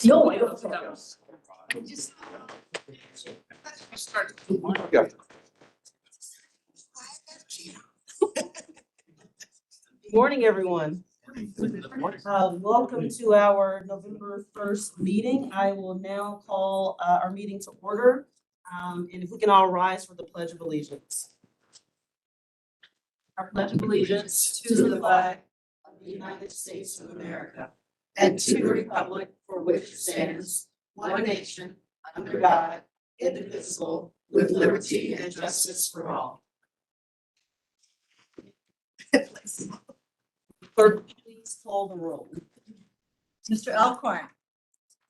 No, I don't. Yeah. Morning, everyone. Welcome to our November 1st meeting. I will now call our meeting to order. And if we can all rise for the Pledge of Allegiance. I pledge of allegiance to the flag of the United States of America and to the republic for which it stands, one nation, under God, indivisible, with liberty and justice for all. Clerk, please call the roll. Mr. Alcorn.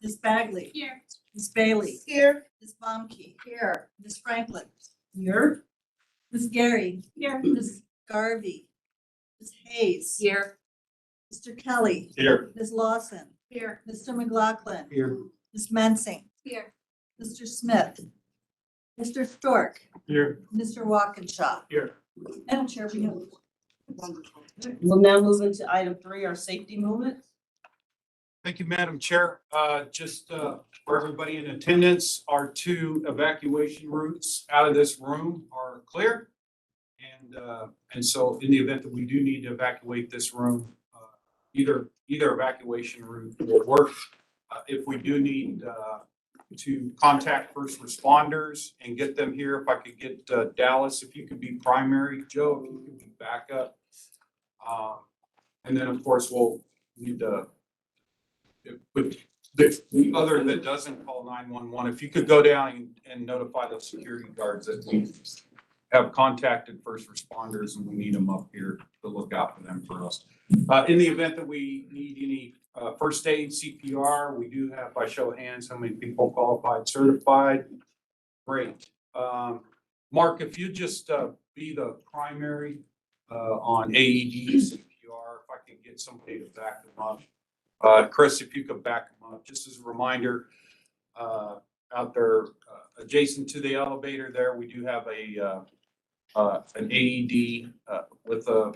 Ms. Bagley. Here. Ms. Bailey. Here. Ms. Baumke. Here. Ms. Franklin. Here. Ms. Gary. Here. Ms. Garvey. Ms. Hayes. Here. Mr. Kelly. Here. Ms. Lawson. Here. Mr. McLaughlin. Here. Ms. Mensing. Here. Mr. Smith. Mr. Stork. Here. Mr. Walkinshaw. Here. Madam Chair, we have. We'll now move into item 3, our safety moment. Thank you, Madam Chair. Just for everybody in attendance, our 2 evacuation routes out of this room are clear. And so in the event that we do need to evacuate this room, either evacuation route will work. If we do need to contact first responders and get them here, if I could get Dallas, if you could be primary, Joe, if you could be backup. And then, of course, we'll need to, with the other that doesn't call 911, if you could go down and notify the security guards that we have contacted first responders and we need them up here to look out for them for us. In the event that we need any first aid, CPR, we do have, by show of hands, how many people qualified, certified? Great. Mark, if you just be the primary on AED, CPR, if I can get somebody to back them up. Chris, if you could back them up, just as a reminder, out there adjacent to the elevator there, we do have an AED with a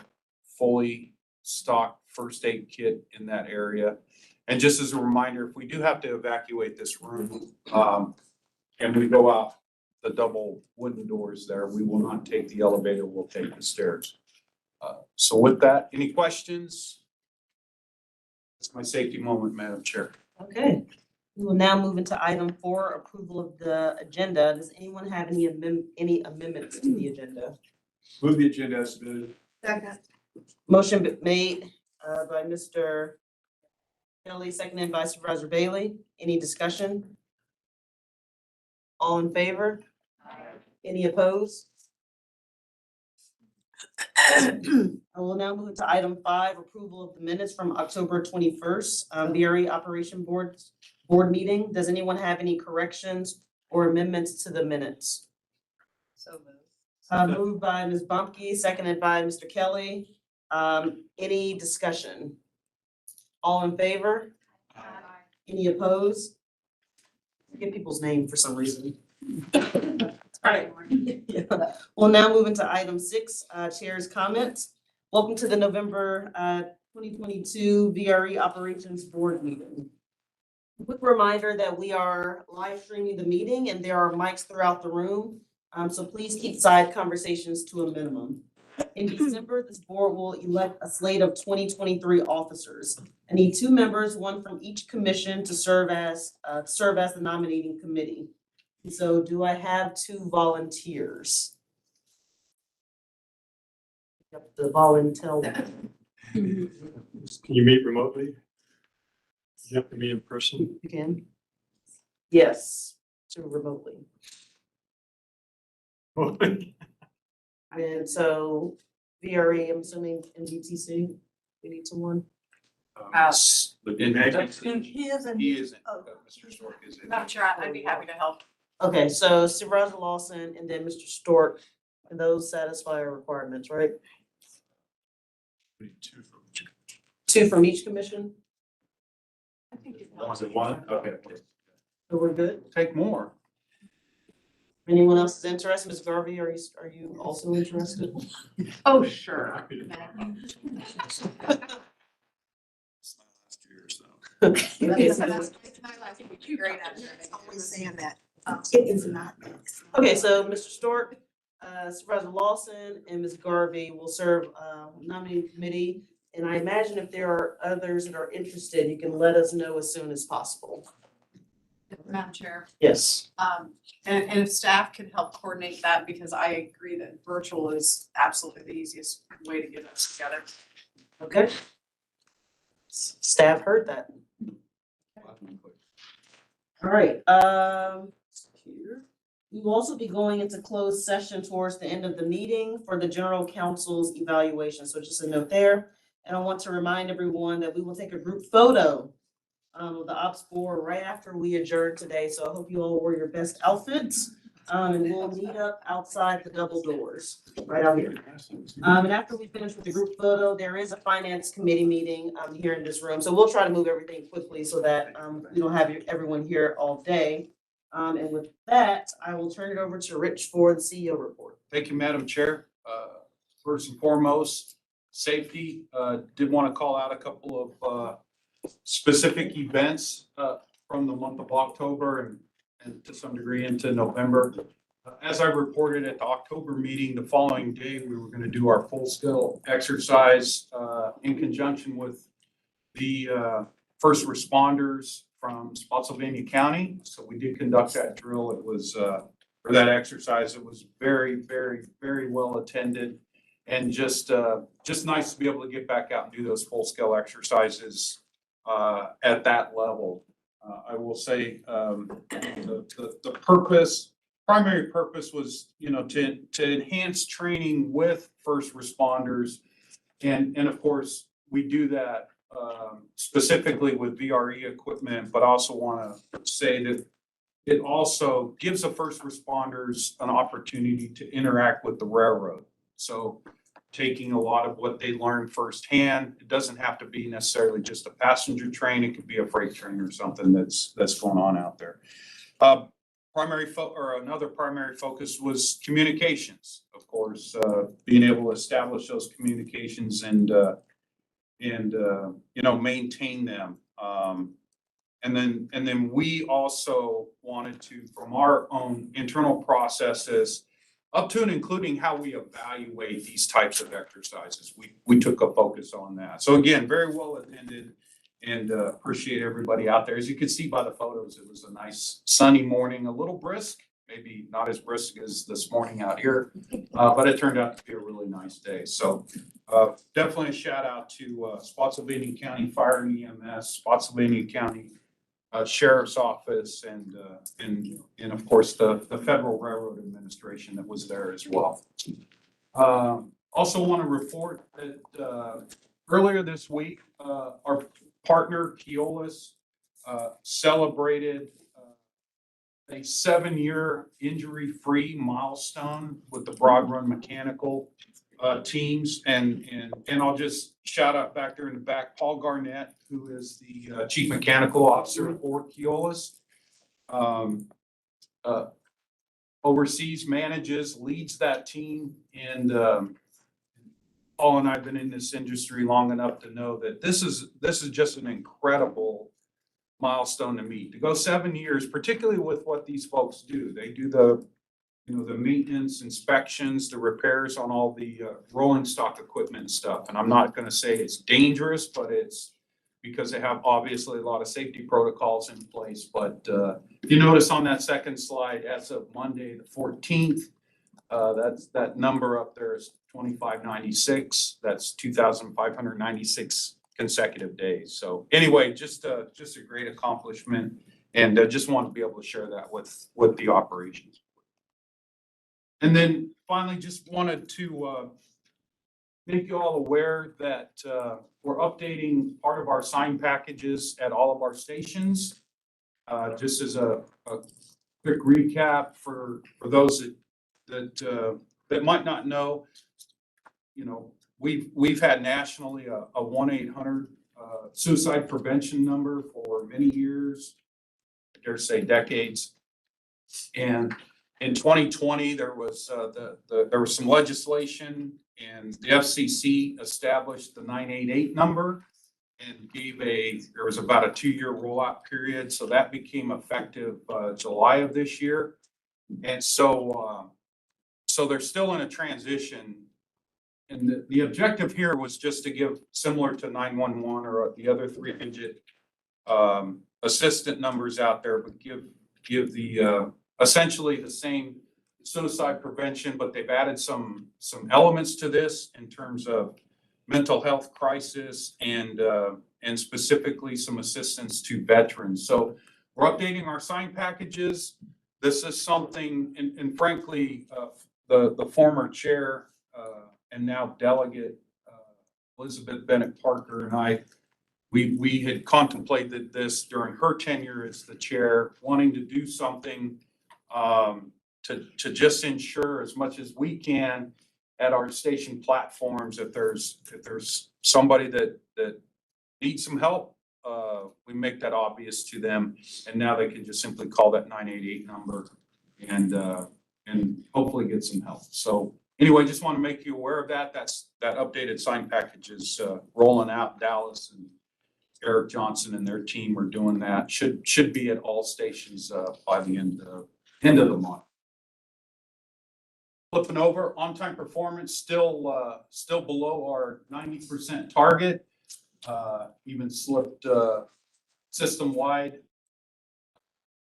fully stocked first aid kit in that area. And just as a reminder, if we do have to evacuate this room and we go out the double wooden doors there, we will not take the elevator, we'll take the stairs. So with that, any questions? That's my safety moment, Madam Chair. Okay. We will now move into item 4, approval of the agenda. Does anyone have any amendments to the agenda? Move the agenda as submitted. Second. Motion made by Mr. Kelly, seconded by Supervisor Bailey. Any discussion? All in favor? Any opposed? I will now move to item 5, approval of the minutes from October 21st, VRE Operation Board meeting. Does anyone have any corrections or amendments to the minutes? So moved. Moved by Ms. Bumpke, seconded by Mr. Kelly. Any discussion? All in favor? Any opposed? I get people's name for some reason. All right. Yeah. We'll now move into item 6, Chair's comments. Welcome to the November 2022 VRE Operations Board meeting. Quick reminder that we are live streaming the meeting and there are mics throughout the room. So please keep side conversations to a minimum. In December, this board will elect a slate of 2023 officers. I need 2 members, 1 from each commission to serve as the nominating committee. So do I have 2 volunteers? The volunteer. Can you meet remotely? You have to meet in person? Again? Yes, to remotely. And so VRE, I'm assuming MDTC, we need someone. But in He isn't. he isn't. Oh. Mr. Stork is in. I'm sure I'd be happy to help. Okay, so Supervisor Lawson and then Mr. Stork, and those satisfy our requirements, right? 2 from each commission? I think it's Was it one? Okay. So we're good? Take more. Anyone else is interested? Ms. Garvey, are you also interested? Oh, sure. Okay. It's my last week. Great answer. Always saying that. It is not. Okay, so Mr. Stork, Supervisor Lawson, and Ms. Garvey will serve nominating committee. And I imagine if there are others that are interested, you can let us know as soon as possible. Madam Chair, Yes. and if staff can help coordinate that, because I agree that virtual is absolutely the easiest way to get us together. Okay. Staff heard that. All right, here. We will also be going into closed session towards the end of the meeting for the general counsel's evaluation. So just a note there. And I want to remind everyone that we will take a group photo of the ops board right after we adjourn today. So I hope you all wore your best outfits. And we'll meet up outside the double doors, right out here. And after we finish with the group photo, there is a finance committee meeting here in this room. So we'll try to move everything quickly so that we don't have everyone here all day. And with that, I will turn it over to Rich for the CEO report. Thank you, Madam Chair. First and foremost, safety. Did want to call out a couple of specific events from the month of October and to some degree into November. As I reported at the October meeting, the following day, we were going to do our full-scale exercise in conjunction with the first responders from Spotsylvania County. So we did conduct that drill. It was, or that exercise, it was very, very, very well attended. And just nice to be able to get back out and do those full-scale exercises at that level. I will say the primary purpose was, to enhance training with first responders. And of course, we do that specifically with VRE equipment, but also want to say that it also gives the first responders an opportunity to interact with the railroad. So taking a lot of what they learn firsthand, it doesn't have to be necessarily just a passenger train. It could be a freight train or something that's going on out there. Another primary focus was communications, of course, being able to establish those communications and maintain them. And then we also wanted to, from our own internal processes, up to and including how we evaluate these types of exercises. We took a focus on that. So again, very well attended, and appreciate everybody out there. As you can see by the photos, it was a nice sunny morning, a little brisk, maybe not as brisk as this morning out here, but it turned out to be a really nice day. So definitely a shout out to Spotsylvania County Fire and EMS, Spotsylvania County Sheriff's Office, and of course the Federal Railroad Administration that was there as well. Also want to report that earlier this week, our partner Keolis celebrated a 7-year injury-free milestone with the Broad Run Mechanical teams, and I'll just shout out back there in the back, Paul Garnett, who is the Chief Mechanical Officer for Keolis. Oversees, manages, leads that team, and Paul and I have been in this industry long enough to know that this is just an incredible milestone to meet. To go 7 years, particularly with what these folks do. They do the maintenance, inspections, the repairs on all the rolling stock equipment and stuff. And I'm not going to say it's dangerous, but it's because they have obviously a lot of safety protocols in place. But if you notice on that second slide, as of Monday, the 14th, that number up there is 2596. That's 2,596 consecutive days. So anyway, just a great accomplishment, and just want to be able to share that with the operations. And then finally, just wanted to make you all aware that we're updating part of our sign packages at all of our stations. Just as a quick recap for those that might not know, we've had nationally a 1-800 suicide prevention number for many years, I dare say decades. And in 2020, there was some legislation, and the FCC established the 988 number. and there was about a 2-year rollout period. So that became effective July of this year. And so they're still in a transition. And the objective here was just to give, similar to 911 or the other 3-digit assistant numbers out there, but give the essentially the same suicide prevention, but they've added some elements to this in terms of mental health crisis and specifically some assistance to veterans. So we're updating our sign packages. This is something, and frankly, the former chair and now delegate Elizabeth Bennett Parker and I, we had contemplated this during her tenure as the chair, wanting to do something to just ensure as much as we can at our station platforms, if there's somebody that needs some help, we make that obvious to them, and now they can just simply call that 988 number and hopefully get some help. So anyway, just want to make you aware of that. That updated sign package is rolling out. Dallas and Eric Johnson and their team are doing that. Should be at all stations by the end of the month. Flipping over, on-time performance still below our 90% target. Even slipped system-wide,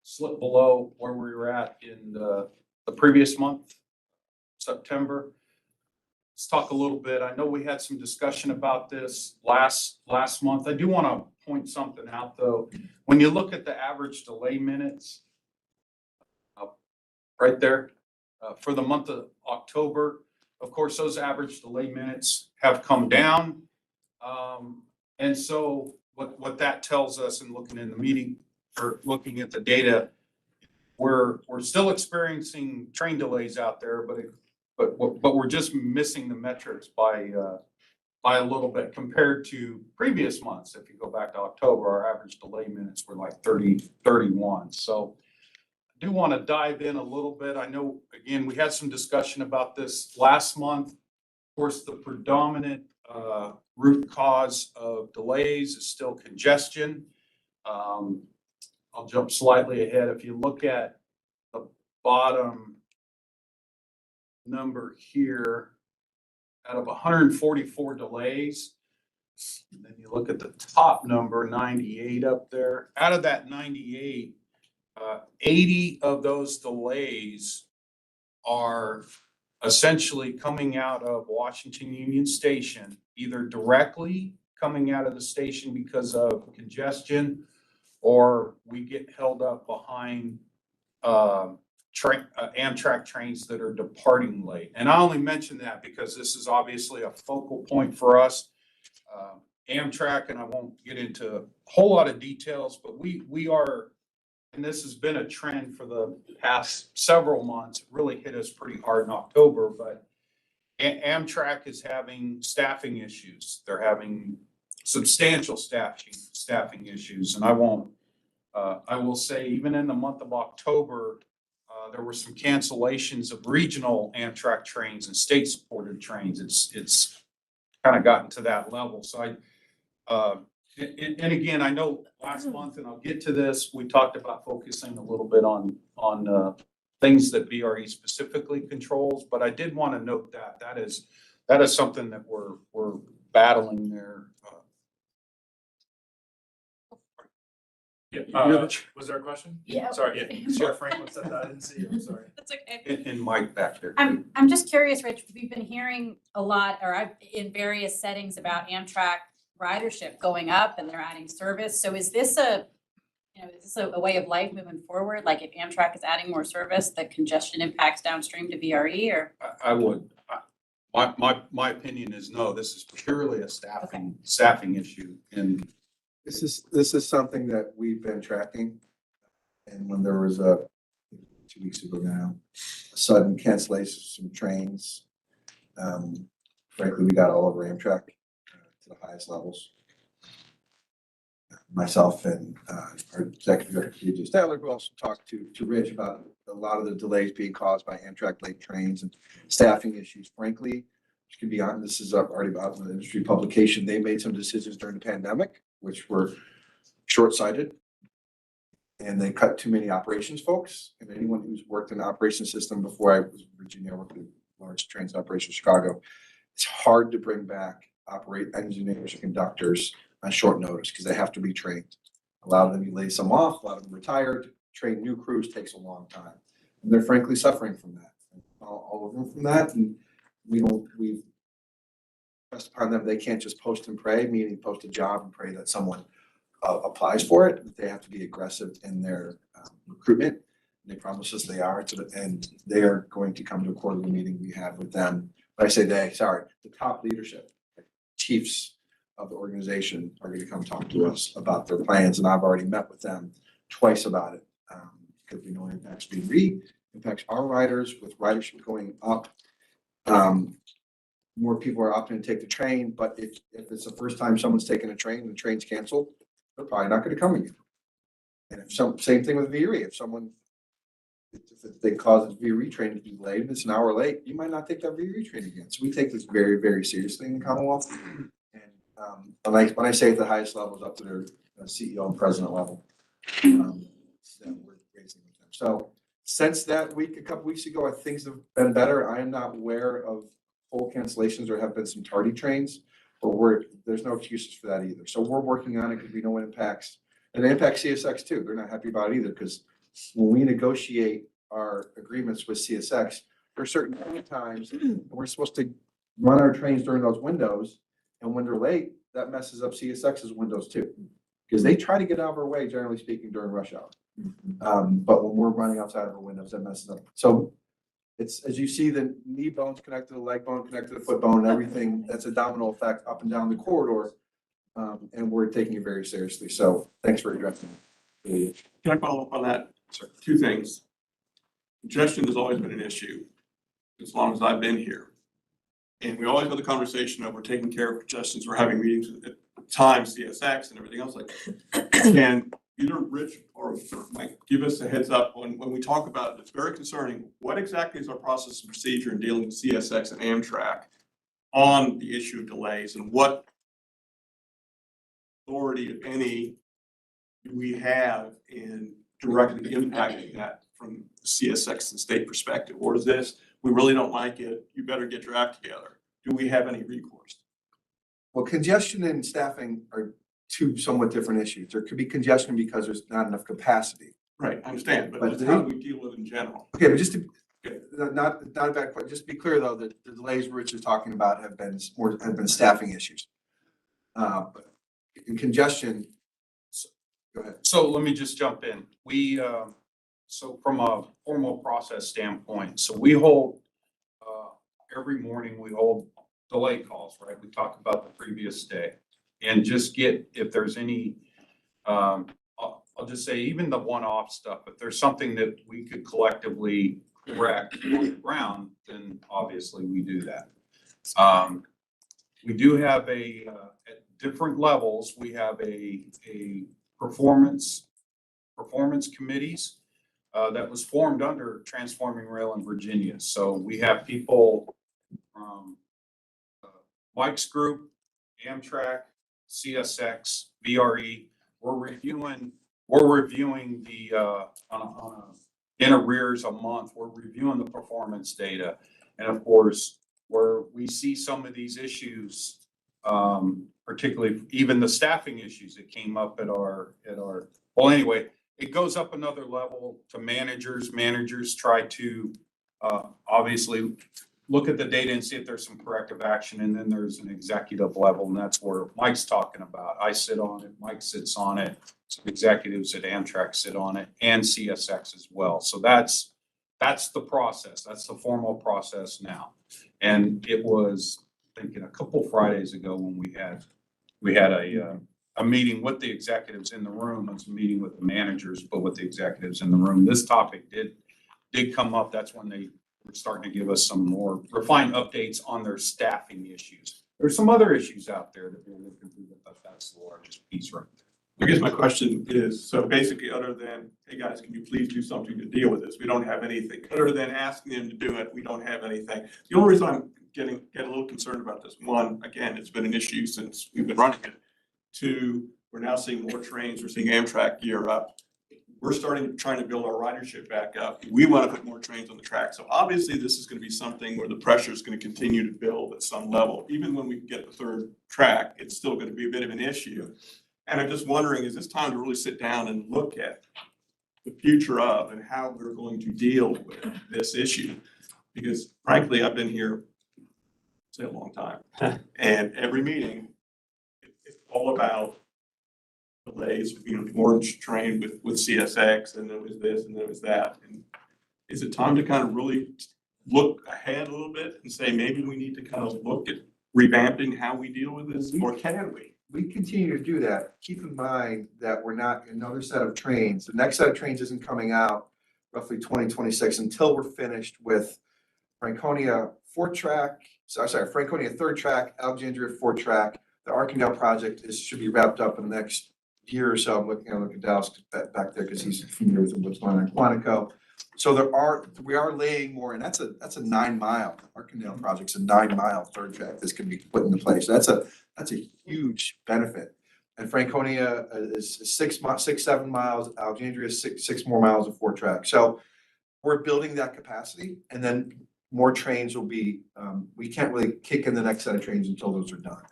slipped below where we were at in the previous month, September. Let's talk a little bit. I know we had some discussion about this last month. I do want to point something out, though. When you look at the average delay minutes, right there, for the month of October, of course, those average delay minutes have come down. And so what that tells us, and looking in the meeting or looking at the data, we're still experiencing train delays out there, but we're just missing the metrics by a little bit compared to previous months. If you go back to October, our average delay minutes were like 31. So I do want to dive in a little bit. I know, again, we had some discussion about this last month. Of course, the predominant root cause of delays is still congestion. I'll jump slightly ahead. If you look at the bottom number here, out of 144 delays, and then you look at the top number, 98 up there. Out of that 98, 80 of those delays are essentially coming out of Washington Union Station, either directly coming out of the station because of congestion, or we get held up behind Amtrak trains that are departing late. And I only mention that because this is obviously a focal point for us. Amtrak, and I won't get into a whole lot of details, but we are, and this has been a trend for the past several months. It really hit us pretty hard in October, but Amtrak is having staffing issues. They're having substantial staffing issues. And I will say, even in the month of October, there were some cancellations of regional Amtrak trains and state-supported trains. It's kind of gotten to that level. So and again, I know last month, and I'll get to this, we talked about focusing a little bit on things that VRE specifically controls, but I did want to note that is something that we're battling there. Yeah, was there a question? Yeah. Sorry, yeah, Chair Franklin said that, I didn't see it, I'm sorry. That's okay. And Mike back there. I'm just curious, Rich, we've been hearing a lot, in various settings about Amtrak ridership going up and they're adding service. So is this a way of life moving forward? Like if Amtrak is adding more service, the congestion impacts downstream to VRE, or? I would, my opinion is no, this is purely a staffing issue. And This is something that we've been tracking. And when there was 2 weeks ago now, a sudden cancellation of some trains. Frankly, we got all over Amtrak to the highest levels. Myself and our executive director, PJ Statler, who also talked to Rich about a lot of the delays being caused by Amtrak late trains and staffing issues. Frankly, to be honest, this is already out in the industry publication. They made some decisions during the pandemic, which were short-sighted. And they cut too many operations folks. And anyone who's worked in the operations system before, I was in Virginia, I worked in large transit operation in Chicago. It's hard to bring back engineers and conductors on short notice because they have to be trained. A lot of them, you lay some off, a lot of them retired. Train new crews takes a long time. And they're frankly suffering from that. All of them from that. And we've pressed upon them, they can't just post and pray, meaning post a job and pray that someone applies for it. They have to be aggressive in their recruitment. They promise us they are, and they are going to come to a quarterly meeting we have with them. But I say the top leadership, chiefs of the organization are going to come talk to us about their plans, and I've already met with them twice about it. Because we know it impacts VRE, impacts our riders with ridership going up. More people are opting to take the train, but if it's the first time someone's taken a train and the train's canceled, they're probably not going to come again. And same thing with VRE. If they cause a VRE train to be delayed, and it's an hour late, you might not take that VRE train again. So we take this very, very seriously in the Commonwealth. And when I say at the highest levels, up to their CEO and president level, that we're raising with them. So since that week, a couple weeks ago, things have been better. I am not aware of full cancellations or have been some tardy trains, but there's no excuses for that either. So we're working on it because we know it impacts, and it impacts CSX too. They're not happy about it either because when we negotiate our agreements with CSX, there are certain times we're supposed to run our trains during those windows, and when they're late, that messes up CSX's windows too, because they try to get out of our way, generally speaking, during rush hour. But when we're running outside of our windows, that messes up. So it's, as you see, the knee bones connect to the leg bone, connect to the foot bone, and everything, that's a domino effect up and down the corridor. And we're taking it very seriously. So thanks for addressing it. Can I follow up on that? Sure. Two things. Congestion has always been an issue as long as I've been here. And we always have the conversation of we're taking care of congestions, we're having meetings at times, CSX and everything else like that. And either Rich or Mike, give us a heads up when we talk about it. It's very concerning. What exactly is our process and procedure in dealing with CSX and Amtrak on the issue of delays, and what authority, if any, do we have in directly impacting that from the CSX and state perspective? Or is this, we really don't like it, you better get your act together? Do we have any recourse? Well, congestion and staffing are two somewhat different issues. There could be congestion because there's not enough capacity. Right, I understand, but But just how do we deal with it in general? Okay, but just to, not a bad point, just to be clear though, that the delays Rich is talking about have been staffing issues. But in congestion, go ahead. So let me just jump in. So from a formal process standpoint, so we hold, every morning we hold delay calls, right? We talk about the previous day and just get, if there's any, I'll just say even the one-off stuff, if there's something that we could collectively correct on the ground, then obviously we do that. We do have at different levels, we have a performance committees that was formed under Transforming Rail in Virginia. So we have people from Mike's group, Amtrak, CSX, VRE. We're reviewing the in arrears a month. We're reviewing the performance data, and of course, where we see some of these issues, particularly even the staffing issues that came up at our. Well, anyway, it goes up another level to managers. Managers try to obviously look at the data and see if there's some corrective action, and then there's an executive level, and that's where Mike's talking about. I sit on it, Mike sits on it, some executives at Amtrak sit on it, and CSX as well. So that's the process. That's the formal process now. And it was, thinking a couple Fridays ago when we had a meeting with the executives in the room. It was a meeting with the managers, but with the executives in the room. This topic did come up. That's when they were starting to give us some more refined updates on their staffing issues. There's some other issues out there that we're looking through, but that's the largest piece right there. I guess my question is, so basically other than, hey guys, can you please do something to deal with this? We don't have anything. Other than asking them to do it, we don't have anything. The only reason I'm get a little concerned about this. One, again, it's been an issue since we've been running it. Two, we're now seeing more trains. We're seeing Amtrak gear up. We're trying to build our ridership back up. We want to put more trains on the track. So obviously this is going to be something where the pressure is going to continue to build at some level. Even when we get the third track, it's still going to be a bit of an issue. And I'm just wondering, is this time to really sit down and look at the future of and how we're going to deal with this issue? Because frankly, I've been here, say, a long time. And every meeting, it's all about delays, orange train with CSX, and there was this and there was that. And is it time to kind of really look ahead a little bit and say, maybe we need to kind of look at revamping how we deal with this, or can we? We continue to do that. Keep in mind that we're not another set of trains. The next set of trains isn't coming out roughly 2026 until we're finished with Franconia Franconia third track, Alexandria fourth track. The Arkandale project should be wrapped up in the next year or so. I'm looking at Dallas back there because he's familiar with what's going on in Quantico. So we are laying more, and that's a 9-mile, Arkandale project's a 9-mile third track that's gonna be put into place. That's a huge benefit. And Franconia is 7 miles, Alexandria is six more miles of four track. So we're building that capacity, and then more trains will be, we can't really kick in the next set of trains until those are done.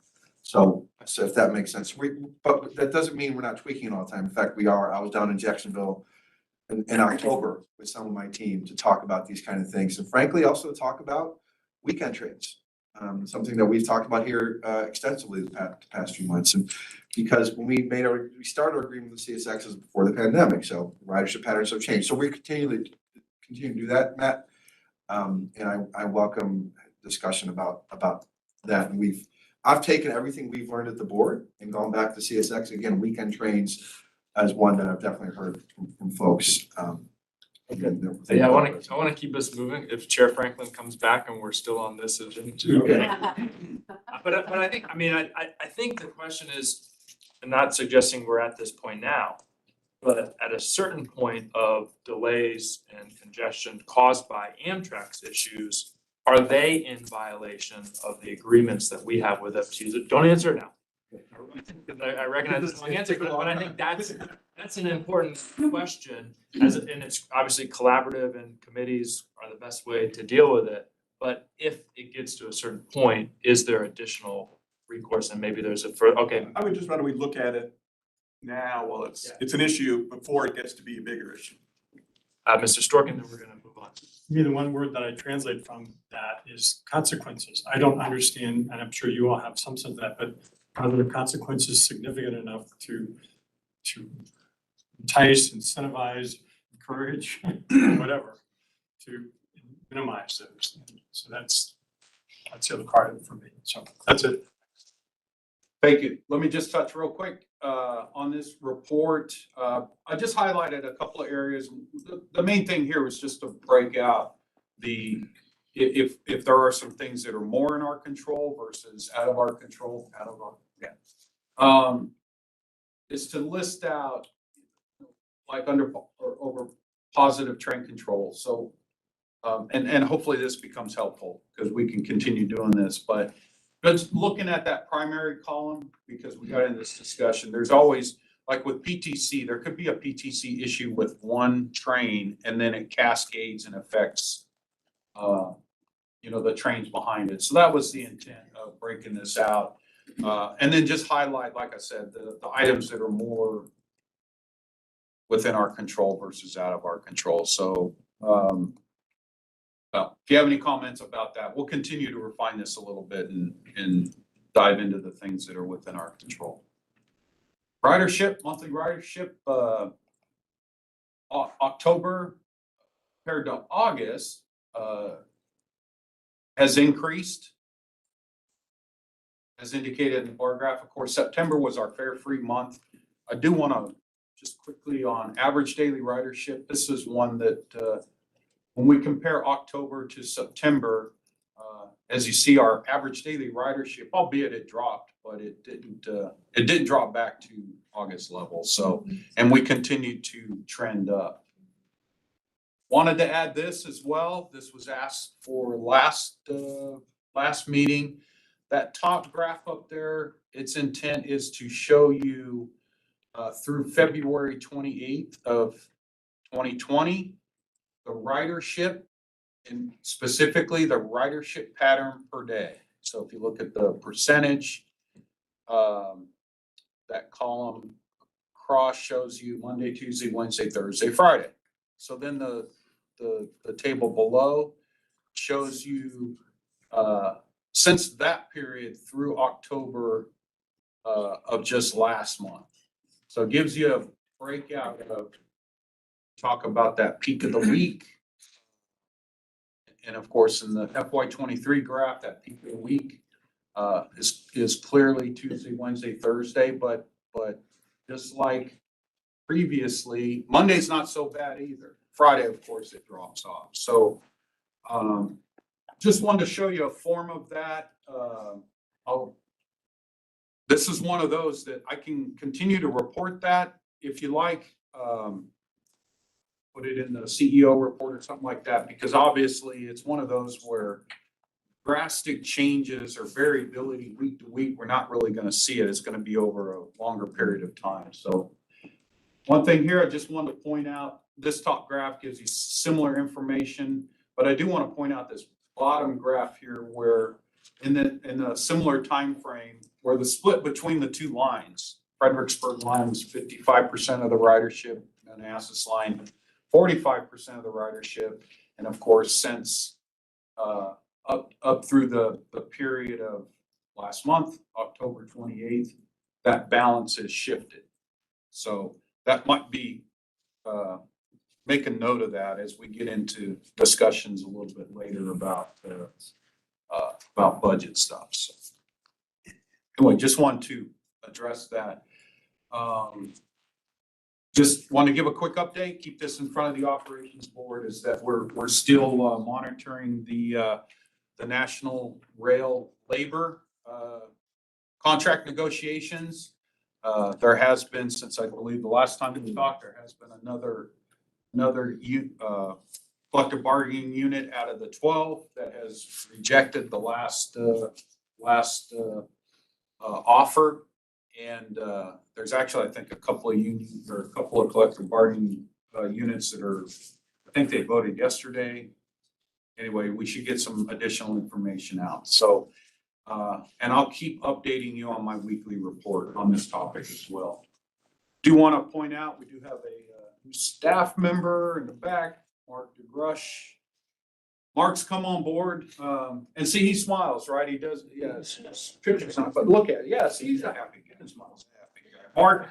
So if that makes sense, but that doesn't mean we're not tweaking it all the time. In fact, we are. I was down in Jacksonville in October with some of my team to talk about these kind of things, and frankly, also to talk about weekend trains. Something that we've talked about here extensively the past few months, and because when we started our agreement with CSX before the pandemic, so ridership patterns have changed. So we continue to do that, Matt, and I welcome discussion about that. And I've taken everything we've learned at the board and gone back to CSX again. Weekend trains as one that I've definitely heard from folks. Yeah, I want to keep us moving. If Chair Franklin comes back and we're still on this agenda. Okay. But I think, I think the question is, I'm not suggesting we're at this point now, but at a certain point of delays and congestion caused by Amtrak's issues, are they in violation of the agreements that we have with FTUs? Don't answer it now. I recognize it's a long answer, but I think that's an important question, and it's obviously collaborative, and committees are the best way to deal with it. But if it gets to a certain point, is there additional recourse, and maybe there's okay. I would just rather we look at it now while it's an issue before it gets to be a bigger issue. Mr. Stork, and then we're gonna move on. To me, the one word that I translate from that is consequences. I don't understand, and I'm sure you all have some sense of that, but are the consequences significant enough to entice, incentivize, encourage, whatever, to minimize those? So that's the other part of it for me. So that's it. Thank you. Let me just touch real quick on this report. I just highlighted a couple of areas. The main thing here was just to break out if there are some things that are more in our control versus out of our control, is to list out like under or over positive train control. So and hopefully this becomes helpful because we can continue doing this, but looking at that primary column, because we got in this discussion, there's always, like with PTC, there could be a PTC issue with one train and then it cascades and affects, the trains behind it. So that was the intent of breaking this out. And then just highlight, like I said, the items that are more within our control versus out of our control. So, well, if you have any comments about that, we'll continue to refine this a little bit and dive into the things that are within our control. Ridership, monthly ridership, October compared to August has increased, as indicated in the bar graph. Of course, September was our fare-free month. I do want to just quickly on average daily ridership. This is one that when we compare October to September, as you see, our average daily ridership, albeit it dropped, but it didn't drop back to August levels. So, and we continued to trend up. Wanted to add this as well. This was asked for last last meeting. That top graph up there, its intent is to show you through February 28th of 2020, the ridership and specifically the ridership pattern per day. So if you look at the percentage, that column cross shows you Monday, Tuesday, Wednesday, Thursday, Friday. So then the table below shows you since that period through October of just last month. So it gives you a breakout of, talk about that peak of the week. And of course, in the FY 23 graph, that peak of the week is clearly Tuesday, Wednesday, Thursday, but just like previously, Monday's not so bad either. Friday, of course, it drops off. So just wanted to show you a form of that. This is one of those that I can continue to report that if you like. Put it in the CEO report or something like that, because obviously it's one of those where drastic changes or variability week to week, we're not really going to see it. It's going to be over a longer period of time. So one thing here, I just wanted to point out, this top graph gives you similar information, but I do want to point out this bottom graph here where in a similar time frame where the split between the two lines, Fredericksburg line was 55% of the ridership, Manassas line 45% of the ridership. And of course, since up through the period of last month, October 28th, that balance has shifted. So that might be, make a note of that as we get into discussions a little bit later about budget stuff. So anyway, just want to address that. Just want to give a quick update, keep this in front of the operations board, is that we're still monitoring the National Rail Labor contract negotiations. There has been, since I believe the last time we talked, there has been another collective bargaining unit out of the 12 that has rejected the last offer. And there's actually, I think, a couple of unions or a couple of collective bargaining units that are, I think they voted yesterday. Anyway, we should get some additional information out. So, and I'll keep updating you on my weekly report on this topic as well. Do want to point out, we do have a new staff member in the back, Mark DeGrush. Mark's come on board, and see, he smiles, right? He does, yes, pictures on it, but look at it. Yes, he's a happy guy. He smiles, a happy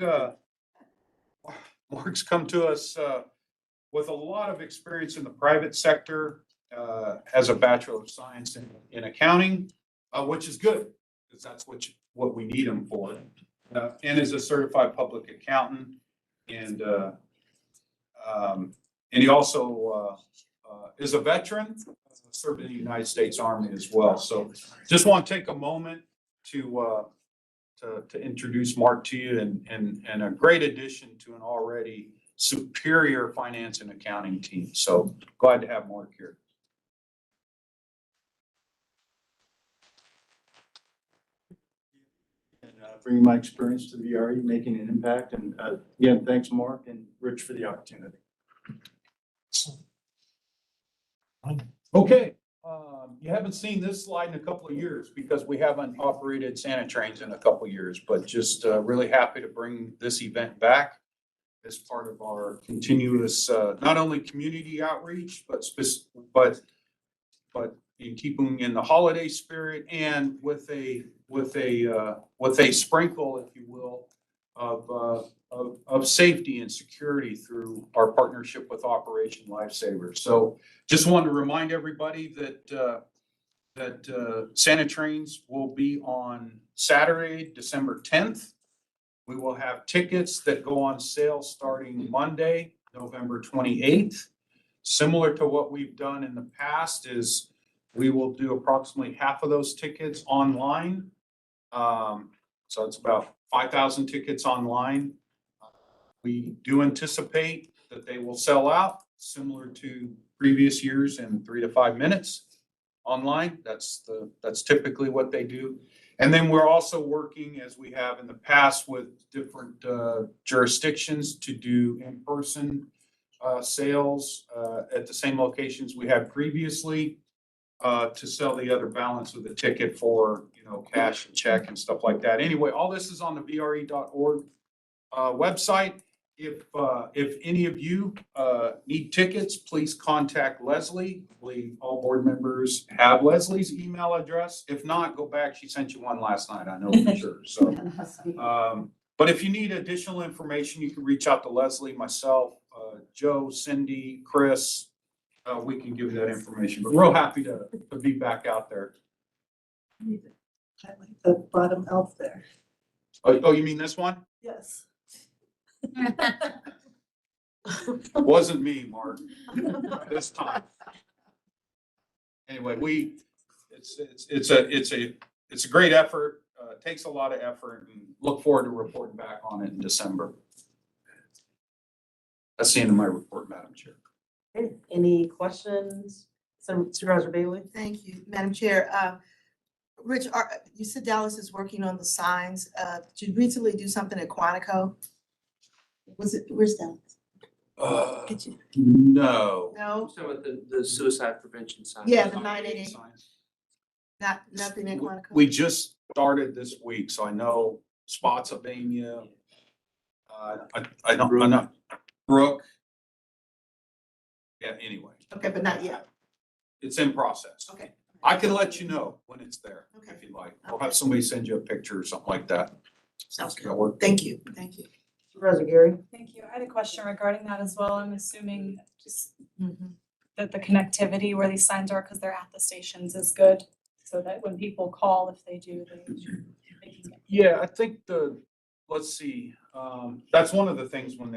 guy. Mark's come to us with a lot of experience in the private sector, has a Bachelor of Science in accounting, which is good, because that's what we need him for. And is a certified public accountant, and he also is a veteran, served in the United States Army as well. So just want to take a moment to introduce Mark to you, and a great addition to an already superior finance and accounting team. So glad to have Mark here. And bringing my experience to the VRE, making an impact. And again, thanks, Mark and Rich, for the opportunity. Okay, you haven't seen this slide in a couple of years because we haven't operated Santa Trains in a couple of years, but just really happy to bring this event back as part of our continuous, not only community outreach, but in keeping in the holiday spirit and with a sprinkle, if you will, of safety and security through our partnership with Operation Lifesavers. So just wanted to remind everybody that Santa Trains will be on Saturday, December 10th. We will have tickets that go on sale starting Monday, November 28th. Similar to what we've done in the past is we will do approximately half of those tickets online. So it's about 5,000 tickets online. We do anticipate that they will sell out similar to previous years in 3 to 5 minutes online. That's typically what they do. And then we're also working, as we have in the past, with different jurisdictions to do in-person sales at the same locations we had previously to sell the other balance of the ticket for, cash and check and stuff like that. Anyway, all this is on the VRE.org website. If any of you need tickets, please contact Leslie. I believe all board members have Leslie's email address. If not, go back. She sent you one last night, I know for sure. So, but if you need additional information, you can reach out to Leslie, myself, Joe, Cindy, Chris. We can give you that information, but real happy to be back out there. I like the bottom elf there. Oh, you mean this one? Yes. Wasn't me, Mark, this time. Anyway, it's a great effort. It takes a lot of effort, and look forward to reporting back on it in December. That's the end of my report, Madam Chair. Okay, any questions? Supervisor Bailey? Thank you, Madam Chair. Rich, you said Dallas is working on the signs. Did you recently do something at Quantico? Where's Dallas? Did you? No. No? So with the suicide prevention sign. Yeah, the 988, nothing at Quantico? We just started this week, so I know Spotsylvania. I know Brooke. Yeah, anyway, Okay, but not yet. it's in process. Okay. I can let you know when it's there, Okay. if you like. I'll have somebody send you a picture or something like that. Sounds good. That'll work. Thank you, thank you. Supervisor Gary? Thank you. I had a question regarding that as well. I'm assuming just Mhm. that the connectivity where these signs are, because they're at the stations, is good. So that when people call, if they do, they can get. Yeah, I think let's see, that's one of the things when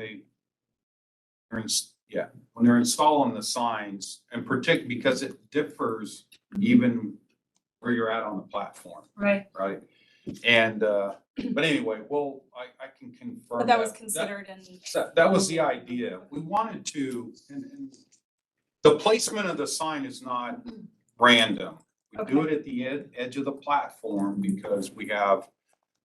when they're installing the signs, and because it differs even where you're at on the platform, Right, right? And, but anyway, well, I can confirm. but that was considered in. That was the idea. We wanted to, and the placement of the sign is not random. We do it at the edge of the platform because we have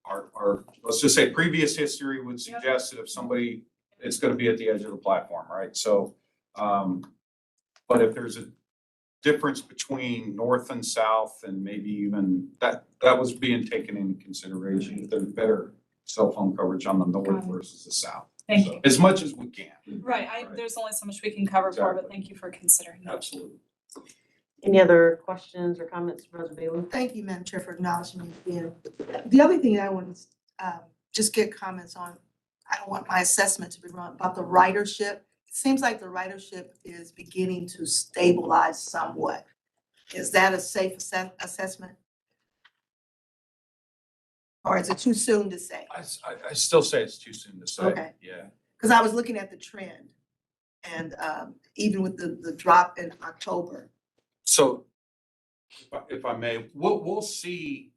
our, let's just say previous history would suggest that if somebody, it's gonna be at the edge of the platform, right? So, but if there's a difference between north and south and maybe even that was being taken into consideration, if there's better cell phone coverage on the north versus the south. Thank So, you. as much as we can. Right, Right. there's only so much we can cover for, but Exactly. thank you for considering that. Absolutely. Any other questions or comments, Supervisor Bailey? Thank you, Madam Chair, for acknowledging me again. The other thing I want to just get comments on, I want my assessment to be wrong about the ridership. It seems like the ridership is beginning to stabilize somewhat. Is that a safe assessment? Or is it too soon to say? I still say it's too soon to say. Okay. Yeah. Because I was looking at the trend and even with the drop in October. So if I may, we'll see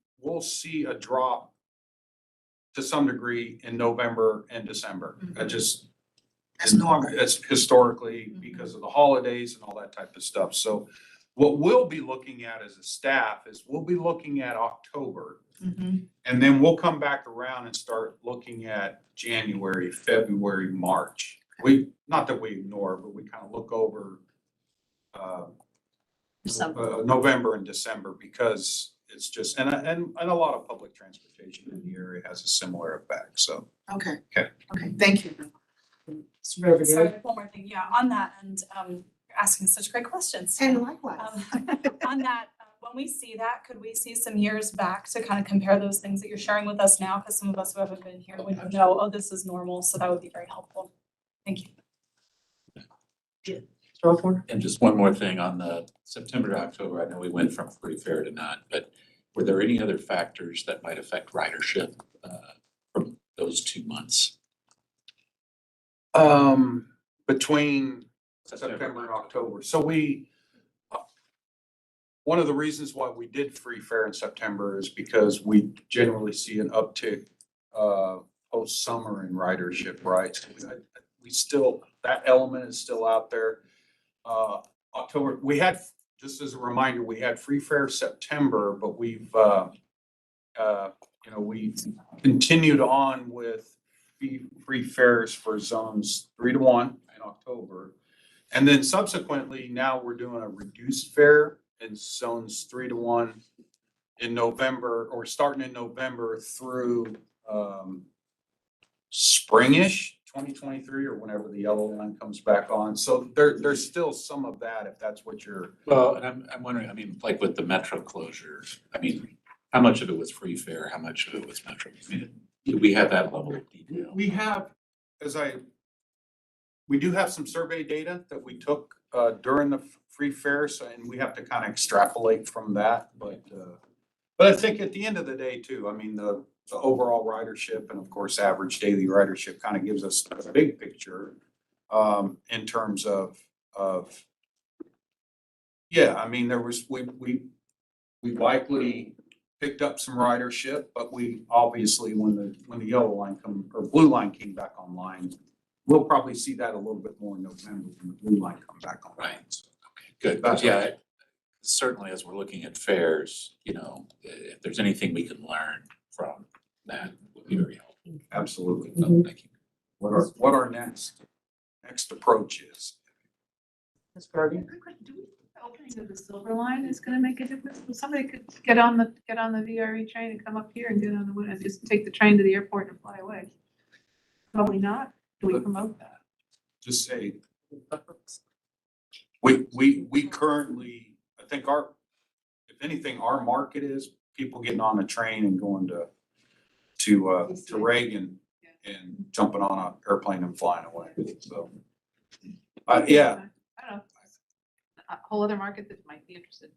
a drop to some degree in November and December. I just. That's normal. It's historically because of the holidays and all that type of stuff. So what we'll be looking at as a staff is we'll be looking at October. Mhm. And then we'll come back around and start looking at January, February, March. Not that we ignore, but we kind of look over November and December because it's just, and a lot of public transportation in the area has a similar effect, so. Okay. Okay. Okay, thank you. Supervisor Sorry, Gary? one more thing. Yeah, on that, and you're asking such great questions. And likewise. On that, when we see that, could we see some years back to kind of compare those things that you're sharing with us now? Because some of us who haven't been here would know, oh, this is normal, so that would be very helpful. Thank you. Mr. Osborne? And just one more thing on the September to October, I know we went from free fare to not, but were there any other factors that might affect ridership from those 2 months? Between September and October. So one of the reasons why we did free fare in September is because we generally see an uptick post-summer in ridership, right? We still, that element is still out there. October, we had just as a reminder, we had Free Fair September, but we've, we continued on with free fares for zones 3 to 1 in October. And then subsequently, now we're doing a reduced fare in zones 3 to 1 in November, or starting in November through springish 2023, or whenever the yellow line comes back on. So there's still some of that, if that's what you're. Well, and I'm wondering, I mean, like with the metro closures, I mean, how much of it was free fare? How much of it was metro? I mean, do we have that level of detail? We have, we do have some survey data that we took during the free fare, so, and we have to kind of extrapolate from that, but I think at the end of the day too, I mean, the overall ridership and of course, average daily ridership kind of gives us a big picture in terms of, yeah, I mean, we likely picked up some ridership, but we obviously, when the yellow line or blue line came back online, we'll probably see that a little bit more in November when the blue line comes back online. Right. Okay, good. But yeah, certainly as we're looking at fares, if there's anything we can learn from that would be very helpful. Absolutely. So, thank you. What our next approach is. Ms. Gargan? Do we think the opening of the Silver Line is gonna make a difference? Well, somebody could get on the VRE train and come up here and get on the, and just take the train to the airport and fly away. Probably not. Do we promote that? Just say, we currently, I think if anything, our market is people getting on the train and going to Reagan and jumping on an airplane and flying away. So, yeah, I don't know. A whole other market that might be interested.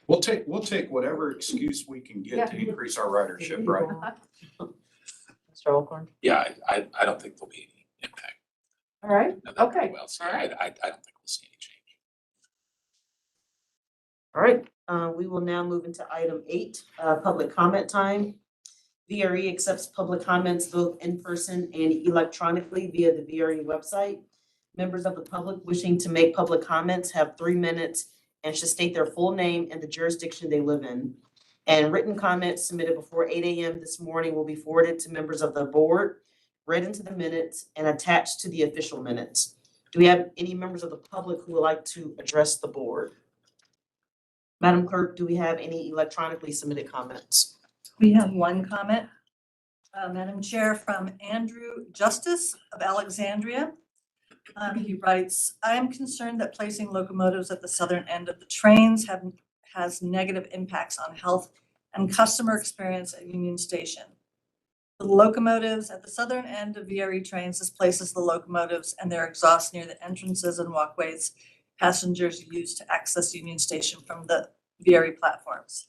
we'll take whatever excuse we can get to increase our ridership, right? Mr. Alcorn? Yeah, I don't think there'll be any impact. All right, Now that okay, we'll see. all right. I don't think we'll see any change. All right, we will now move into item 8, public comment time. VRE accepts public comments both in person and electronically via the VRE website. Members of the public wishing to make public comments have 3 minutes and should state their full name and the jurisdiction they live in. And written comments submitted before 8 a.m. this morning will be forwarded to members of the board, read into the minutes, and attached to the official minutes. Do we have any members of the public who would like to address the board? Madam Clerk, do we have any electronically submitted comments? We have one comment, Madam Chair, from Andrew Justice of Alexandria. He writes, I am concerned that placing locomotives at the southern end of the trains has negative impacts on health and customer experience at Union Station. The locomotives at the southern end of VRE trains displaces the locomotives and their exhaust near the entrances and walkways passengers use to access Union Station from the VRE platforms.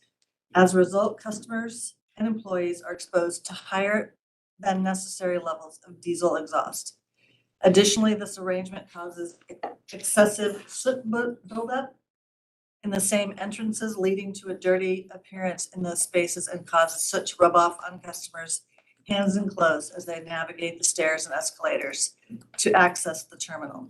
As a result, customers and employees are exposed to higher than necessary levels of diesel exhaust. Additionally, this arrangement causes excessive soot buildup in the same entrances, leading to a dirty appearance in those spaces and causes soot to rub off on customers' hands and clothes as they navigate the stairs and escalators to access the terminal.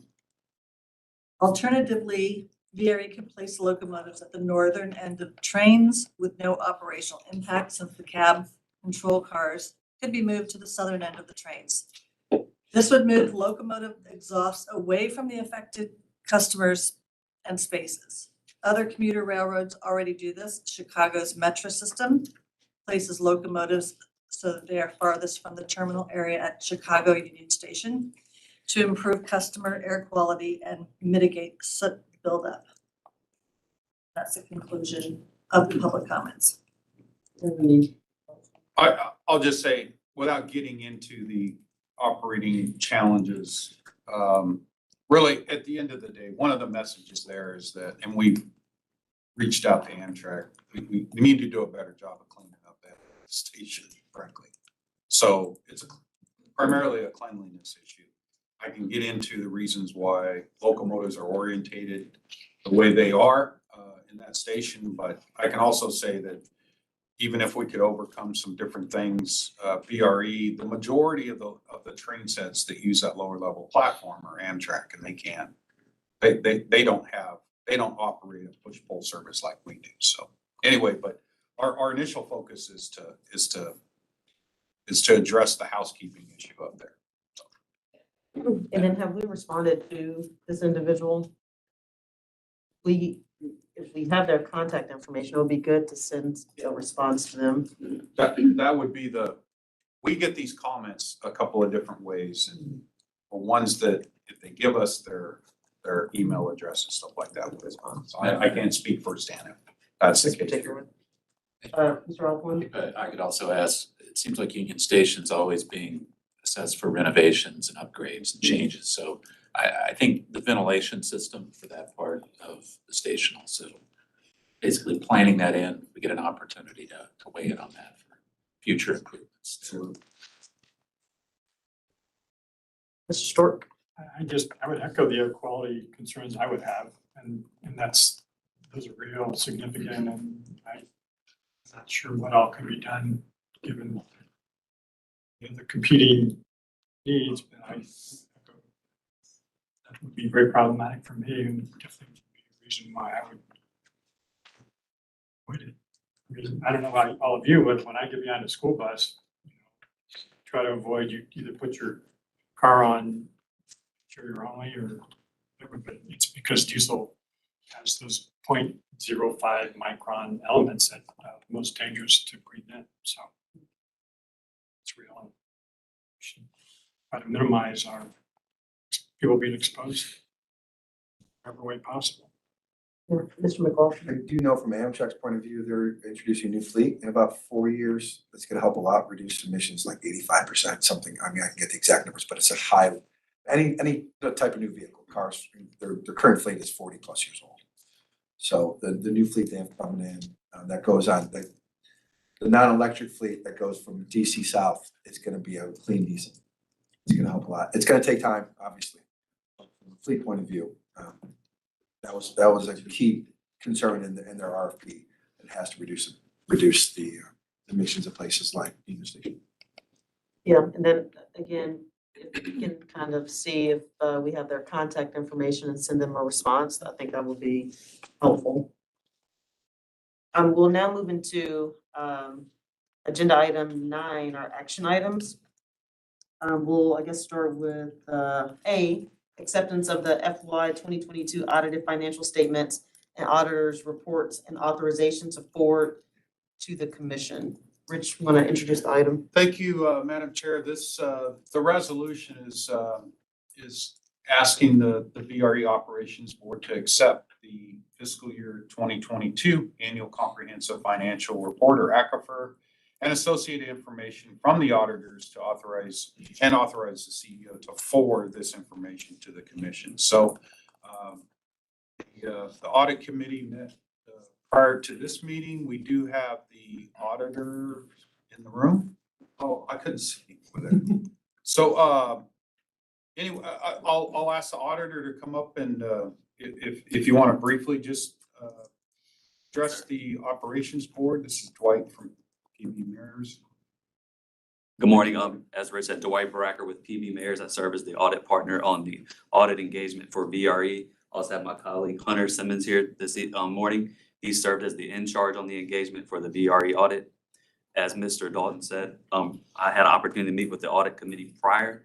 Alternatively, VRE can place locomotives at the northern end of trains with no operational impact, since the cab control cars could be moved to the southern end of the trains. This would move locomotive exhaust away from the affected customers and spaces. Other commuter railroads already do this. Chicago's metro system places locomotives so that they are farthest from the terminal area at Chicago Union Station to improve customer air quality and mitigate soot buildup. That's the conclusion of the public comments. I'll just say, without getting into the operating challenges, really, at the end of the day, one of the messages there is that, and we've reached out to Amtrak, we need to do a better job of cleaning up that station, frankly. So it's primarily a cleanliness issue. I can get into the reasons why locomotives are orientated the way they are in that station, but I can also say that even if we could overcome some different things, VRE, the majority of the train sets that use that lower level platform are Amtrak, and they don't have they don't operate a push-pull service like we do. So anyway, but our initial focus is to address the housekeeping issue up there. And then have we responded to this individual? If we have their contact information, it would be good to send a response to them. That would be we get these comments a couple of different ways, and ones that if they give us their email address and stuff like that, we'll respond. So I can't speak firsthand if that's the This case. particular. Mr. Alcorn? I could also ask, it seems like Union Station's always being assessed for renovations and upgrades and changes. So I think the ventilation system for that part of the station also, basically planning that in, we get an opportunity to weigh in on that for future improvements. Mr. Stork? I would echo the air quality concerns I would have, and those are real significant, and I'm not sure what all can be done, given the competing needs, but that would be very problematic for me, and definitely would be a reason why I would avoid it. I don't know about all of you, but when I get behind a school bus, try to avoid, you either put your car on interior only or whatever, but it's because diesel has those 0.05 micron elements that are most dangerous to breathe in, so it's real. We should try to minimize our people being exposed in whatever way possible. Mr. McLaughlin? I do know from Amtrak's point of view, they're introducing a new fleet in about 4 years. That's gonna help a lot, reduce emissions like 85%, something. I mean, I can get the exact numbers, but it's a high, any type of new vehicle, cars, their current fleet is 40+ years old. So the new fleet they have coming in, that goes on, the non-electric fleet that goes from DC south is gonna be a clean diesel. It's gonna help a lot. It's gonna take time, obviously. From a fleet point of view, that was a key concern in their RFP. It has to reduce the emissions of places like Union Station. Yeah, and then again, if we can kind of see if we have their contact information and send them a response, I think that would be helpful. We'll now move into agenda item 9, our action items. We'll, I guess, start with A, acceptance of the FY 2022 audited financial statements and auditors' reports and authorization to forward to the commission. Rich, want to introduce the item? Thank you, Madam Chair. The resolution is asking the VRE Operations Board to accept the fiscal year 2022 Annual Comprehensive Financial Report, or ACFR, and associated information from the auditors to authorize the CEO to forward this information to the commission. So the audit committee met prior to this meeting. We do have the auditor in the room. Oh, I couldn't see with it. So anyway, I'll ask the auditor to come up and if you want to briefly just address the operations board. This is Dwight from PB Mayors. Good morning. As Rich said, Dwight Baracker with PB Mayors. I serve as the audit partner on the audit engagement for VRE. Also have my colleague Hunter Simmons here this morning. He served as the in charge on the engagement for the VRE audit. As Mr. Dalton said, I had an opportunity to meet with the audit committee prior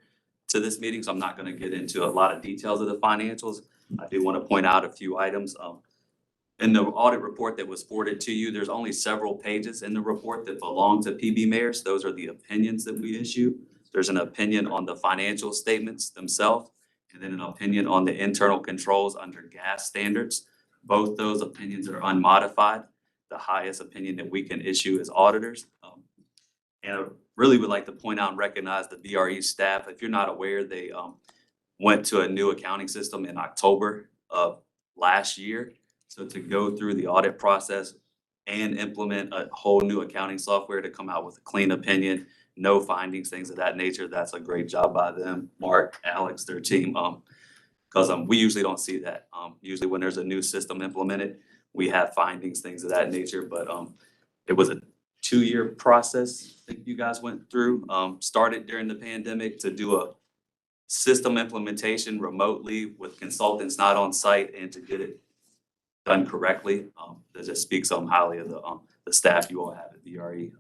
to this meeting, so I'm not going to get into a lot of details of the financials. I do want to point out a few items. In the audit report that was forwarded to you, there's only several pages in the report that belong to PB Mayors. Those are the opinions that we issue. There's an opinion on the financial statements themselves, and then an opinion on the internal controls under gas standards. Both those opinions are unmodified. The highest opinion that we can issue as auditors. And I really would like to point out and recognize the VRE staff. If you're not aware, they went to a new accounting system in October of last year. So to go through the audit process and implement a whole new accounting software to come out with a clean opinion, no findings, things of that nature, that's a great job by them, Mark, Alex, their team. Because we usually don't see that. Usually when there's a new system implemented, we have findings, things of that nature. But it was a 2-year process that you guys went through. Started during the pandemic to do a system implementation remotely with consultants not on site, and to get it done correctly. That just speaks highly of the staff you all have at VRE.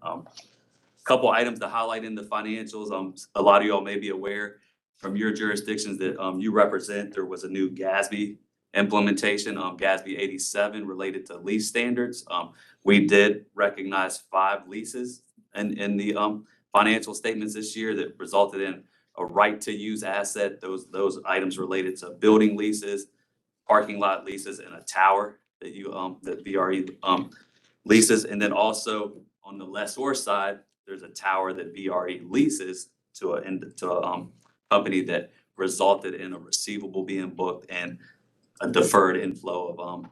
Couple items to highlight in the financials. A lot of y'all may be aware from your jurisdictions that you represent, there was a new GASB implementation, GASB 87 related to lease standards. We did recognize 5 leases in the financial statements this year that resulted in a right to use asset. Those items related to building leases, parking lot leases, and a tower that that VRE leases. And then also on the lessor side, there's a tower that VRE leases to a company that resulted in a receivable being booked and a deferred inflow of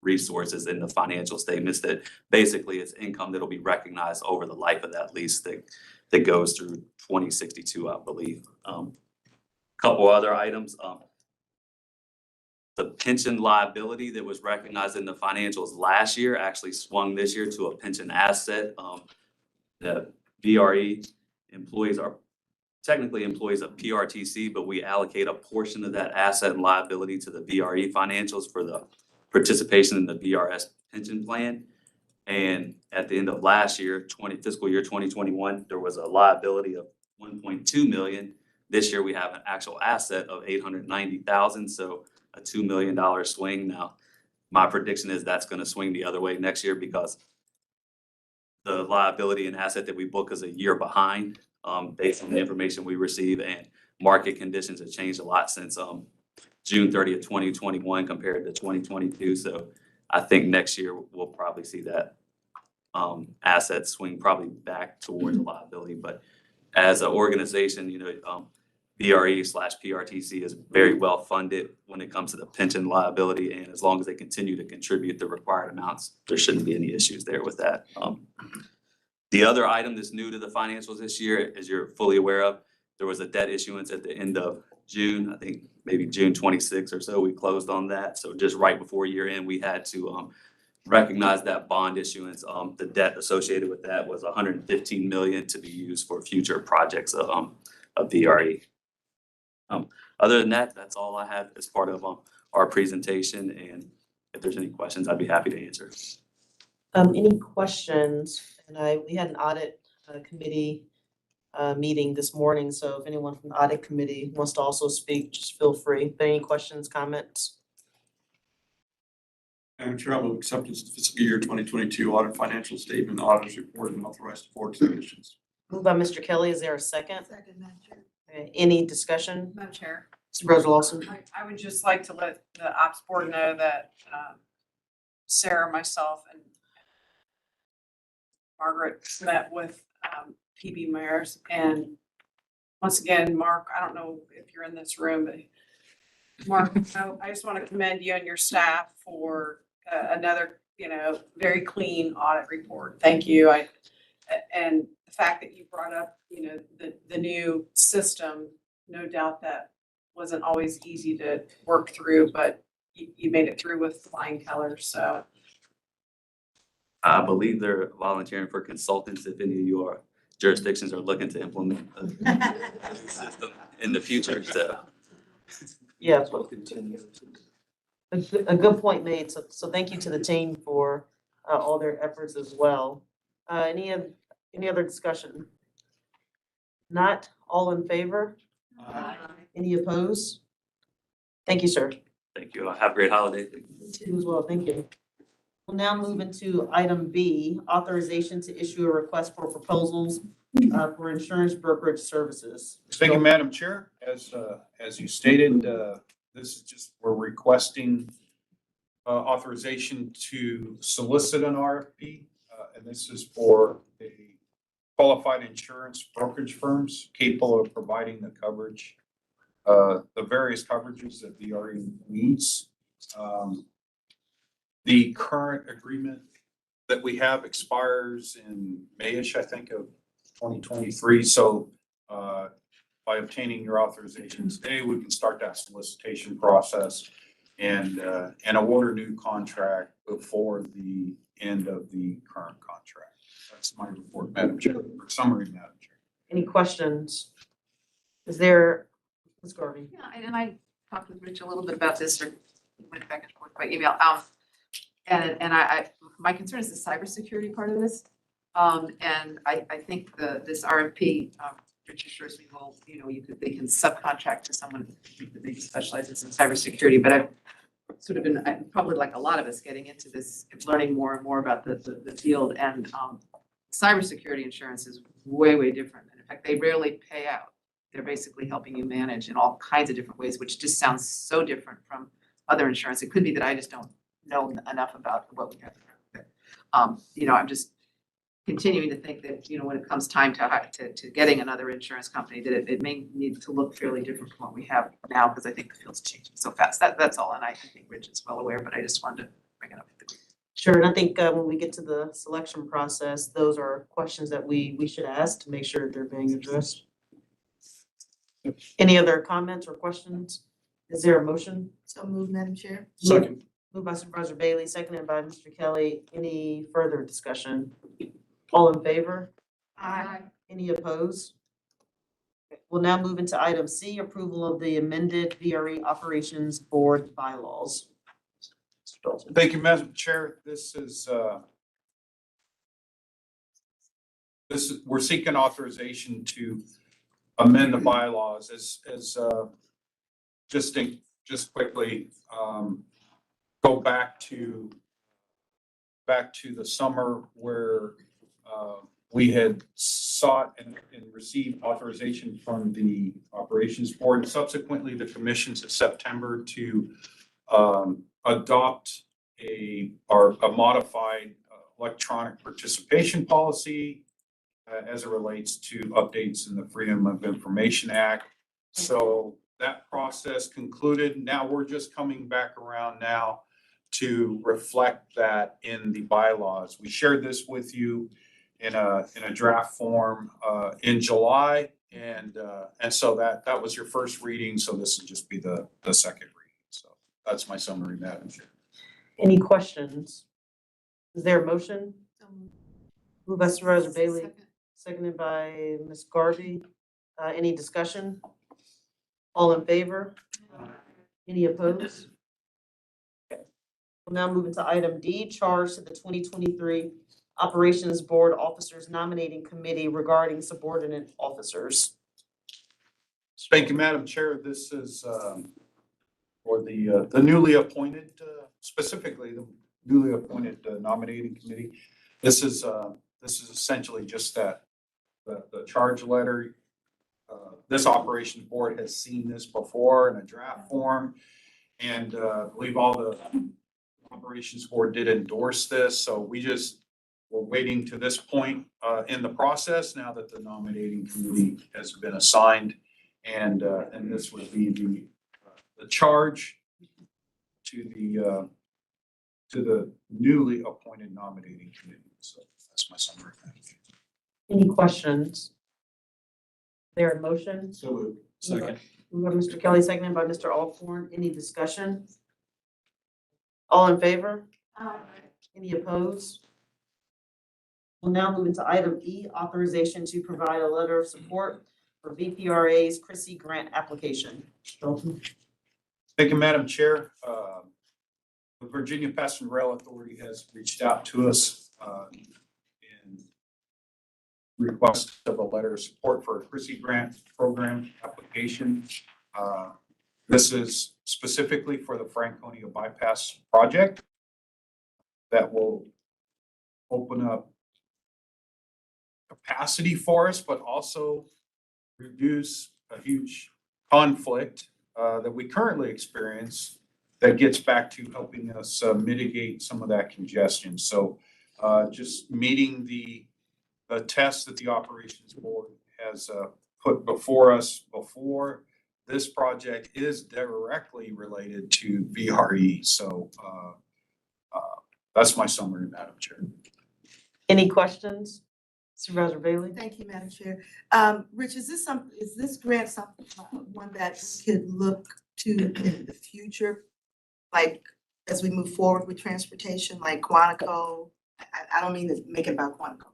resources in the financial statements that basically is income that'll be recognized over the life of that lease that goes through 2062, I believe. Couple other items. The pension liability that was recognized in the financials last year actually swung this year to a pension asset. The VRE employees are technically employees of PRTC, but we allocate a portion of that asset and liability to the VRE financials for the participation in the VRS pension plan. And at the end of last year, fiscal year 2021, there was a liability of 1.2 million. This year we have an actual asset of 890,000, so a $2 million swing. Now, my prediction is that's going to swing the other way next year because the liability and asset that we book is a year behind, based on the information we receive, and market conditions have changed a lot since June 30th, 2021 compared to 2022. So I think next year we'll probably see that asset swing probably back towards a liability. But as an organization, VRE/PRTC is very well funded when it comes to the pension liability, and as long as they continue to contribute the required amounts, there shouldn't be any issues there with that. The other item that's new to the financials this year, as you're fully aware of, there was a debt issuance at the end of June, I think maybe June 26th or so, we closed on that. So just right before year end, we had to recognize that bond issuance. The debt associated with that was $115 million to be used for future projects of VRE. Other than that, that's all I have as part of our presentation. And if there's any questions, I'd be happy to answer. Any questions? And we had an audit committee meeting this morning, so if anyone from the audit committee wants to also speak, just feel free. Any questions, comments? Madam Chair, I will accept the fiscal year 2022 audit financial statement, auditor's report, and authorized board submissions. Moved by Mr. Kelly. Is there a second? Second, Madam Chair. Okay, any discussion? Madam Chair, Mr. Brother Lawson? I would just like to let the ops board know that Sarah, myself, and Margaret met with PB Mayers. And once again, Mark, I don't know if you're in this room, but Mark, I just want to commend you and your staff for another, very clean audit report. Thank you. And the fact that you brought up, the new system, no doubt that wasn't always easy to work through, but you made it through with flying colors. So I believe they're volunteering for consultants if any of your jurisdictions are looking to implement the system in the future. So Yeah. A good point made. So thank you to the team for all their efforts as well. Any other discussion? Not all in favor? Any opposed? Thank you, sir. thank you. Have a great holiday. You too as well. Thank you. We'll now move into item B, authorization to issue a request for proposals for insurance brokerage services. Thank you, Madam Chair. As you stated, this is just, we're requesting authorization to solicit an RFP. And this is for a qualified insurance brokerage firms capable of providing the coverage, the various coverages that VRE needs. The current agreement that we have expires in May-ish, I think, of 2023. So by obtaining your authorization today, we can start that solicitation process and award a new contract before the end of the current contract. That's my report, Madam Chair, or summary, Madam Chair. Any questions? Is there, Ms. Garvey? yeah, and I talked with Rich a little bit about this went back and forth by email. And my concern is the cybersecurity part of this. And I think this RFP, Rich assures me, well, they can subcontract to someone that they specializes in cybersecurity, but I've sort of been, probably like a lot of us, getting into this, learning more and more about the field, and cybersecurity insurance is way, way different. And in fact, they rarely pay out. They're basically helping you manage in all kinds of different ways, which just sounds so different from other insurance. It could be that I just don't know enough about what we have. I'm just continuing to think that, when it comes time to getting another insurance company, that it may need to look fairly different from what we have now, because I think the field's changing so fast. That's all, and I think Rich is well aware, but I just wanted to bring it up. Sure, and I think when we get to the selection process, those are questions that we should ask to make sure they're being addressed. Any other comments or questions? Is there a motion? So move, Madam Chair. Second. Moved by Supervisor Bailey, seconded by Mr. Kelly. Any further discussion? All in favor? Aye. Any opposed? We'll now move into item C, approval of the amended VRE Operations Board bylaws. Mr. Dalton. Thank you, Madam Chair. We're seeking authorization to amend the bylaws just quickly, go back to the summer where we had sought and received authorization from the Operations Board, and subsequently the commissions in September to adopt a modified electronic participation policy as it relates to updates in the Freedom of Information Act. So that process concluded. Now we're just coming back around now to reflect that in the bylaws. We shared this with you in a draft form in July, and so that was your first reading. So this will just be the second reading. So that's my summary, Madam Chair. Any questions? Is there a motion? Moved by Supervisor Bailey, seconded by Ms. Garvey. Any discussion? All in favor? Any opposed? Okay. We'll now move into item D, charge to the 2023 Operations Board Officers Nominating Committee regarding subordinate officers. Thank you, Madam Chair. This is for the newly appointed, specifically the newly appointed nominating committee. This is essentially just that, the charge letter. This operations board has seen this before in a draft form, and I believe all the operations board did endorse this. So we're waiting to this point in the process now that the nominating committee has been assigned, and this would be the charge to the newly appointed nominating committee. So that's my summary. Any questions? There a motion? So moved. Second. Moved by Mr. Kelly, seconded by Mr. Alcorn. Any discussion? All in favor? Any opposed? We'll now move into item E, authorization to provide a letter of support for VPRA's Chrissy grant application. Dalton. Thank you, Madam Chair. The Virginia Passenger Rail Authority has reached out to us in request of a letter of support for a Chrissy grant program application. This is specifically for the Franconia bypass project that will open up capacity for us, but also reduce a huge conflict that we currently experience that gets back to helping us mitigate some of that congestion. So just meeting the test that the operations board has put before us before. This project is directly related to VRE. So that's my summary, Madam Chair. Any questions? Supervisor Bailey? Thank you, Madam Chair. Rich, is this grant something, one that we could look to in the future? Like, as we move forward with transportation, like Quantico? I don't mean to make it about Quantico.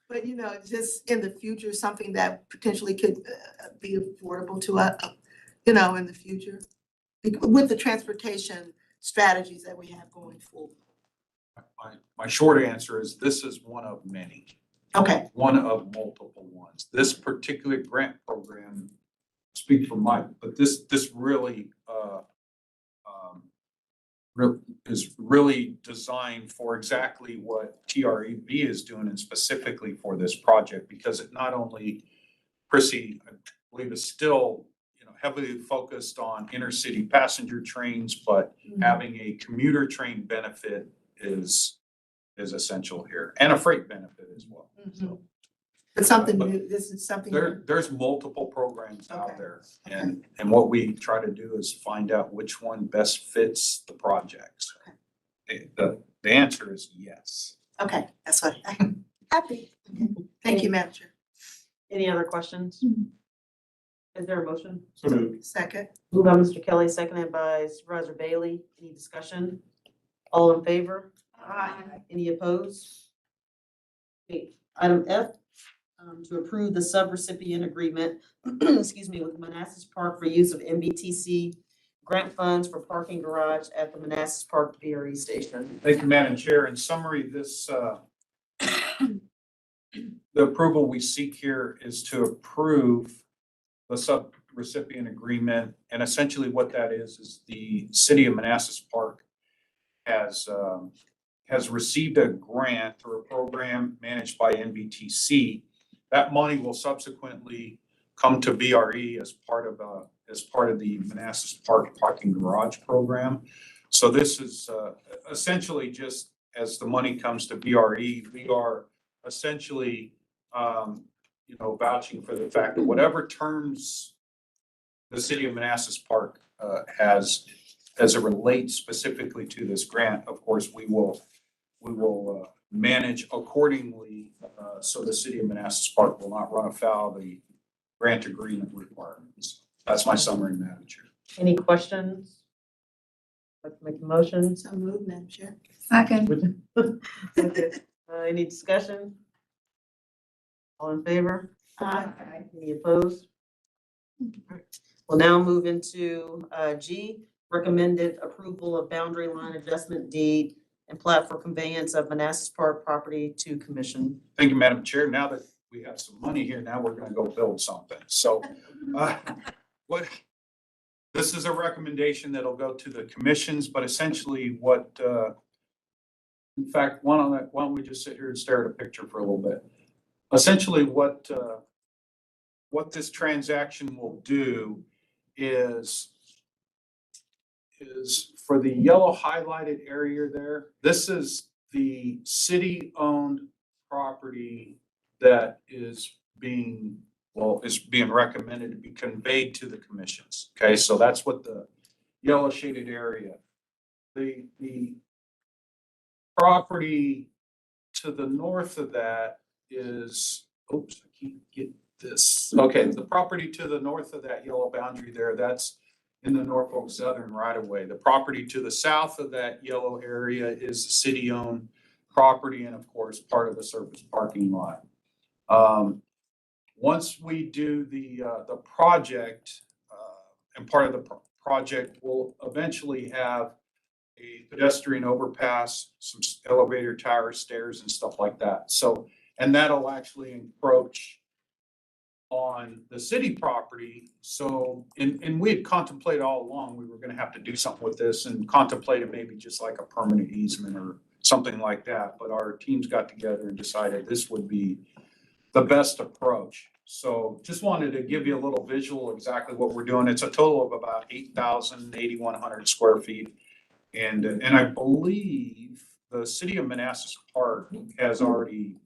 But, just in the future, something that potentially could be affordable to us, in the future? with the transportation strategies that we have going forward. My short answer is this is one of many, Okay, one of multiple ones. This particular grant program, speak for Mike, but this really, is really designed for exactly what TREB is doing and specifically for this project, because it not only, Chrissy, I believe is still, heavily focused on intercity passenger trains, but having a commuter train benefit is essential here, and a freight benefit as well. So but something new, this is something new. there's multiple programs out Okay. there, and what we try to do is find out which one best fits the projects. The answer is yes. Okay, that's what I'm happy. Thank you, Madam Chair. Any other questions? Is there a motion? So moved. Second. Moved by Mr. Kelly, seconded by Supervisor Bailey. Any discussion? All in favor? Aye. Any opposed? Okay, item F, to approve the subrecipient agreement, excuse me, with Manassas Park for use of MBTC grant funds for parking garage at the Manassas Park VRE station. Thank you, Madam Chair. In summary, this, the approval we seek here is to approve the subrecipient agreement. And essentially what that is the city of Manassas Park has received a grant through a program managed by NBTC. That money will subsequently come to VRE as part of the Manassas Park parking garage program. So this is essentially just as the money comes to VRE, we are essentially vouching for the fact that whatever terms the city of Manassas Park has as it relates specifically to this grant, of course, we will manage accordingly so the city of Manassas Park will not run afoul of the grant agreement requirements. That's my summary, Madam Chair. Any questions? Like to make a motion? So moved, Madam Chair. Second. Okay. Any discussion? All in favor? Aye. Any opposed? We'll now move into G, recommended approval of boundary line adjustment deed and plat for conveyance of Manassas Park property to commission. Thank you, Madam Chair. Now that we have some money here, now we're gonna go build something. So this is a recommendation that'll go to the commissions, but essentially in fact, why don't we just sit here and stare at a picture for a little bit? Essentially what this transaction will do is for the yellow highlighted area there, this is the city-owned property that is being recommended to be conveyed to the commissions. Okay, so that's what the yellow shaded area. The property to the north of that is, oops, I can't get this. Okay, the property to the north of that yellow boundary there, that's in the Norfolk Southern right of way. The property to the south of that yellow area is city-owned property and of course, part of the surface parking lot. Once we do the project, and part of the project will eventually have a pedestrian overpass, some elevator towers, stairs and stuff like that. So, and that'll actually encroach on the city property. So, and we had contemplated all along, we were gonna have to do something with this and contemplated maybe just like a permanent easement or something like that. But our teams got together and decided this would be the best approach. So just wanted to give you a little visual exactly what we're doing. It's a total of about 8,100 square feet. And I believe the city of Manassas Park has already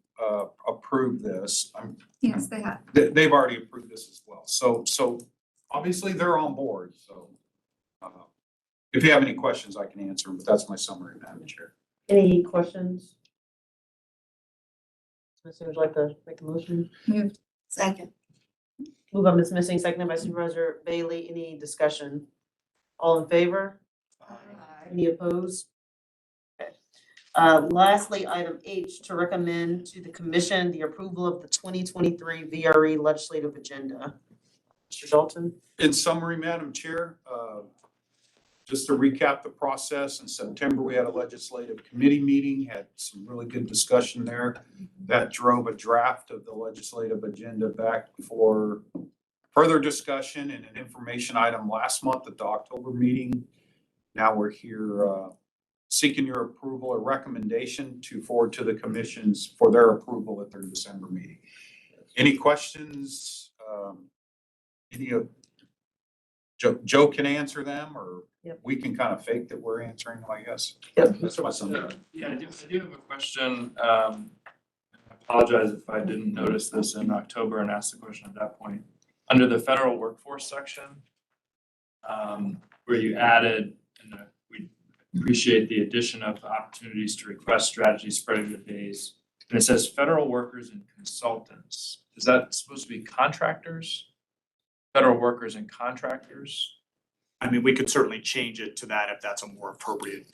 approved this. Yes, they have. They've already approved this as well. So obviously they're on board. So if you have any questions, I can answer them, but that's my summary, Madam Chair. Any questions? Would you like to make a motion? Second. Move on, Ms. Missing, seconded by Supervisor Bailey. Any discussion? All in favor? Any opposed? Okay. Lastly, item H, to recommend to the commission the approval of the 2023 VRE legislative agenda. Mr. Dalton? In summary, Madam Chair, just to recap the process, in September, we had a legislative committee meeting, had some really good discussion there. That drove a draft of the legislative agenda back for further discussion and an information item last month at the October meeting. Now we're here seeking your approval or recommendation to forward to the commissions for their approval at their December meeting. Any questions? Any of Joe can answer them, or Yep. we can kind of fake that we're answering them, I guess. Yep. That's what some. Yeah, I do have a question. I apologize if I didn't notice this in October and ask the question at that point. Under the federal workforce section, where you added, and we appreciate the addition of opportunities to request strategy spreading the days. And it says federal workers and consultants. Is that supposed to be contractors? Federal workers and contractors? I mean, we could certainly change it to that if that's a more appropriate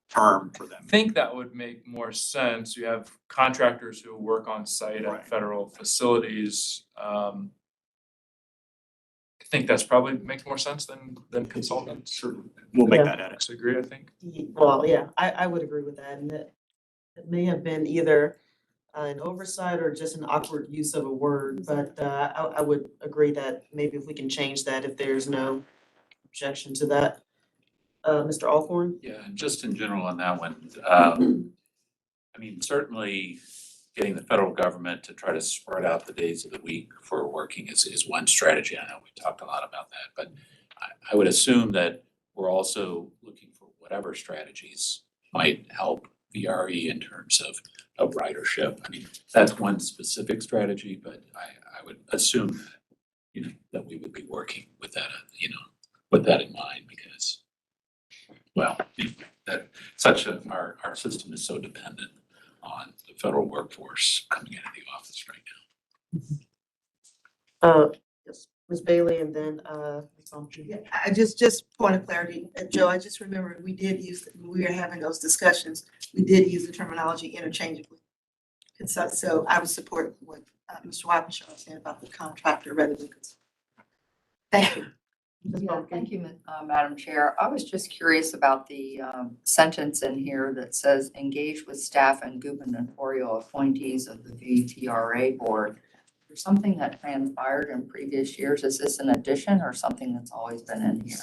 term for them. I think that would make more sense. You have contractors who work on site Right. at federal facilities. I think that's probably makes more sense than consultants. Sure. We'll make Yeah. that edit. I agree, I think. Well, yeah, I would agree with that, and that it may have been either an oversight or just an awkward use of a word, but I would agree that maybe if we can change that, if there's no objection to that. Mr. Alcorn? Yeah, and just in general on that one, I mean, certainly getting the federal government to try to spread out the days of the week for working is one strategy. I know we talked a lot about that, but I would assume that we're also looking for whatever strategies might help VRE in terms of ridership. I mean, that's one specific strategy, but I would assume that, you know, that we would be working with that, you know, with that in mind, because, well, that our system is so dependent on the federal workforce coming into the office right now. Yes, Ms. Bailey, and then, Ms. Almstrom. Yeah, I just point of clarity, Joe, I just remembered we did use, when we were having those discussions, we did use the terminology interchangeably. And so I would support what Mr. Waukesha was saying about the contractor rather than consultant. Thank you. Yeah, Thank you, Madam Chair. I was just curious about the sentence in here that says engage with staff and gubernatorial appointees of the VTRA board. There's something that transpired in previous years. Is this an addition or something that's always been in here?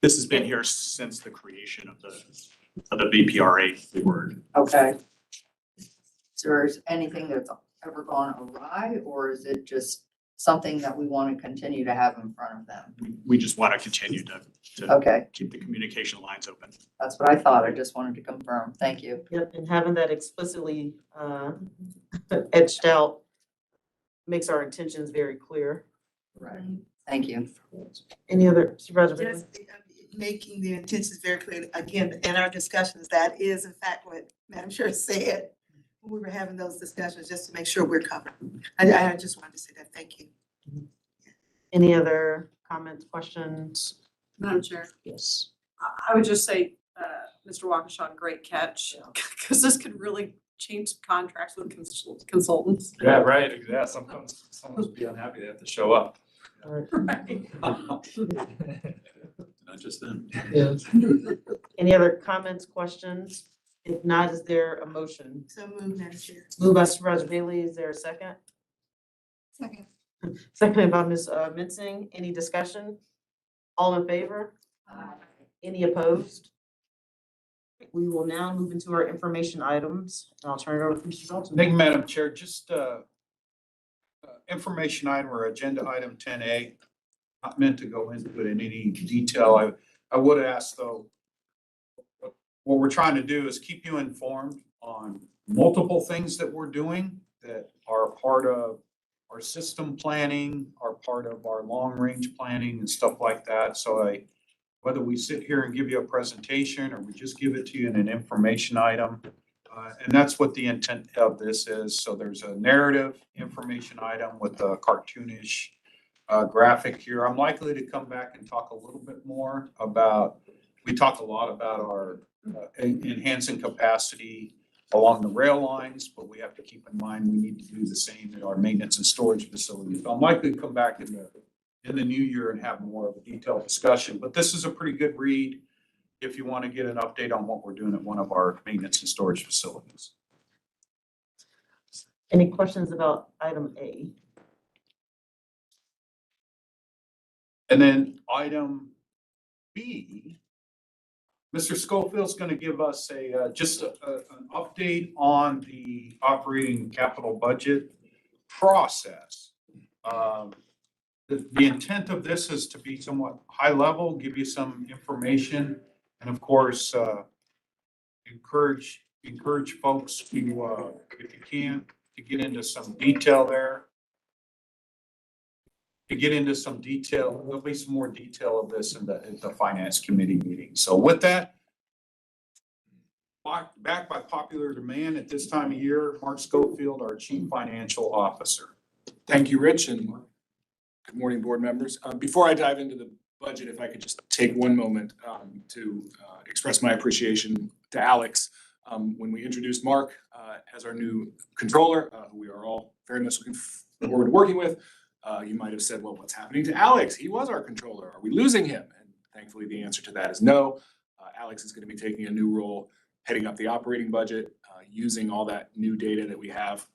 This has been here since the creation of the VPRA board. Okay. Is there anything that's ever gone awry, or is it just something that we want to continue to have in front of them? We just want to continue to Okay, keep the communication lines open. that's what I thought. I just wanted to confirm. Thank you. Yep, and having that explicitly etched out makes our intentions very clear. Right. Thank you. Any other Supervisor Bailey? Just making the intentions very clear, again, in our discussions, that is in fact what Madam Chair said when we were having those discussions, just to make sure we're covered. I just wanted to say that, thank you. Any other comments, questions? Madam Chair, Yes. I would just say, Mr. Waukesha, great catch, because this could really change contracts with consultants. Yeah, right, yeah, sometimes someone's be unhappy they have to show up. Right. Not just them. Any other comments, questions? If not, is there a motion? So move, Madam Chair. Moved by Supervisor Bailey, is there a second? Second. Seconded by Ms. Mincing, any discussion? All in favor? Any opposed? We will now move into our information items, and I'll turn it over to Mr. Dalton. Thank you, Madam Chair. Just information item or agenda item 10A. Not meant to go into it in any detail. I would ask though, what we're trying to do is keep you informed on multiple things that we're doing that are part of our system planning, are part of our long-range planning and stuff like that. So whether we sit here and give you a presentation or we just give it to you in an information item, and that's what the intent of this is. So there's a narrative information item with a cartoonish graphic here. I'm likely to come back and talk a little bit more about, we talk a lot about our enhancing capacity along the rail lines, but we have to keep in mind we need to do the same at our maintenance and storage facilities. So I'm likely to come back in the new year and have more of a detailed discussion. But this is a pretty good read if you want to get an update on what we're doing at one of our maintenance and storage facilities. Any questions about item A? And then item B, Mr. Schofield's going to give us an update on the operating capital budget process. The intent of this is to be somewhat high level, give you some information, and of course, encourage folks to, if you can, to get into some detail there. To get into some detail, there'll be some more detail of this in the finance committee meeting. So with that, back by popular demand at this time of year, Mark Schofield, our Chief Financial Officer. Thank you, Rich, and good morning, board members. Before I dive into the budget, if I could just take one moment to express my appreciation to Alex. When we introduced Mark as our new controller, who we are all very much looking forward to working with, you might have said, well, what's happening to Alex? He was our controller. Are we losing him? And thankfully, the answer to that is no. Alex is going to be taking a new role, heading up the operating budget, using all that new data that we have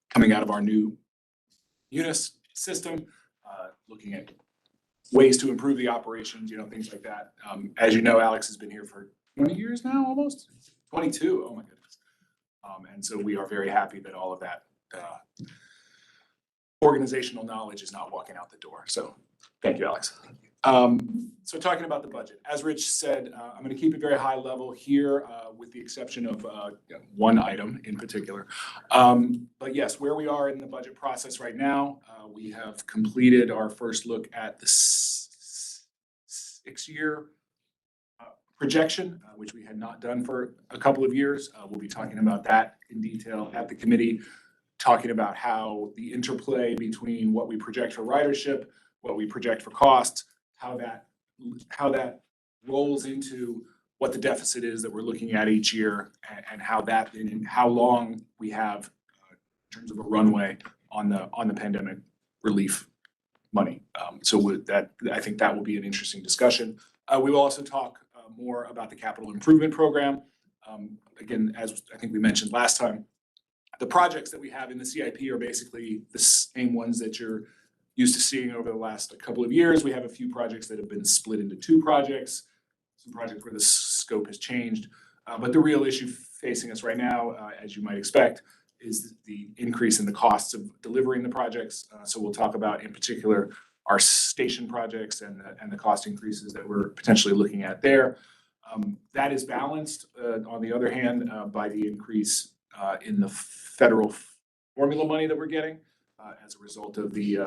coming out of our new UNIS system, looking at ways to improve the operations, things like that. As you know, Alex has been here for 20 years now, almost 22. Oh my goodness. And so we are very happy that all of that organizational knowledge is not walking out the door. So thank you, Alex. So talking about the budget, as Rich said, I'm going to keep it very high level here with the exception of one item in particular. But yes, where we are in the budget process right now, we have completed our first look at the 6-year projection, which we had not done for a couple of years. We'll be talking about that in detail at the committee, talking about how the interplay between what we project for ridership, what we project for costs, how that rolls into what the deficit is that we're looking at each year, and how long we have in terms of a runway on the pandemic relief money. So with that, I think that will be an interesting discussion. We will also talk more about the capital improvement program. Again, as I think we mentioned last time, the projects that we have in the CIP are basically the same ones that you're used to seeing over the last couple of years. We have a few projects that have been split into 2 projects, some projects where the scope has changed. But the real issue facing us right now, as you might expect, is the increase in the costs of delivering the projects. So we'll talk about, in particular, our station projects and the cost increases that we're potentially looking at there. That is balanced, on the other hand, by the increase in the federal formula money that we're getting as a result of the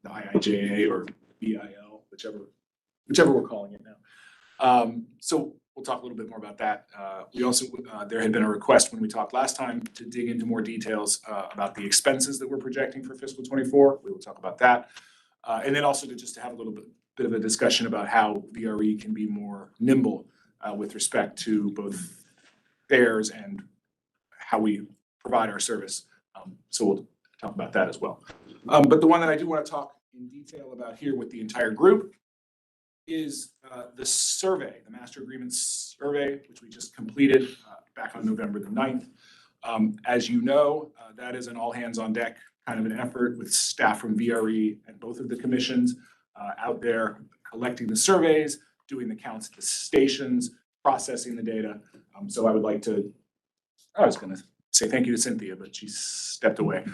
IIJA or BIL, whichever we're calling it now. So we'll talk a little bit more about that. We also, there had been a request when we talked last time to dig into more details about the expenses that we're projecting for fiscal '24. We will talk about that. And then also to have a little bit of a discussion about how VRE can be more nimble with respect to both fares and how we provide our service. So we'll talk about that as well. But the one that I do want to talk in detail about here with the entire group is the survey, the master agreement survey, which we just completed back on November the 9th. As you know, that is an all hands on deck kind of an effort with staff from VRE and both of the commissions out there collecting the surveys, doing the counts at the stations, processing the data. So I was going to say thank you to Cynthia, but she stepped away.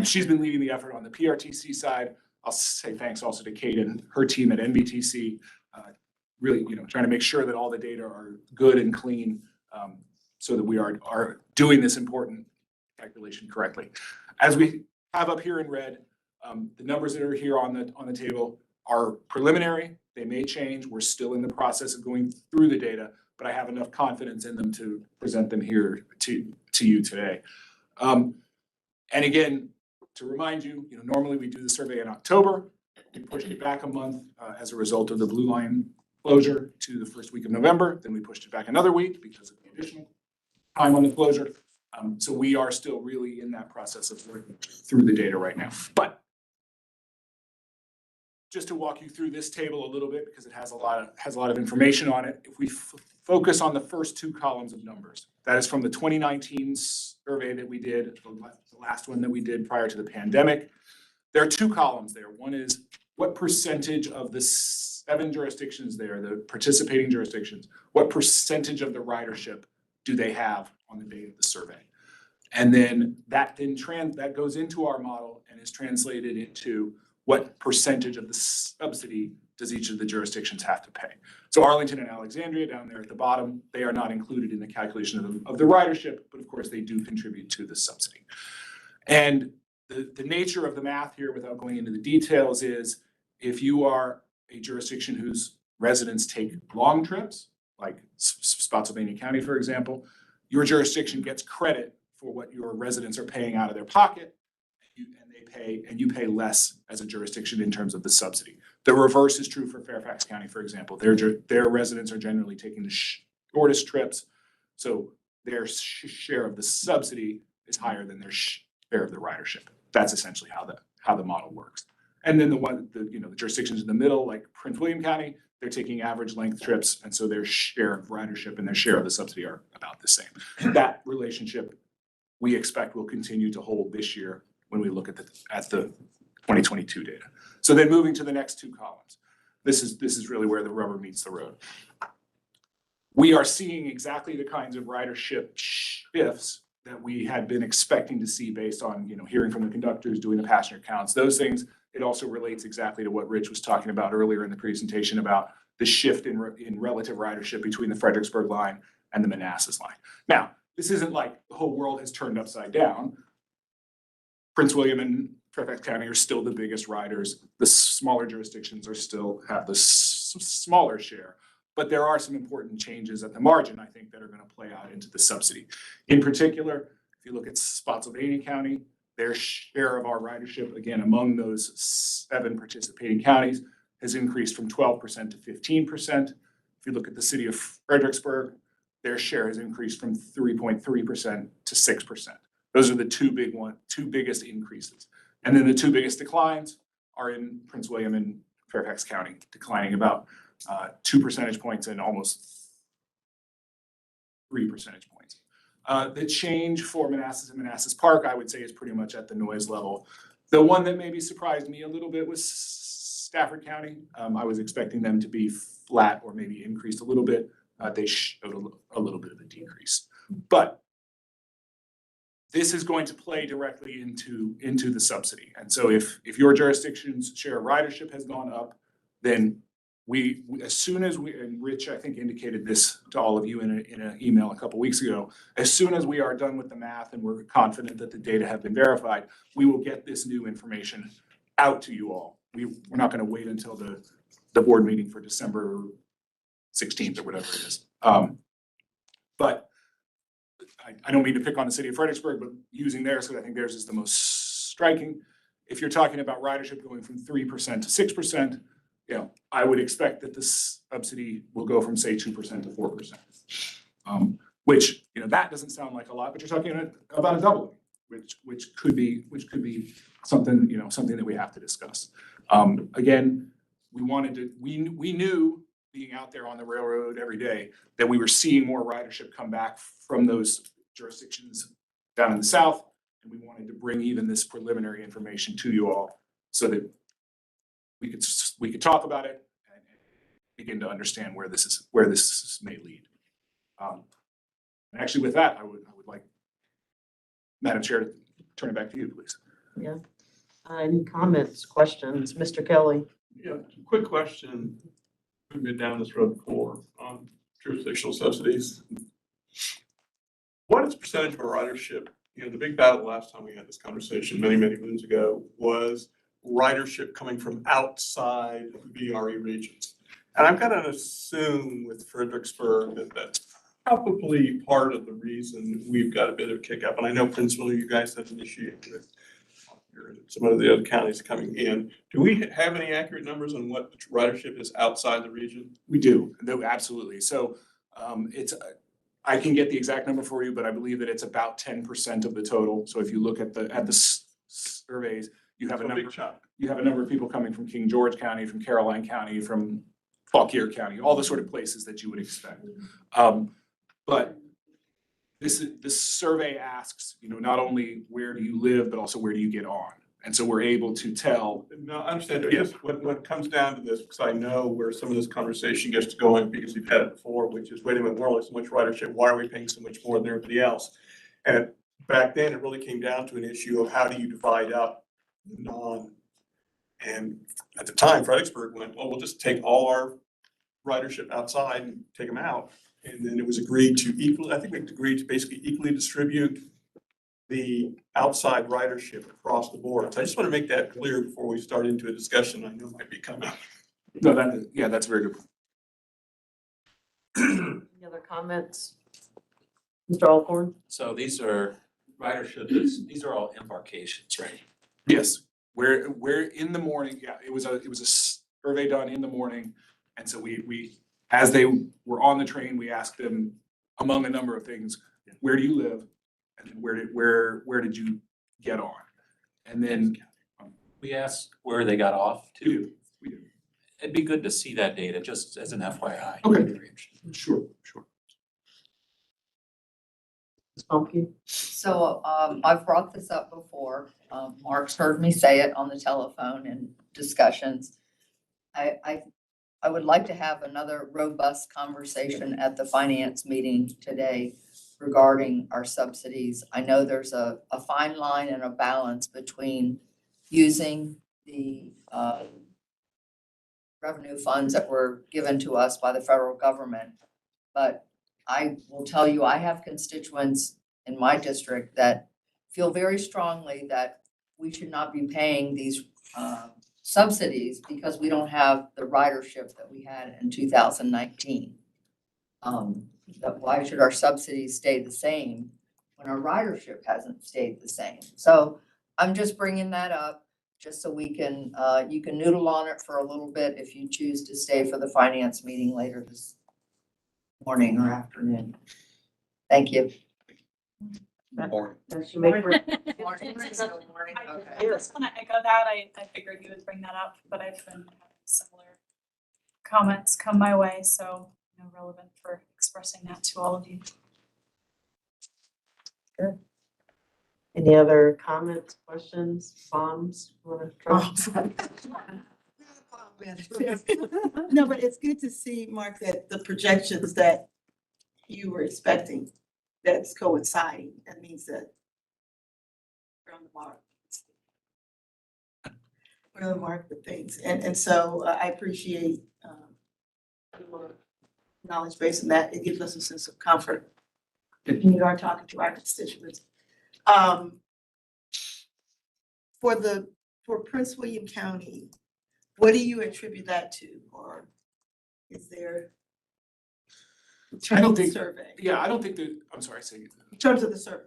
She's been leading the effort on the PRTC side. I'll say thanks also to Kate and her team at NBTC, really, trying to make sure that all the data are good and clean, so that we are doing this important calculation correctly. As we have up here in red, the numbers that are here on the table are preliminary. They may change. We're still in the process of going through the data, but I have enough confidence in them to present them here to you today. And again, to remind you, normally we do the survey in October. We pushed it back a month as a result of the Blue Line closure to the first week of November. Then we pushed it back another week because of the additional time on the closure. So we are still really in that process of working through the data right now. But just to walk you through this table a little bit, because it has a lot of information on it. If we focus on the first two columns of numbers, that is from the 2019 survey that we did, the last one that we did prior to the pandemic. There are two columns there. One is what percentage of the 7 jurisdictions there, the participating jurisdictions, what percentage of the ridership do they have on the date of the survey? And then that goes into our model and is translated into what percentage of the subsidy does each of the jurisdictions have to pay. So Arlington and Alexandria down there at the bottom, they are not included in the calculation of the ridership, but of course they do contribute to the subsidy. And the nature of the math here, without going into the details, is if you are a jurisdiction whose residents take long trips, like Spotsylvania County, for example, your jurisdiction gets credit for what your residents are paying out of their pocket, and you pay less as a jurisdiction in terms of the subsidy. The reverse is true for Fairfax County, for example. Their residents are generally taking the shortest trips, so their share of the subsidy is higher than their share of the ridership. That's essentially how the model works. And then the jurisdictions in the middle, like Prince William County, they're taking average length trips, and so their share of ridership and their share of the subsidy are about the same. That relationship we expect will continue to hold this year when we look at the 2022 data. So then moving to the next two columns, this is really where the rubber meets the road. We are seeing exactly the kinds of ridership shifts that we had been expecting to see based on, hearing from the conductors, doing the passenger counts, those things. It also relates exactly to what Rich was talking about earlier in the presentation about the shift in relative ridership between the Fredericksburg line and the Manassas line. Now, this isn't like the whole world has turned upside down. Prince William and Fairfax County are still the biggest riders. The smaller jurisdictions still have the smaller share. But there are some important changes at the margin, I think, that are going to play out into the subsidy. In particular, if you look at Spotsylvania County, their share of our ridership, again, among those 7 participating counties, has increased from 12% to 15%. If you look at the city of Fredericksburg, their share has increased from 3.3% to 6%. Those are the two biggest increases. And then the two biggest declines are in Prince William and Fairfax County, declining about 2 percentage points and almost 3 percentage points. The change for Manassas and Manassas Park, I would say, is pretty much at the noise level. The one that maybe surprised me a little bit was Stafford County. I was expecting them to be flat or maybe increased a little bit. They showed a little bit of a decrease. But this is going to play directly into the subsidy. And so if your jurisdiction's share of ridership has gone up, then we as soon as we, and Rich, I think, indicated this to all of you in an email a couple weeks ago, as soon as we are done with the math and we're confident that the data have been verified, we will get this new information out to you all. We're not going to wait until the board meeting for December 16th or whatever it is. But I don't mean to pick on the city of Fredericksburg, but using theirs, because I think theirs is the most striking. If you're talking about ridership going from 3% to 6%, I would expect that the subsidy will go from, say, 2% to 4%. Which, that doesn't sound like a lot, but you're talking about a doubling, which could be something, something that we have to discuss. Again, we knew, being out there on the railroad every day, that we were seeing more ridership come back from those jurisdictions down in the south, and we wanted to bring even this preliminary information to you all so that we could talk about it and begin to understand where this may lead. And actually, with that, I would like, Madam Chair, to turn it back to you, please. Yeah. Any comments, questions, Mr. Kelly? Yeah, quick question. We've been down this road before on jurisdictional subsidies. What is percentage of our ridership? The big battle last time we had this conversation many moons ago was ridership coming from outside VRE regions. And I've got to assume with Fredericksburg that that's probably part of the reason we've got a bit of a kick up. And I know Prince William, you guys have initiated with some of the other counties coming in. Do we have any accurate numbers on what ridership is outside the region? We do, absolutely. So I can get the exact number for you, but I believe that it's about 10% of the total. So if you look at the surveys, you have a number. Big chunk. you have a number of people coming from King George County, from Caroline County, from Fauquier County, all the sort of places that you would expect. But this survey asks, not only where do you live, but also where do you get on? And so we're able to tell. No, I understand. Just when it comes down to this, because I know where some of this conversation gets to going, because we've had it before, which is, wait a minute, we're only so much ridership, why are we paying so much more than everybody else? And back then, it really came down to an issue of how do you divide up the non. And at the time, Fredericksburg went, well, we'll just take all our ridership outside and take them out. And then it was agreed to I think we agreed to basically equally distribute the outside ridership across the board. So I just want to make that clear before we start into a discussion I know might be coming. No, that's very good. Any other comments? Mr. Alcorn? So these are ridership, these are all embarkations, right? Yes, we're in the morning, it was a survey done in the morning. And so we, as they were on the train, we asked them, among a number of things, where do you live? And then where did you get on? And then We asked where they got off to. we do. It'd be good to see that data, just as an FYI. Okay. Sure. Ms. Pumpkin? So I've brought this up before. Mark's heard me say it on the telephone in discussions. I would like to have another robust conversation at the finance meeting today regarding our subsidies. I know there's a fine line and a balance between using the revenue funds that were given to us by the federal government. But I will tell you, I have constituents in my district that feel very strongly that we should not be paying these subsidies because we don't have the ridership that we had in 2019. But why should our subsidies stay the same when our ridership hasn't stayed the same? So I'm just bringing that up just so we can, you can noodle on it for a little bit if you choose to stay for the finance meeting later this morning or afternoon. Thank you. Morning. Does she make her- I just want to echo that. I figured you would bring that up, but I've been having similar comments come my way, so relevant for expressing that to all of you. Good. Any other comments, questions, bombs? You wanna drop? No, but it's good to see, Mark, that the projections that you were expecting, that's coinciding. That means that we're on the mark. We're on the mark with things. And so I appreciate your knowledge base in that. It gives us a sense of comfort when you are talking to our constituents. For Prince William County, what do you attribute that to, or is there? I don't think, Survey, I don't think that, I'm sorry, say. in terms of the survey.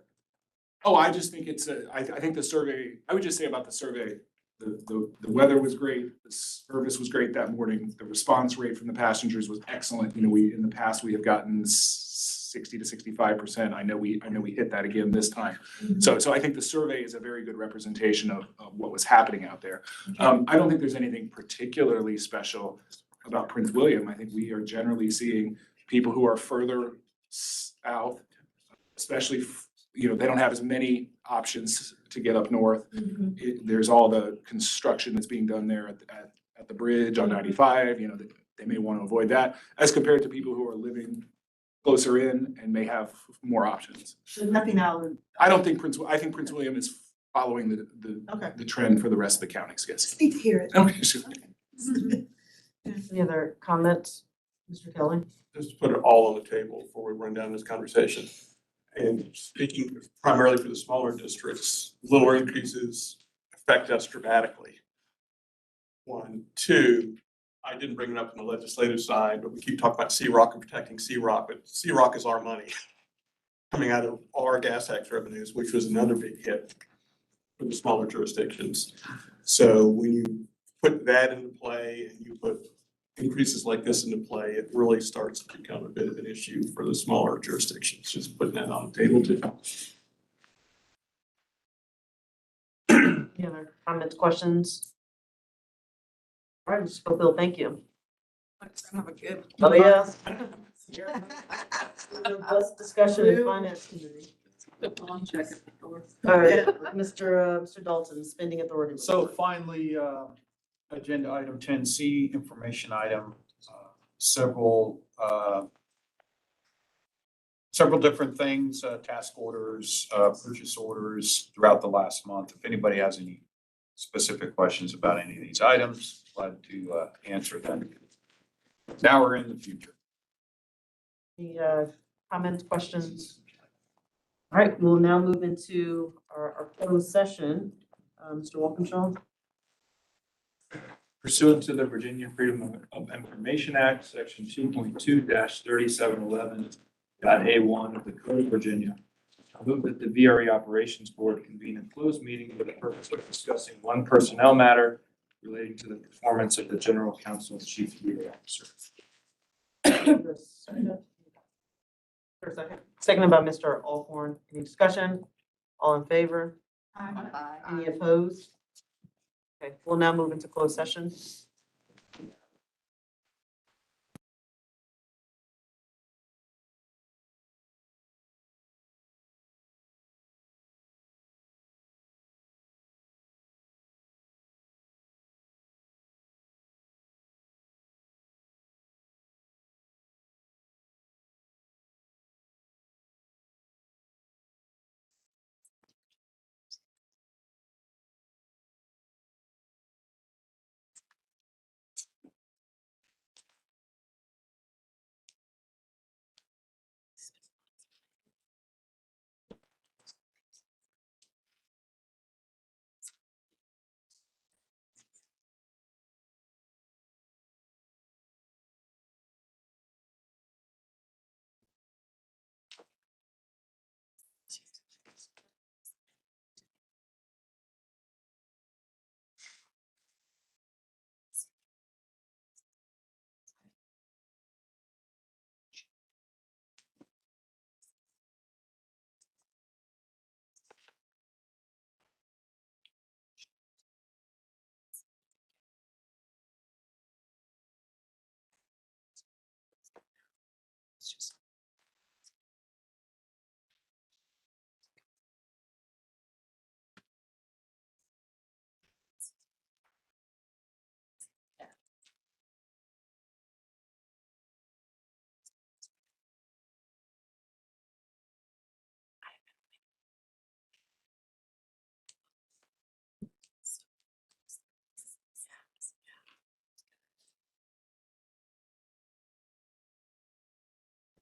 Oh, I just think I think the survey, I would just say about the survey, the weather was great, the service was great that morning, the response rate from the passengers was excellent. In the past, we have gotten 60 to 65%. I know we hit that again this time. So I think the survey is a very good representation of what was happening out there. I don't think there's anything particularly special about Prince William. I think we are generally seeing people who are further south, especially, they don't have as many options to get up north. There's all the construction that's being done there at the bridge on 95, they may want to avoid that as compared to people who are living closer in and may have more options. There's nothing out. I think Prince William is following the trend for the rest of the counties, yes. Just need to hear it. Okay, sure. Any other comments, Mr. Kelly? Just to put it all on the table before we run down this conversation. And speaking primarily for the smaller districts, lower increases affect us dramatically. One, two, I didn't bring it up on the legislative side, but we keep talking about C-Rock and protecting C-Rock, but C-Rock is our money coming out of our gas tax revenues, which was another big hit for the smaller jurisdictions. So when you put that into play and you put increases like this into play, it really starts to become a bit of an issue for the smaller jurisdictions, just putting that on the table too. Any other comments, questions? All right, Mr. Schofield, thank you. Have a good. Oh, yeah. Robust discussion in finance committee. All right, Mr. Dalton, spending authority. So finally, agenda item 10C, information item, several different things, task orders, purchase orders throughout the last month. If anybody has any specific questions about any of these items, glad to answer them. Now we're in the future. Any comments, questions? All right, we'll now move into our closed session. Mr. Walkinshaw. Pursuant to the Virginia Freedom of Information Act, section 2.2-3711.A1 of the Code of Virginia, I move that the VRE Operations Board convene a closed meeting for the purpose of discussing one personnel matter relating to the performance of the General Counsel and Chief Legal Officer. For a second. Seconded by Mr. Alcorn. Any discussion? All in favor? Aye. Any opposed? Okay, we'll now move into closed session.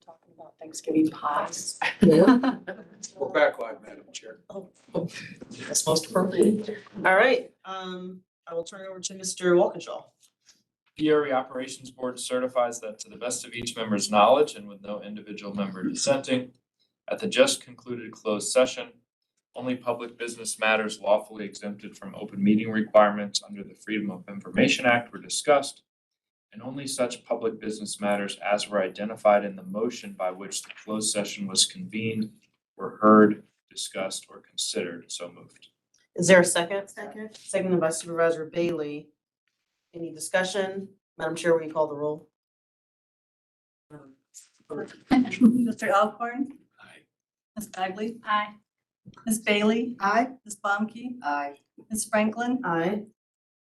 Talking about Thanksgiving pies. We're back live, Madam Chair. That's most appropriate. All right, I will turn it over to Mr. Walkinshaw. VRE Operations Board certifies that to the best of each member's knowledge and with no individual member dissenting, at the just concluded closed session, only public business matters lawfully exempted from open meeting requirements under the Freedom of Information Act were discussed, and only such public business matters as were identified in the motion by which the closed session was convened were heard, discussed, or considered. So moved. Is there a second? Second. Seconded by Supervisor Bailey. Any discussion? Madam Chair, will you call the roll? Mr. Alcorn? Aye. Ms. Bagley? Aye. Ms. Bailey? Aye. Ms. Bomke? Aye. Ms. Franklin? Aye.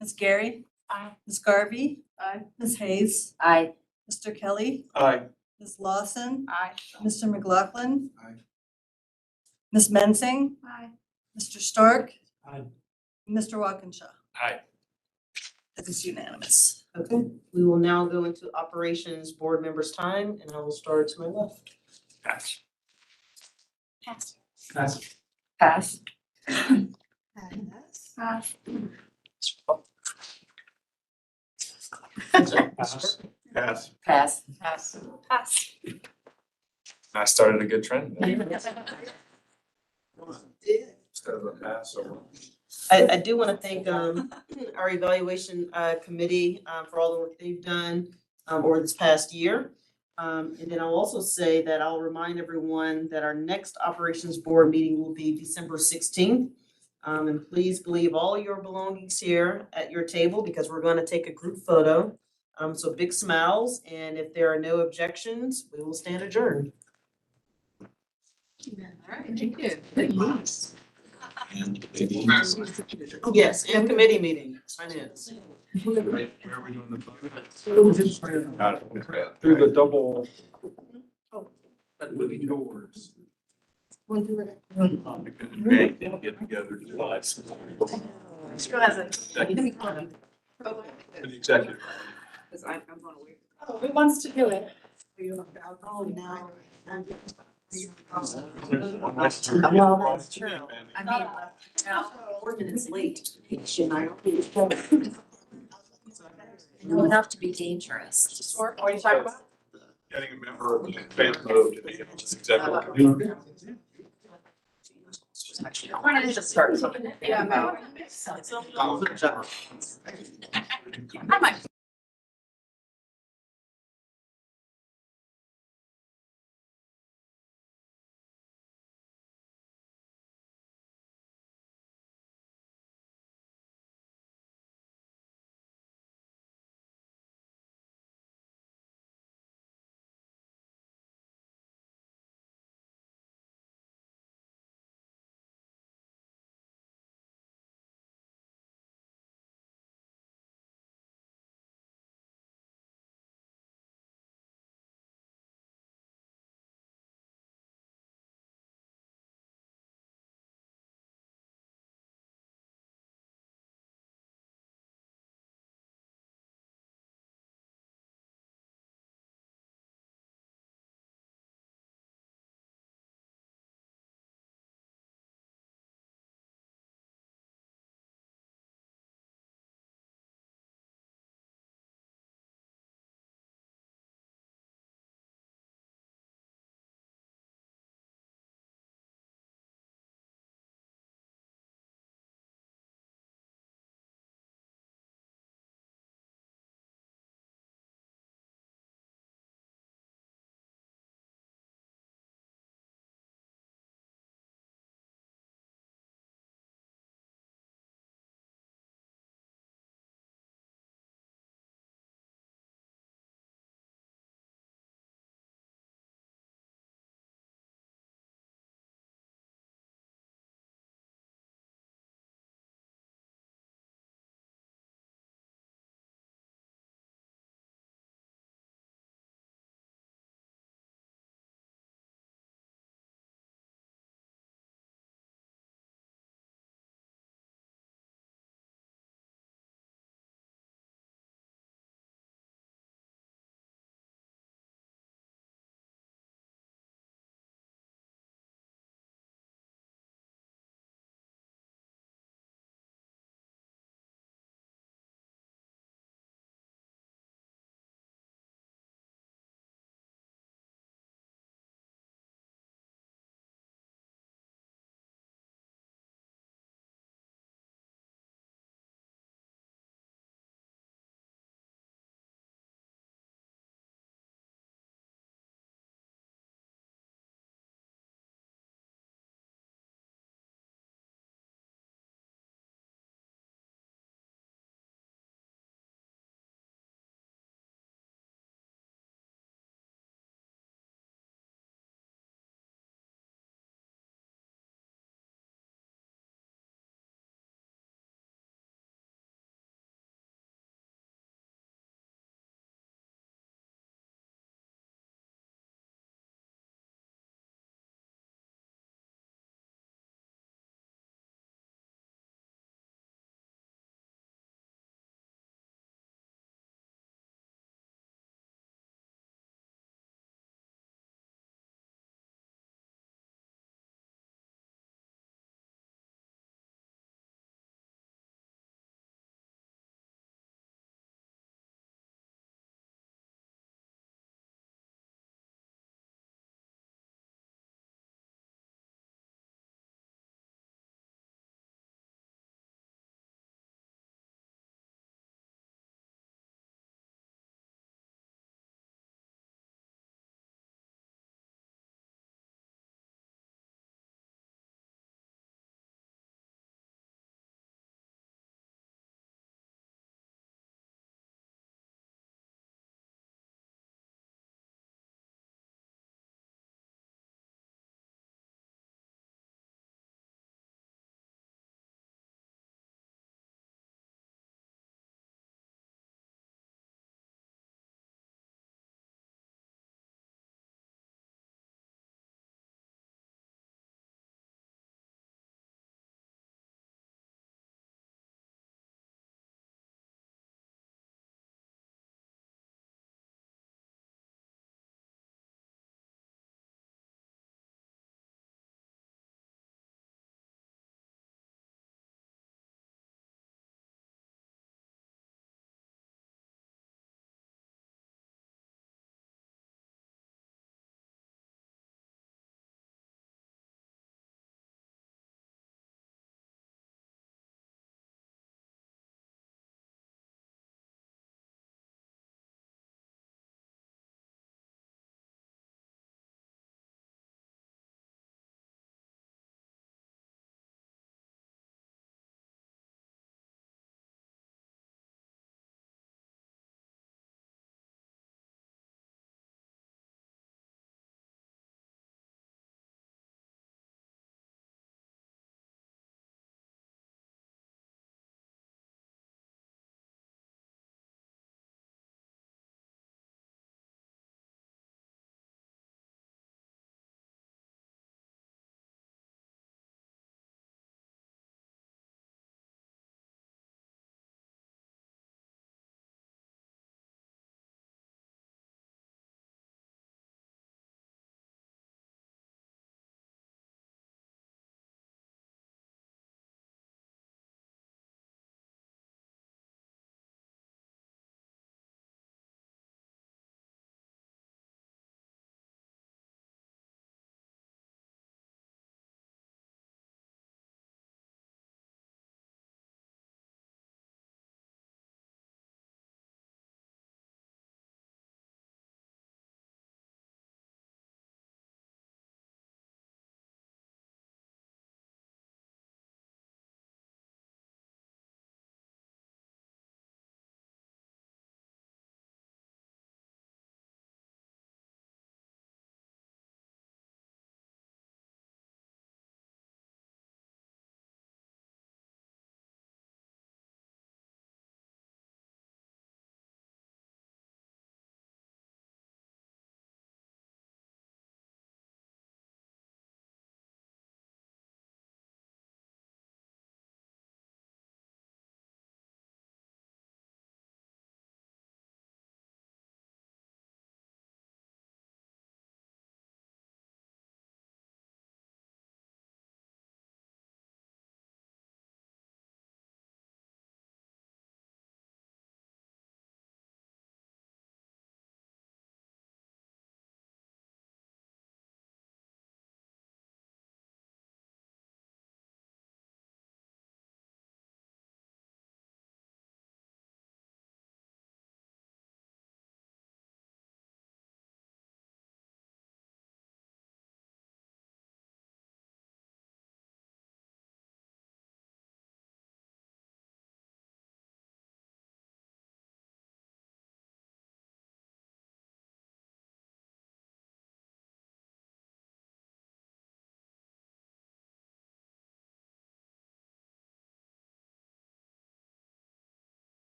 Ms. Gary? Aye. Ms. Garvey? Aye. Ms. Hayes? Aye. Mr. Kelly? Aye. Ms. Lawson? Aye. Mr. McLaughlin? Aye. Ms. Mensing? Aye. Mr. Stark? Aye. Mr. Walkinshaw? Aye. That is unanimous. Okay, we will now go into operations board members' time, and I will start to my left. Pass. Pass. Pass. Pass. Pass. Pass. Pass. Pass. Pass. I started a good trend. Instead of a pass or. I do want to thank our evaluation committee for all the work they've done over this past year. And then I'll also say that I'll remind everyone that our next operations board meeting will be December 16th. And please leave all your belongings here at your table because we're gonna take a group photo. So big smiles, and if there are no objections, we will stand adjourned. All right, thank you. Yes, and committee meeting, finance. Where are we doing the vote? Got it. Through the double. Living doors. We'll do it. They didn't get together to buy some. Still hasn't. Executive. Who wants to do it? Oh, no. Well, that's true. I mean, Ordinance late. It would have to be dangerous. What are you talking about? Getting a member of the fan mode to the executive committee. Why don't you just start something? Yeah. I might.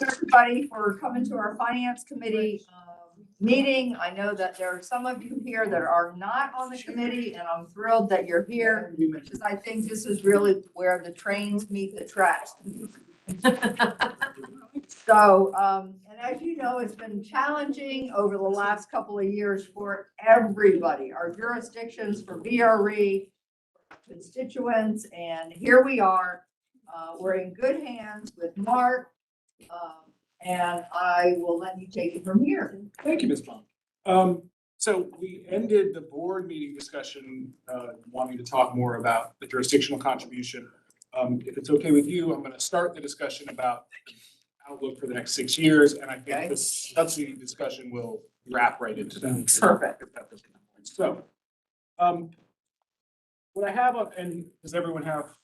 everybody for coming to our finance committee meeting. I know that there are some of you here that are not on the committee, and I'm thrilled that you're here because I think this is really where the trains meet the tracks. So, and as you know, it's been challenging over the last couple of years for everybody, our jurisdictions, for VRE, constituents, and here we are. We're in good hands with Mark, and I will let you take it from here. Thank you, Ms. Bond. So we ended the board meeting discussion, wanting to talk more about the jurisdictional contribution. If it's okay with you, I'm going to start the discussion about outlook for the next 6 years, and I think the subsidy discussion will wrap right into that. Perfect. So, what I have, and does everyone have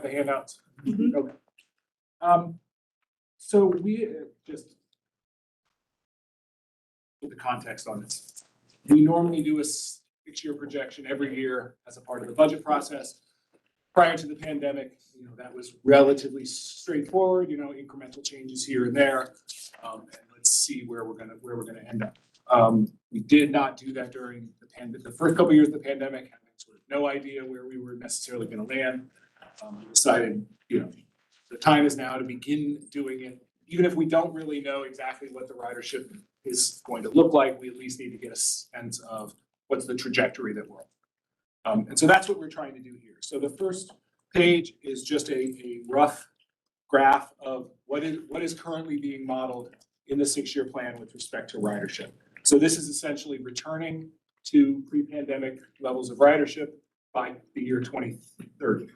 the handouts? Okay. So we just put the context on this. We normally do a 6-year projection every year as a part of the budget process. Prior to the pandemic, that was relatively straightforward, incremental changes here and there. And let's see where we're gonna end up. We did not do that during the first couple of years of the pandemic, having sort of no idea where we were necessarily gonna land. We decided, the time is now to begin doing it. Even if we don't really know exactly what the ridership is going to look like, we at least need to get a sense of what's the trajectory that we're on. And so that's what we're trying to do here. So the first page is just a rough graph of what is currently being modeled in the 6-year plan with respect to ridership. So this is essentially returning to pre-pandemic levels of ridership by the year 2030.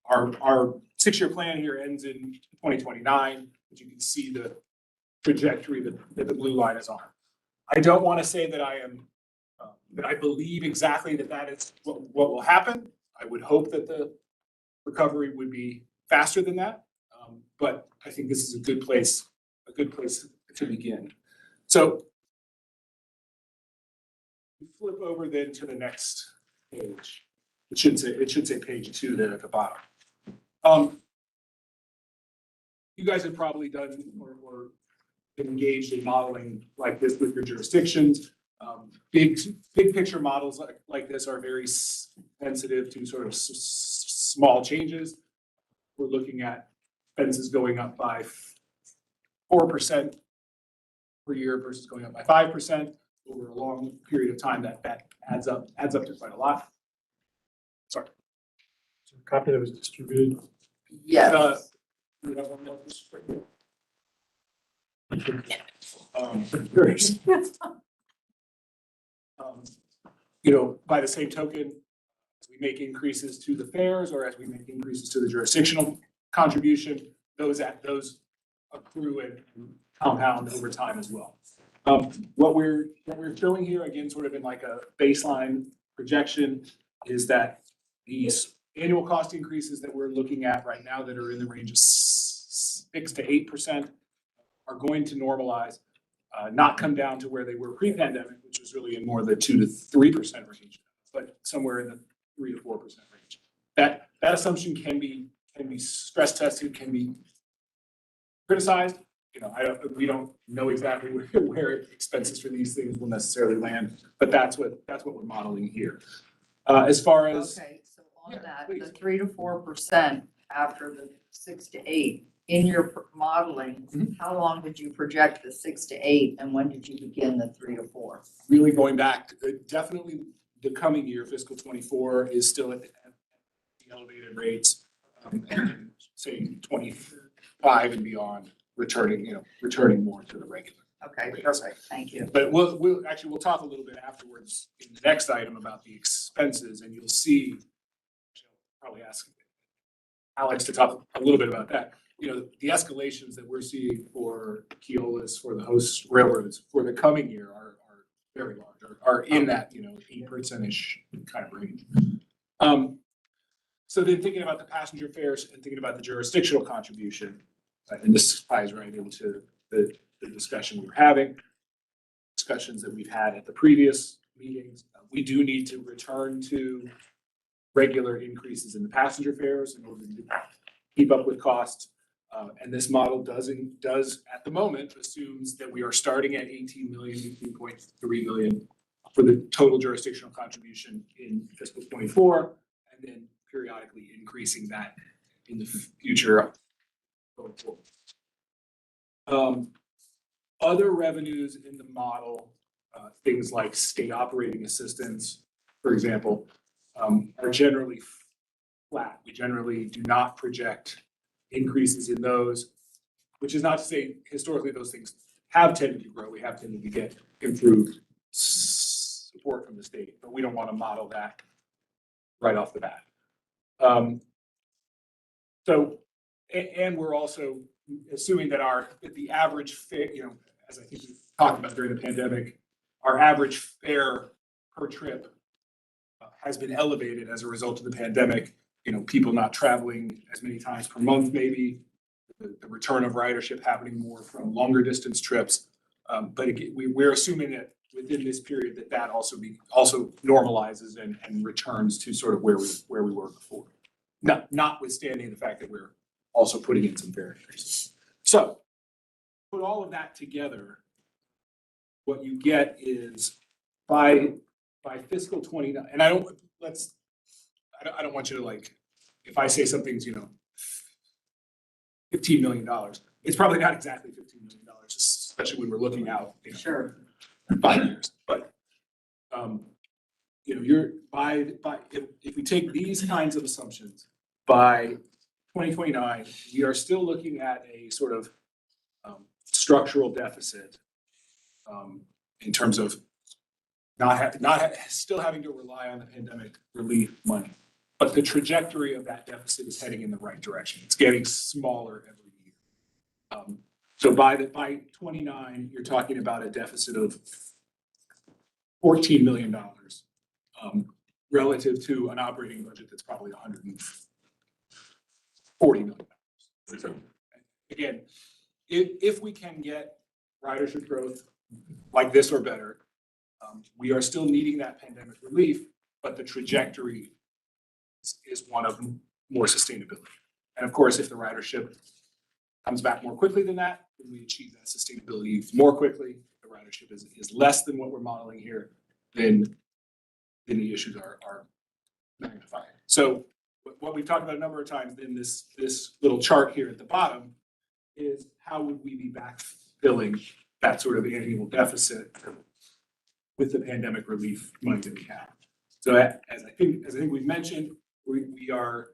Our 6-year plan here ends in 2029, but you can see the trajectory that the blue line is on. I don't want to say that that I believe exactly that is what will happen. I would hope that the recovery would be faster than that, but I think this is a good place to begin. So flip over then to the next page. It should say page 2 there at the bottom. You guys have probably done or been engaged in modeling like this with your jurisdictions. Big picture models like this are very sensitive to sort of small changes. We're looking at expenses going up by 4% per year versus going up by 5% over a long period of time. That adds up to quite a lot. Sorry. So a copy that was distributed. Yes. By the same token, as we make increases to the fares or as we make increases to the jurisdictional contribution, those accrue and compound over time as well. What we're showing here, again, sort of in like a baseline projection, is that these annual cost increases that we're looking at right now that are in the range of 6 to 8% are going to normalize, not come down to where they were pre-pandemic, which was really in more the 2 to 3% range, but somewhere in the 3 to 4% range. That assumption can be stress tested, can be criticized. We don't know exactly where expenses for these things will necessarily land, but that's what we're modeling here. As far as So on that, the 3 to 4% after the 6 to 8 in your modeling, how long did you project the 6 to 8, and when did you begin the 3 to 4? Really going back, definitely the coming year, fiscal 24, is still at the elevated rates, and say 25 and beyond, returning more to the regular. Okay, perfect. Thank you. But we'll talk a little bit afterwards in the next item about the expenses, and you'll see, probably ask Alex to talk a little bit about that. The escalations that we're seeing for Keolis, for the host railroads for the coming year are very large, are in that, 8%-ish kind of range. So then thinking about the passenger fares and thinking about the jurisdictional contribution, and this ties right into the discussion we were having, discussions that we've had at the previous meetings. We do need to return to regular increases in the passenger fares in order to keep up with costs. And this model does at the moment assumes that we are starting at 18.3 million for the total jurisdictional contribution in fiscal 24, and then periodically increasing that in the future going forward. Other revenues in the model, things like state operating assistance, for example, are generally flat. We generally do not project increases in those, which is not to say historically those things have tended to grow. We have tended to get improved support from the state, but we don't want to model that right off the bat. And we're also assuming that the average fare, as I think we talked about during the pandemic, our average fare per trip has been elevated as a result of the pandemic. People not traveling as many times per month, maybe the return of ridership happening more from longer distance trips. But again, we're assuming that within this period that also normalizes and returns to sort of where we were before. Notwithstanding the fact that we're also putting in some fare increases. So put all of that together, what you get is by fiscal 29, and I don't want you to like, if I say something's, $15 million, it's probably not exactly $15 million, especially when we're looking out, Sure. 5 years. But, if we take these kinds of assumptions, by 2029, we are still looking at a sort of structural deficit in terms of still having to rely on the pandemic relief money. But the trajectory of that deficit is heading in the right direction. It's getting smaller every year. So by 29, you're talking about a deficit of $14 million relative to an operating budget that's probably $140 million. So again, if we can get ridership growth like this or better, we are still needing that pandemic relief, but the trajectory is one of more sustainability. And of course, if the ridership comes back more quickly than that, then we achieve that sustainability more quickly. If the ridership is less than what we're modeling here, then the issues are magnified. So what we've talked about a number of times in this little chart here at the bottom is how would we be backfilling that sort of annual deficit with the pandemic relief money that we have. So as I think we've mentioned, we are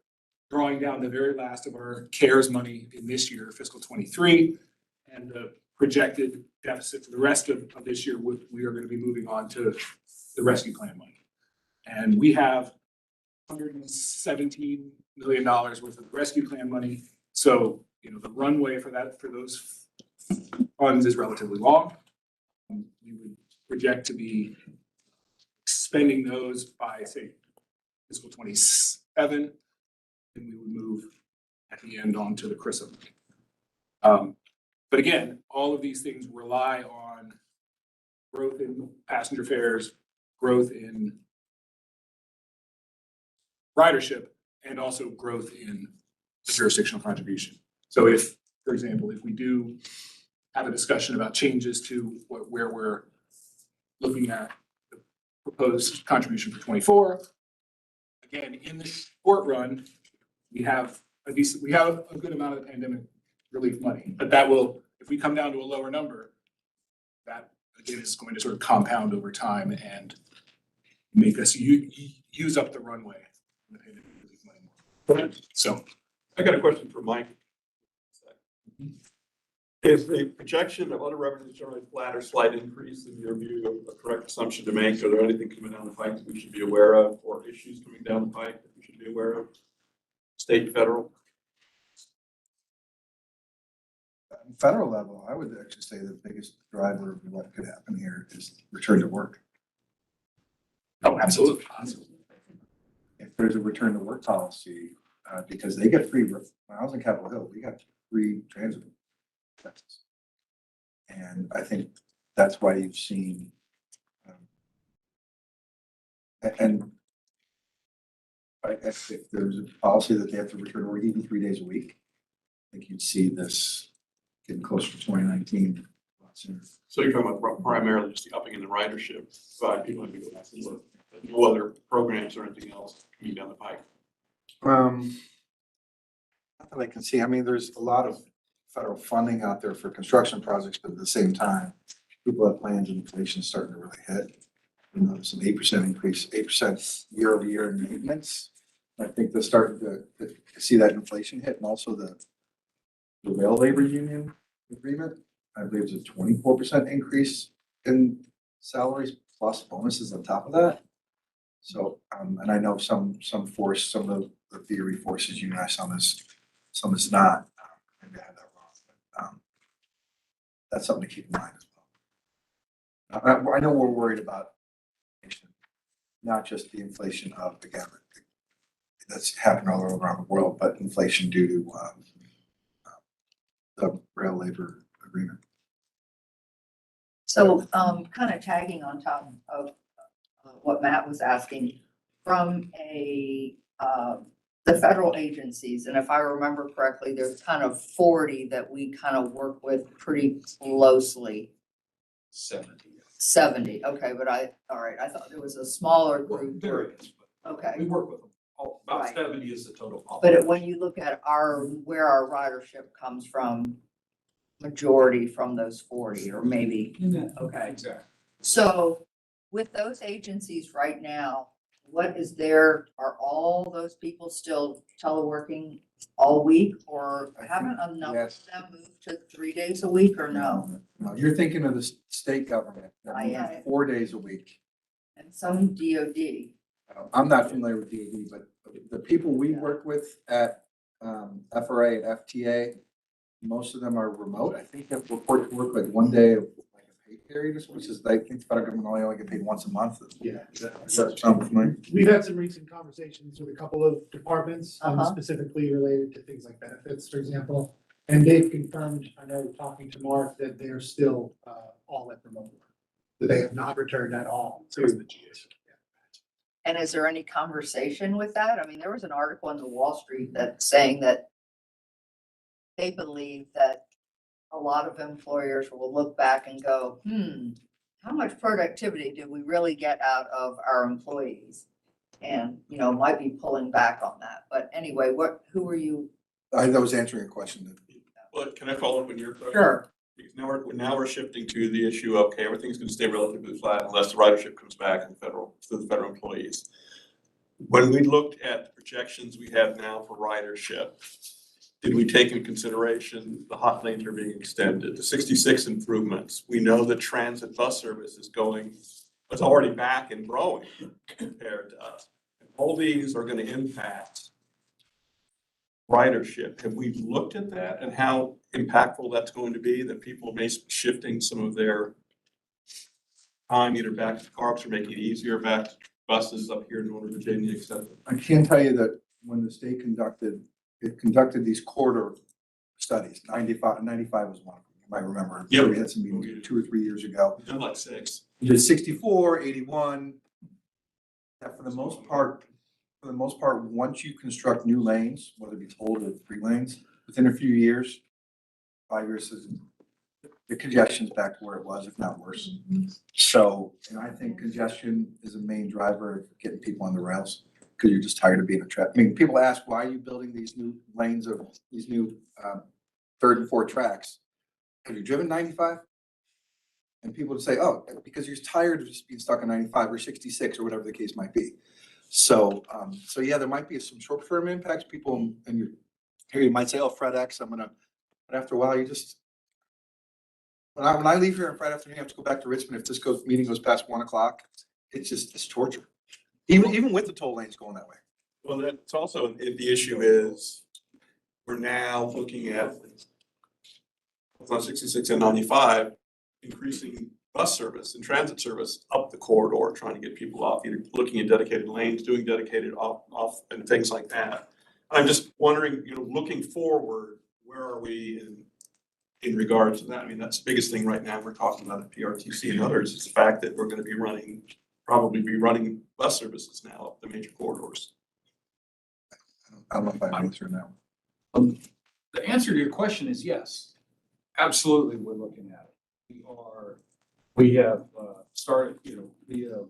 drawing down the very last of our CARES money in this year, fiscal 23, and the projected deficit for the rest of this year, we are going to be moving on to the rescue plan money. And we have $117 million worth of rescue plan money. So, the runway for those funds is relatively long. We would project to be spending those by, say, fiscal 27, and we would move at the end on to the CRISA. But again, all of these things rely on growth in passenger fares, growth in ridership, and also growth in the jurisdictional contribution. So if, for example, if we do have a discussion about changes to where we're looking at the proposed contribution for 24, again, in the short run, we have a good amount of the pandemic relief money, but that will, if we come down to a lower number, that again is going to sort of compound over time and make us use up the runway in the pandemic relief money. So I got a question for Mike. Is the projection of other revenues generally flat or slight increase in your view a correct assumption to make? Are there anything coming down the pike that we should be aware of, or issues coming down the pike that we should be aware of? State, federal? Federal level, I would actually say the biggest driver of what could happen here is return to work. Oh, absolutely. If there's a return to work policy, because they get free, when I was in Capitol Hill, we got free transit. And I think that's why you've seen, and if there's a policy that they have to return to work even 3 days a week, think you'd see this getting closer to 2019 a lot sooner. So you're talking about primarily just the upping in the ridership side, people have to go back to work. But no other programs or anything else coming down the pike. Not that I can see, I mean, there's a lot of federal funding out there for construction projects, but at the same time, people have plans and inflation's starting to really hit. You know, there's an 8% increase, 8% year over year in maintenance. I think they're starting to see that inflation hit, and also the rail labor union agreement. I believe it's a 24% increase in salaries plus bonuses on top of that. So, and I know some of the VRE forces unionize, some is not. Maybe I have that wrong, but that's something to keep in mind as well. I know we're worried about inflation, not just the inflation of, again, that's happening all around the world, but inflation due to the rail labor agreement. So, kind of tagging on top of what Matt was asking, from the federal agencies, and if I remember correctly, there's kind of 40 that we kind of work with pretty closely. 70, okay, but all right, I thought there was a smaller group. There is, but Okay, we work with them. About Right. 70 is the total. but when you look at where our ridership comes from, majority from those 40, or maybe, okay. Exactly. So with those agencies right now, are all those people still teleworking all week, or haven't enough yes. of them moved to 3 days a week, or no? No, you're thinking of the state government. I am. 4 days a week. And some DOD. I'm not familiar with DOD, but the people we work with at FRA and FTA, most of them are remote. I think they report to work like 1 day of like a pay period, which is, I think the federal government only get paid once a month. Yeah. Does that sound familiar? We've had some recent conversations with a couple of departments, Uh-huh. specifically related to things like benefits, for example. And they've confirmed, I know, talking to Mark, that they're still all at remote work. That they have not returned at all to the GS. And is there any conversation with that? I mean, there was an article in the Wall Street that saying that they believe that a lot of employers will look back and go, how much productivity did we really get out of our employees? And, might be pulling back on that. But anyway, who are you? I was answering a question. Well, can I follow up on your question? Sure. Because now we're shifting to the issue of, okay, everything's gonna stay relatively flat unless the ridership comes back to the federal employees. When we looked at the projections we have now for ridership, did we take into consideration the hot lanes are being extended, the 66 improvements? We know that transit bus service is it's already back and growing compared to us. All these are gonna impact ridership. Have we looked at that and how impactful that's going to be, that people may be shifting some of their time either back to cars or making it easier back to buses up here in Northern Virginia, et cetera? I can tell you that when the state conducted these corridor studies, 95 was one of them. You might remember. Yep. We had some meetings 2 or 3 years ago. Done like 6. We did 64, 81. That for the most part, once you construct new lanes, whether it be tolled or 3 lanes, within a few years, 5 years, the congestion's back to where it was, if not worse. So, and I think congestion is a main driver of getting people on the rails, because you're just tired of being a trap. I mean, people ask, why are you building these new lanes of these new 3rd and 4th tracks? Have you driven 95? And people would say, oh, because you're tired of just being stuck on 95 or 66 or whatever the case might be. So, yeah, there might be some short-term impacts. People, and you might say, oh, FredEx, but after a while, you just, when I leave here on Friday afternoon, I have to go back to Richmond. If this meeting goes past 1 o'clock, it's torture. Even with the toll lanes going that way. Well, that's also, the issue is, we're now looking at on 66 and 95, increasing bus service and transit service up the corridor, trying to get people off, either looking at dedicated lanes, doing dedicated off and things like that. I'm just wondering, looking forward, where are we in regards to that? I mean, that's the biggest thing right now we're talking about at PRTC and others, is the fact that we're going to probably be running bus services now up the major corridors. I don't know if I answered that. the answer to your question is yes. Absolutely, we're looking at it. We have started, we have,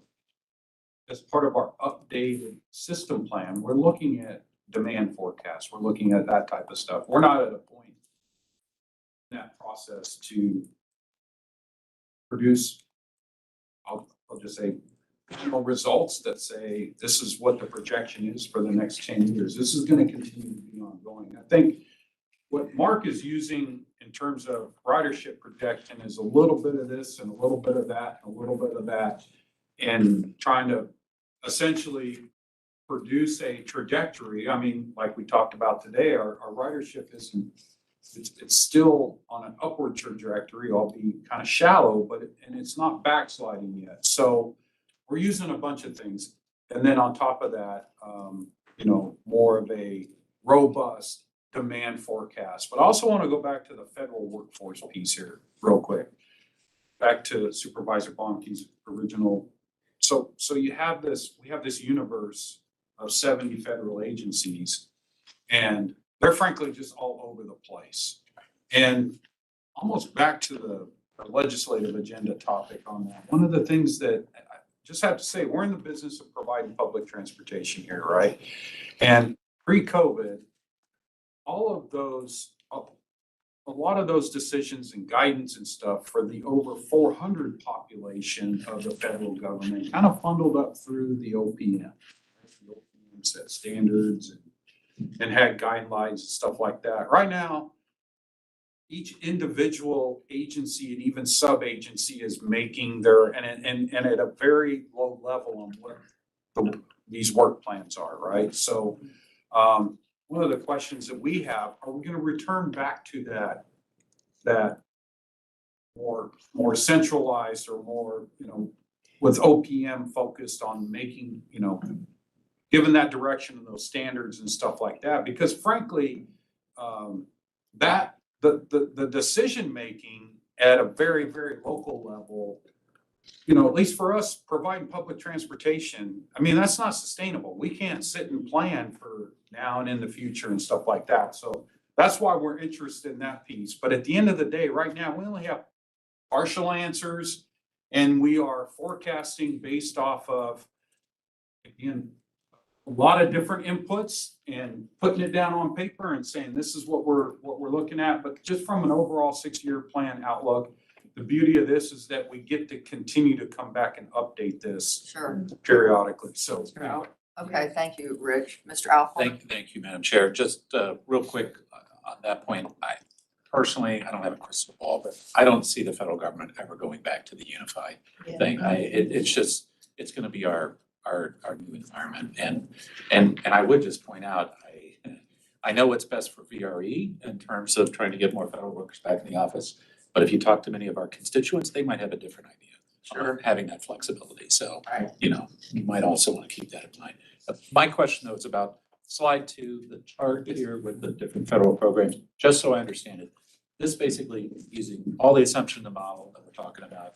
as part of our updated system plan, we're looking at demand forecasts. We're looking at that type of stuff. We're not at a point in that process to produce, I'll just say, results that say this is what the projection is for the next 10 years. This is going to continue to be ongoing. I think what Mark is using in terms of ridership projection is a little bit of this and a little bit of that and a little bit of that, and trying to essentially produce a trajectory. I mean, like we talked about today, our ridership isn't, it's still on an upward trajectory, albeit kind of shallow, and it's not backsliding yet. So we're using a bunch of things. And then on top of that, more of a robust demand forecast. But I also want to go back to the federal workforce piece here real quick. Back to Supervisor Bonke's original. So we have this universe of 70 federal agencies, and they're frankly just all over the place. And almost back to the legislative agenda topic on that, one of the things that I just have to say, we're in the business of providing public transportation here, right? And pre-COVID, all of those, a lot of those decisions and guidance and stuff for the over 400 population of the federal government kind of funneled up through the OPM. The OPM set standards and had guidelines and stuff like that. Right now, each individual agency and even sub-agency is making their, and at a very low level on what these work plans are, right? So one of the questions that we have, are we going to return back to that more centralized or more, with OPM focused on making, given that direction and those standards and stuff like that? Because frankly, the decision making at a very, very local level, at least for us providing public transportation, I mean, that's not sustainable. We can't sit and plan for now and in the future and stuff like that. So that's why we're interested in that piece. But at the end of the day, right now, we only have partial answers, and we are forecasting based off of, again, a lot of different inputs and putting it down on paper and saying, this is what we're looking at. But just from an overall 6-year plan outlook, the beauty of this is that we get to continue to come back and update this periodically. So. Okay, thank you, Rich. Mr. Alpine? Thank you, Madam Chair. Just real quick on that point, I don't have a crystal ball, but I don't see the federal government ever going back to the unified thing. It's going to be our new environment. And I would just point out, I know what's best for VRE in terms of trying to get more federal workers back in the office. But if you talk to many of our constituents, they might have a different idea. Sure. Having that flexibility. So, you might also want to keep that in mind. But my question though is about slide 2, the chart here with the different federal programs, just so I understand it. This basically using all the assumption of the model that we're talking about,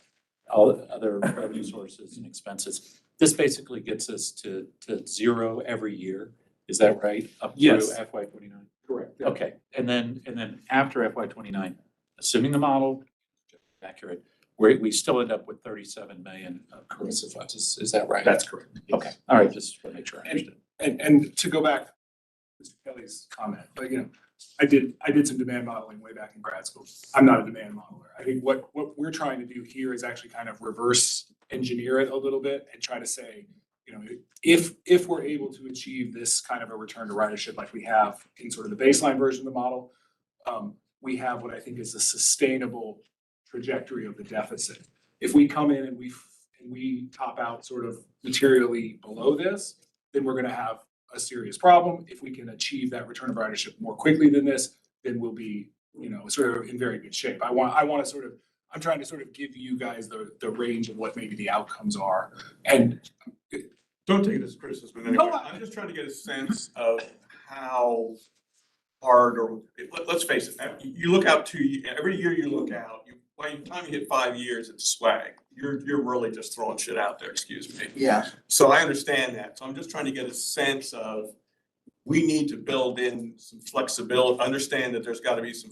all the other revenue sources and expenses. This basically gets us to 0 every year. Is that right? Up through FY29? Correct. Okay. And then after FY29, assuming the model accurate, we still end up with 37 million of corrosive funds. Is that right? That's correct. Okay. All right. Just want to make sure I understood. And to go back to Mr. Kelly's comment, but I did some demand modeling way back in grad school. I'm not a demand modeler. I think what we're trying to do here is actually kind of reverse engineer it a little bit and try to say, if we're able to achieve this kind of a return to ridership like we have in sort of the baseline version of the model, we have what I think is a sustainable trajectory of the deficit. If we come in and we top out sort of materially below this, then we're going to have a serious problem. If we can achieve that return of ridership more quickly than this, then we'll be, sort of in very good shape. I'm trying to sort of give you guys the range of what maybe the outcomes are. And don't take it as criticism. Anyway. No, I'm just trying to get a sense of how hard, or let's face it, now, you look out every year you look out, by the time you hit 5 years, it's swag. You're really just throwing shit out there, excuse me. Yeah. So I understand that. So I'm just trying to get a sense of we need to build in some flexibility, understand that there's gotta be some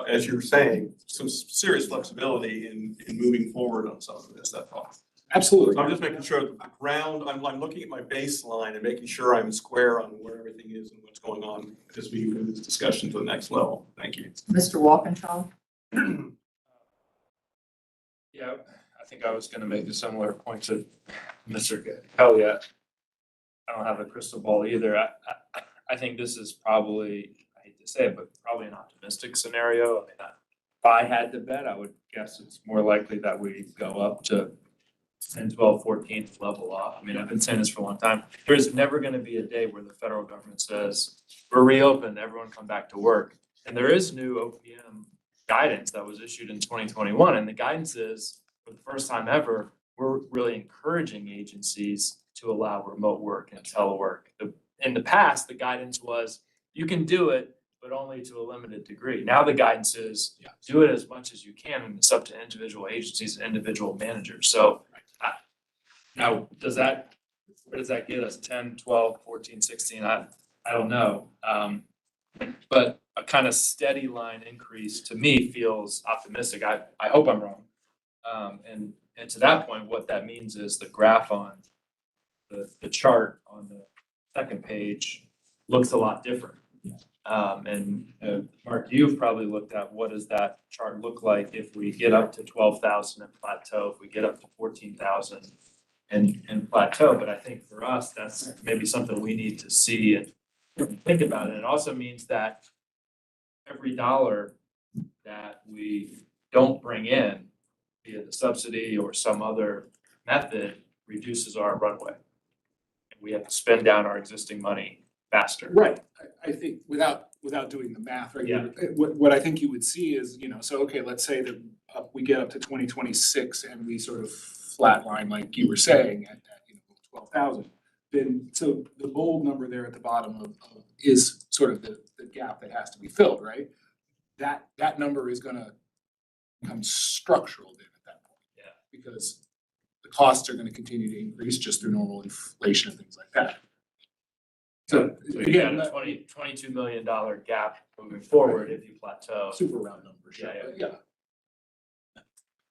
as you're saying, some serious flexibility in moving forward on some of this, that's all. Absolutely. So I'm just making sure that the ground, I'm looking at my baseline and making sure I'm square on where everything is and what's going on as we move this discussion to the next level. Thank you. Mr. Walkinshaw? Yeah, I think I was gonna make a similar point to Mr. Kelly. I don't have a crystal ball either. I think this is probably, I hate to say it, but probably an optimistic scenario. I mean, if I had to bet, I would guess it's more likely that we go up to 10, 12, 14, level off. I mean, I've been saying this for a long time. There's never gonna be a day where the federal government says, we're reopened, everyone come back to work. And there is new OPM guidance that was issued in 2021, and the guidance is, for the first time ever, we're really encouraging agencies to allow remote work and telework. In the past, the guidance was, you can do it, but only to a limited degree. Now the guidance is, do it as much as you can, and it's up to individual agencies and individual managers. So now, where does that get us? 10, 12, 14, 16? I don't know. But a kind of steady line increase to me feels optimistic. I hope I'm wrong. And to that point, what that means is the graph on the chart on the second page looks a lot different. And Mark, you've probably looked at what does that chart look like if we get up to 12,000 and plateau, if we get up to 14,000 and plateau. But I think for us, that's maybe something we need to see and think about. And it also means that every dollar that we don't bring in, be it the subsidy or some other method, reduces our runway. And we have to spend down our existing money faster. Right, I think without doing the math, right? Yeah. What I think you would see is, so, okay, let's say that we get up to 2026 and we sort of flatline, like you were saying, at 12,000. Then, so the bold number there at the bottom of is sort of the gap that has to be filled, right? That number is gonna become structural then at that point. Yeah. Because the costs are gonna continue to increase just through normal inflation and things like that. So So you again, got a $22 million gap moving forward if you plateau. super round numbers, Yeah, yeah.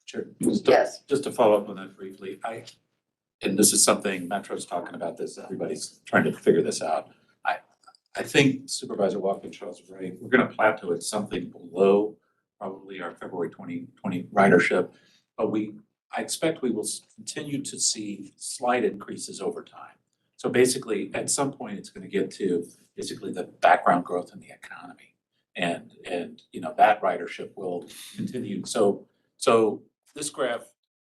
Sure. Yes. Just to follow up on that briefly, and this is something, Metro's talking about this, everybody's trying to figure this out. I think Supervisor Walkinshaw's right. We're gonna plateau at something below probably our February 2020 ridership. But I expect we will continue to see slight increases over time. So basically, at some point, it's gonna get to basically the background growth in the economy. And that ridership will continue. So this graph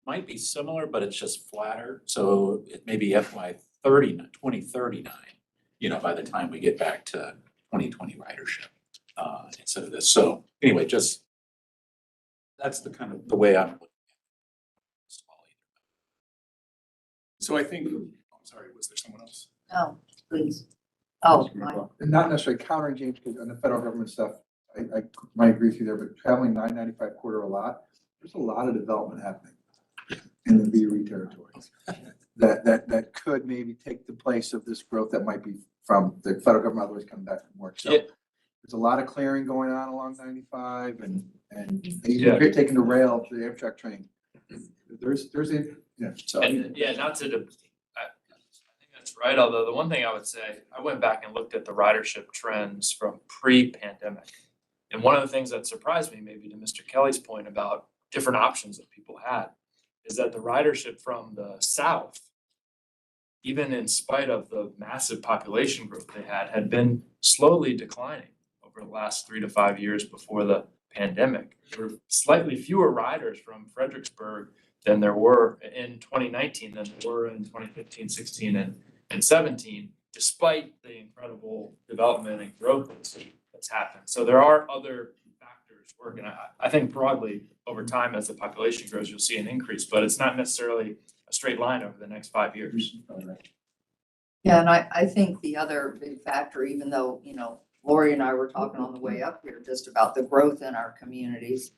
might be similar, but it's just flatter. So it may be 2039, by the time we get back to 2020 ridership, instead of this. So anyway, that's the kind of the way I'm looking at it. So I think, I'm sorry, was there someone else? No, please. Oh, Mike. And not necessarily countering James, because on the federal government stuff, I might agree with you there, but traveling 995 corridor a lot, there's a lot of development happening in the VRE territories that could maybe take the place of this growth that might be from the federal government otherwise coming back from work. So there's a lot of clearing going on along 95 and even taking the rail to the Amtrak train. There's so Not to, I think that's right, although the one thing I would say, I went back and looked at the ridership trends from pre-pandemic. And one of the things that surprised me, maybe to Mr. Kelly's point about different options that people had, is that the ridership from the south, even in spite of the massive population growth they had been slowly declining over the last 3 to 5 years before the pandemic. There were slightly fewer riders from Fredericksburg than there were in 2019 than there were in 2015, 16, and 17, despite the incredible development and growth that's happened. So there are other factors working. I think broadly over time as the population grows, you'll see an increase, but it's not necessarily a straight line over the next 5 years. Yeah, and I think the other big factor, even though, Lori and I were talking on the way up here just about the growth in our communities,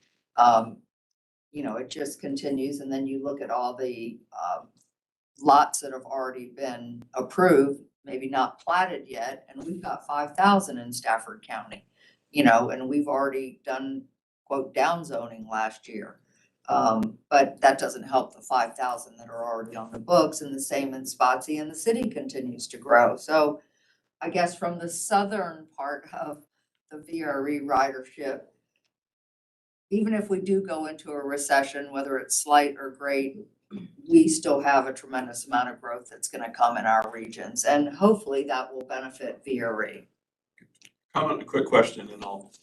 it just continues. And then you look at all the lots that have already been approved maybe not platted yet, and we've got 5,000 in Stafford County. You know, and we've already done quote down zoning last year. But that doesn't help the 5,000 that are already on the books, and the same in Spotsy, and the city continues to grow. So I guess from the southern part of the VRE ridership, even if we do go into a recession, whether it's slight or great, we still have a tremendous amount of growth that's gonna come in our regions, and hopefully that will benefit VRE. Comment, a quick question, and I'll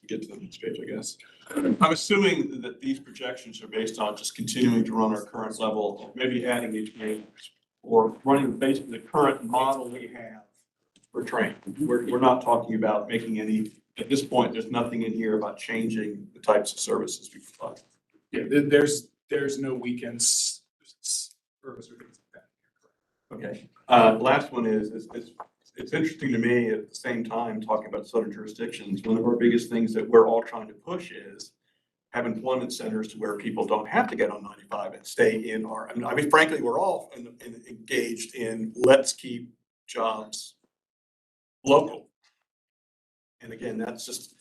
get to the next page, I guess. I'm assuming that these projections are based on just continuing to run our current level, maybe adding each year, or running basically the current model we have for train. We're not talking about making any, at this point, there's nothing in here about changing the types of services we provide. Yeah, there's no weekends service or things like that. Okay, last one is it's interesting to me at the same time, talking about southern jurisdictions, one of our biggest things that we're all trying to push is have employment centers to where people don't have to get on 95 and stay in our, I mean, frankly, we're all engaged in let's keep jobs local. And again, that's just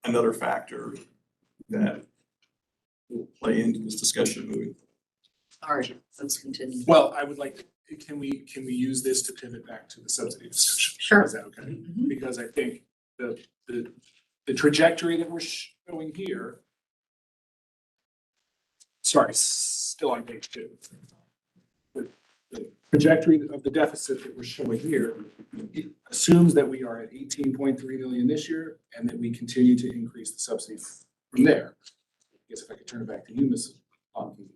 another factor that will play into this discussion moving. All right, let's continue. Well, I would like to, can we use this to pivot back to the subsidy discussion? Sure. Is that okay? Because I think the trajectory that we're showing here, sorry, still on page 2. The trajectory of the deficit that we're showing here, it assumes that we are at 18.3 million this year and that we continue to increase the subsidy from there. I guess if I could turn it back to you, Ms. Hawkins,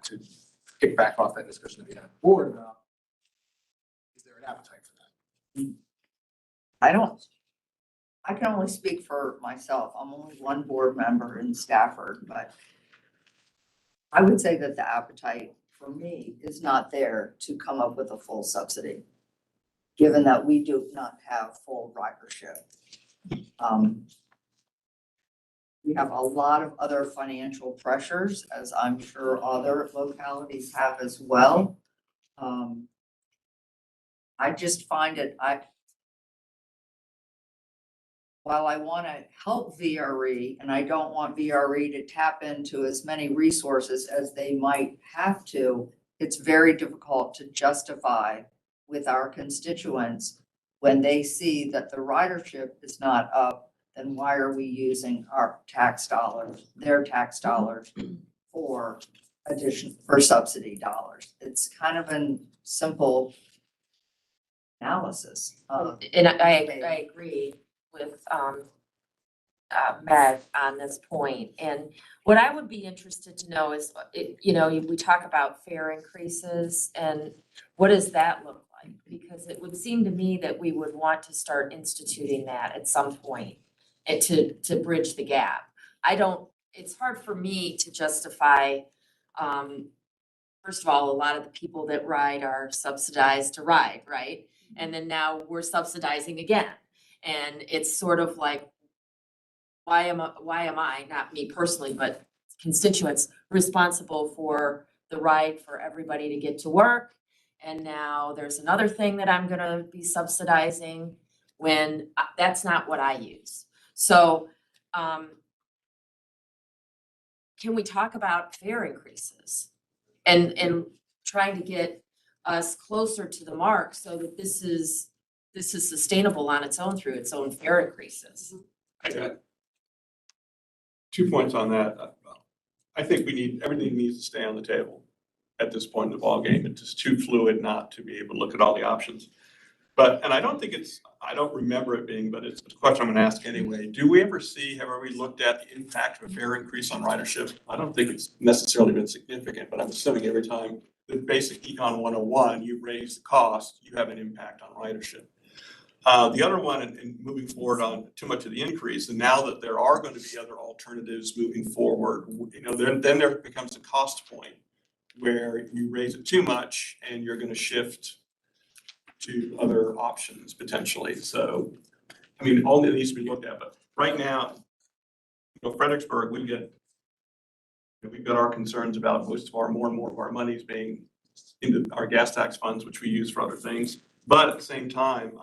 to kick back off that discussion that we had on the board about, is there an appetite for that? I can only speak for myself. I'm only one board member in Stafford, but I would say that the appetite for me is not there to come up with a full subsidy, given that we do not have full ridership. We have a lot of other financial pressures, as I'm sure other localities have as well. I just find it, while I want to help VRE, and I don't want VRE to tap into as many resources as they might have to, it's very difficult to justify with our constituents when they see that the ridership is not up, then why are we using our tax dollars, their tax dollars for subsidy dollars? It's kind of a simple analysis. And I agree with Meg on this point. And what I would be interested to know is, we talk about fare increases and what does that look like? Because it would seem to me that we would want to start instituting that at some point and to bridge the gap. It's hard for me to justify, first of all, a lot of the people that ride are subsidized to ride, right? And then now we're subsidizing again. And it's sort of like, why am I, not me personally, but constituents, responsible for the ride for everybody to get to work? And now there's another thing that I'm gonna be subsidizing when that's not what I use. So, can we talk about fare increases and trying to get us closer to the mark so that this is sustainable on its own through its own fare increases? I got 2 points on that. I think everything needs to stay on the table at this point in the ballgame. It's just too fluid not to be able to look at all the options. And I don't remember it being, but it's a question I'm gonna ask anyway. Have we looked at the impact of a fare increase on ridership? I don't think it's necessarily been significant, but I'm assuming every time the basic Econ 101, you raise the cost, you have an impact on ridership. The other one, and moving forward on too much of the increase, and now that there are going to be other alternatives moving forward, then there becomes a cost point where you raise it too much and you're going to shift to other options potentially. So, I mean, all that needs to be looked at, but right now, Fredericksburg, we've got our concerns about more and more of our money is being into our gas tax funds, which we use for other things. But at the same time,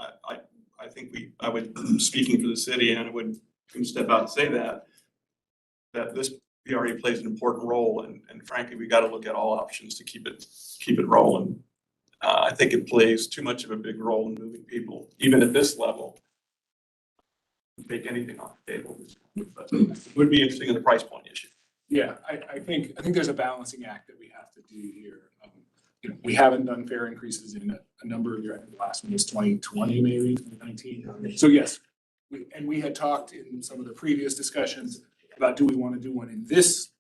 I think I would, speaking for the city, and I would step out and say that this VRE plays an important role, and frankly, we gotta look at all options to keep it rolling. I think it plays too much of a big role in moving people, even at this level. Take anything off the table, but it would be interesting in the price point issue. Yeah, I think there's a balancing act that we have to do here. We haven't done fare increases in a number of years. I think the last one was 2020, maybe 2019. So yes, we had talked in some of the previous discussions about, do we want to do one in this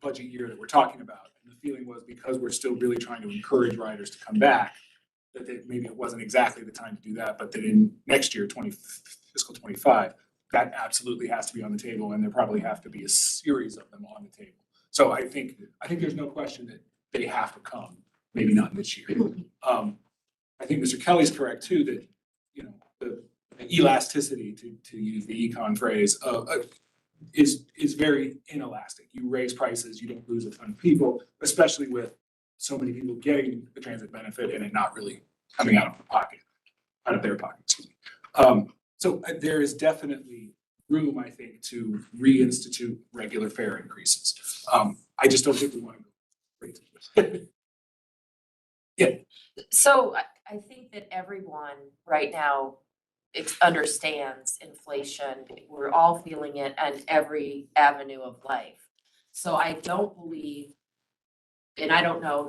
budget year that we're talking about? And the feeling was, because we're still really trying to encourage riders to come back, that maybe it wasn't exactly the time to do that, but that in next year, fiscal 25, that absolutely has to be on the table, and there probably have to be a series of them on the table. So I think there's no question that they have to come, maybe not this year. I think Mr. Kelly's correct too, that, the elasticity, to use the econ phrase, is very inelastic. You raise prices, you don't lose a ton of people, especially with so many people getting the transit benefit and it not really coming out of their pocket, excuse me. So there is definitely room, I think, to reinstitute regular fare increases. I just don't think we want to go. Yeah. So I think that everyone right now understands inflation. We're all feeling it on every avenue of life. So I don't believe, and I don't know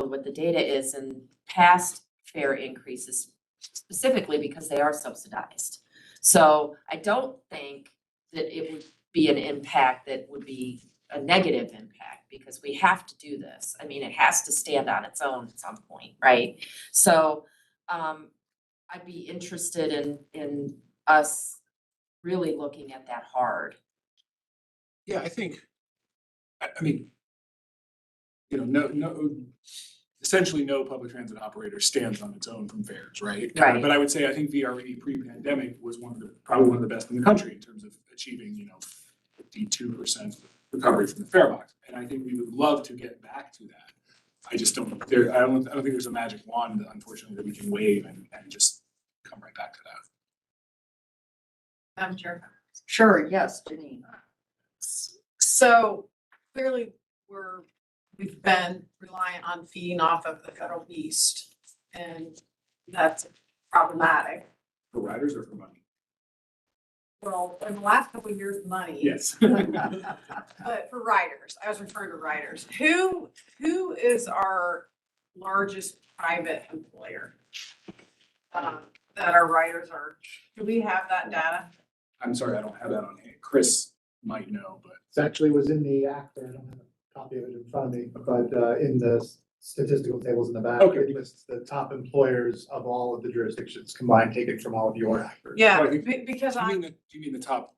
what the data is in past fare increases, specifically because they are subsidized. So I don't think that it would be an impact that would be a negative impact, because we have to do this. I mean, it has to stand on its own at some point, right? So I'd be interested in us really looking at that hard. Yeah, I think, I mean, essentially no public transit operator stands on its own from fares, right? Right. But I would say, I think VRE pre-pandemic was probably one of the best in the country in terms of achieving, 52% recovery from the fare box. And I think we would love to get back to that. I just don't think there's a magic wand, unfortunately, that we can wave and just come right back to that. Madam Chair. Sure, yes, Janine. So clearly, we've been reliant on feeding off of the federal beast, and that's problematic. For riders or for money? Well, in the last couple of years, money. Yes. But for riders, I was referring to riders. Who is our largest private employer? That our riders are, do we have that data? I'm sorry, I don't have that on hand. Chris might know, but. It actually was in the act, but I don't have a copy of it in front of me, but in the statistical tables in the back, Okay. it lists the top employers of all of the jurisdictions combined, taken from all of your actors. Yeah, So I think- because Do you mean the top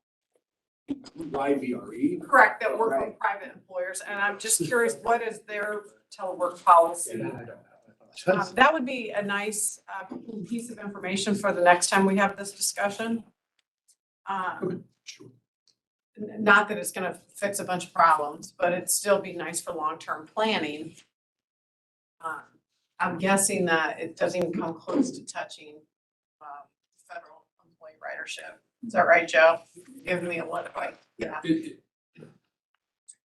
by VRE? correct, that work Right. for private employers, and I'm just curious, what is their telework policy? And I don't know. I apologize. That would be a nice piece of information for the next time we have this discussion. Sure. Not that it's gonna fix a bunch of problems, but it'd still be nice for long-term planning. I'm guessing that it doesn't even come close to touching federal employee ridership. Is that right, Joe? Give me a look like, yeah.